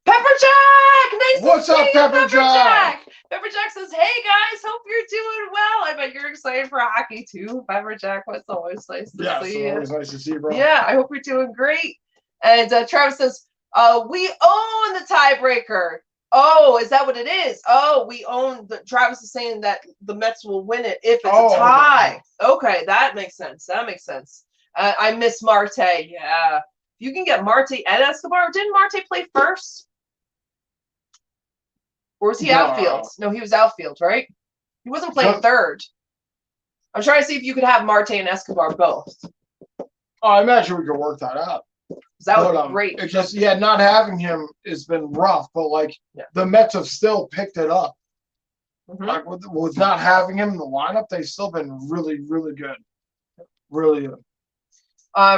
Pepper Jack! Nice What's to see up, you, Pepper Jack? Pepper Jack says, hey guys, hope you're doing well. I bet you're excited for hockey too. Pepper Jack, it's always nice to see you. Yeah, it's always nice to see you, bro. Yeah, I hope you're doing great. And Travis says, we own the tiebreaker. Oh, is that what it is? Oh, we own Travis is saying that the Mets will win it if it's a tie. Okay, that makes sense. I miss Marte. Yeah. You can get Marte and Escobar. Didn't Marte play first? Or was he outfield? No, he was outfield, right? He wasn't playing third. I'm trying to see if you could have Marte and Escobar both. Oh, I imagine we could work that out. That would be great. It's just, not having him has been rough, but the Mets have still picked it up. Mm-hmm. Like with not having him in the lineup, they've still been really, really good. Really good.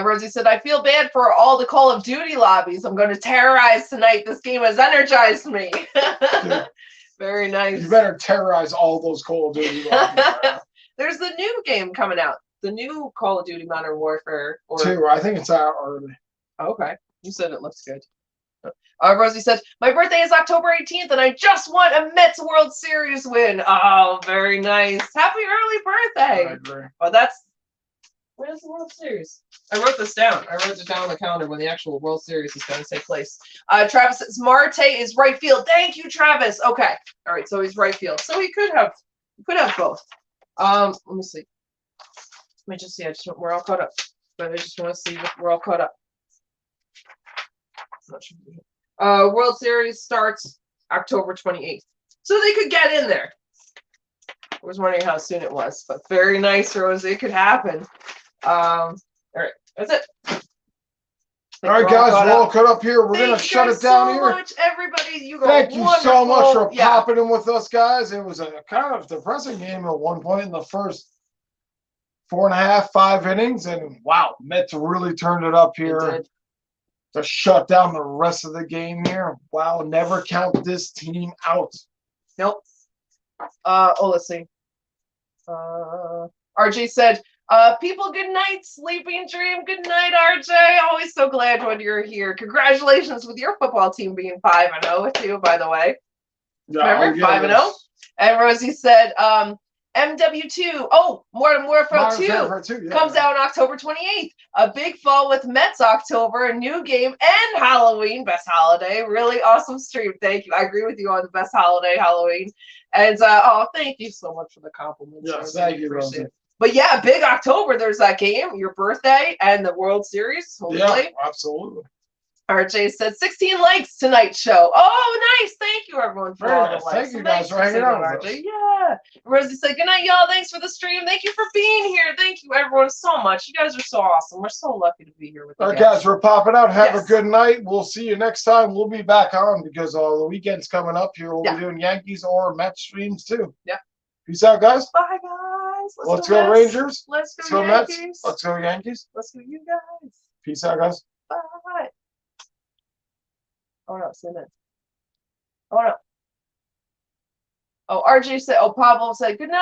Rosie said, I feel bad for all the Call of Duty lobbies. I'm going to terrorize tonight. This game has energized me. Very nice. You better terrorize all those Call of Duty lobbies. There's the new game coming out. The new Call of Duty Modern Warfare. 2. I think it's out already. Okay. You said it looks good. Rosie said, my birthday is October 18th, and I just won a Mets World Series win. Oh, very nice. Happy early birthday. I agree. Oh, where's the World Series? I wrote this down. I wrote it down on the calendar when the actual World Series is going to take place. Travis says, Marte is right field. Thank you, Travis. Okay. All right, so he's right field. So he could have both. Let me see. Let me just see. We're all caught up. But I just want to see if we're all caught up. World Series starts October 28th. So they could get in there. I was wondering how soon it was, but very nice, Rose. It could happen. All right, that's it. All right, guys, we're all caught up here. We're going to shut it down here. Thank you so much, everybody. You Thank you so much for popping in with us, guys. It was a kind of depressing game at one point in the first 4.5, 5 innings. And wow, Mets really turned it up here to shut down the rest of the game here. Wow, never count this team out. Nope. Let's see. RJ said, people, good night, sleeping dream. Good night, RJ. Always so glad when you're here. Congratulations with your football team being 5-0 too, by the way. Yeah, remember 5-0? And Rosie said, MW2. Oh, Morpho 2 comes out on October 28th. A big fall with Mets October, a new game, and Halloween. Best holiday. Really awesome stream. Thank you. I agree with you on the best holiday, Halloween. And thank you so much for the compliments. Yes, thank you, Rosie. But yeah, big October. There's that game, your birthday, and the World Series. Hopefully. Yeah, absolutely. RJ said 16 likes tonight's show. Oh, nice. Thank you, everyone, for all the likes. Thank you guys for hanging out with us. Yeah. Rosie said, good night, y'all. Thanks for the stream. Thank you for being here. Thank you, everyone, so much. You guys are so awesome. We're so lucky to be here with you. All right, guys, we're popping out. Have a good night. We'll see you next time. We'll be back on because the weekend's coming up here. We'll be doing Yankees or Mets streams, too. Yeah. Peace out, guys. Bye, guys. Let's go Rangers. Let's go Yankees. Mets. Let's go Yankees. Let's go you guys. Peace out, guys. Bye. Oh, no. See you then. Oh, no. Oh, RJ said, Pablo said, good night.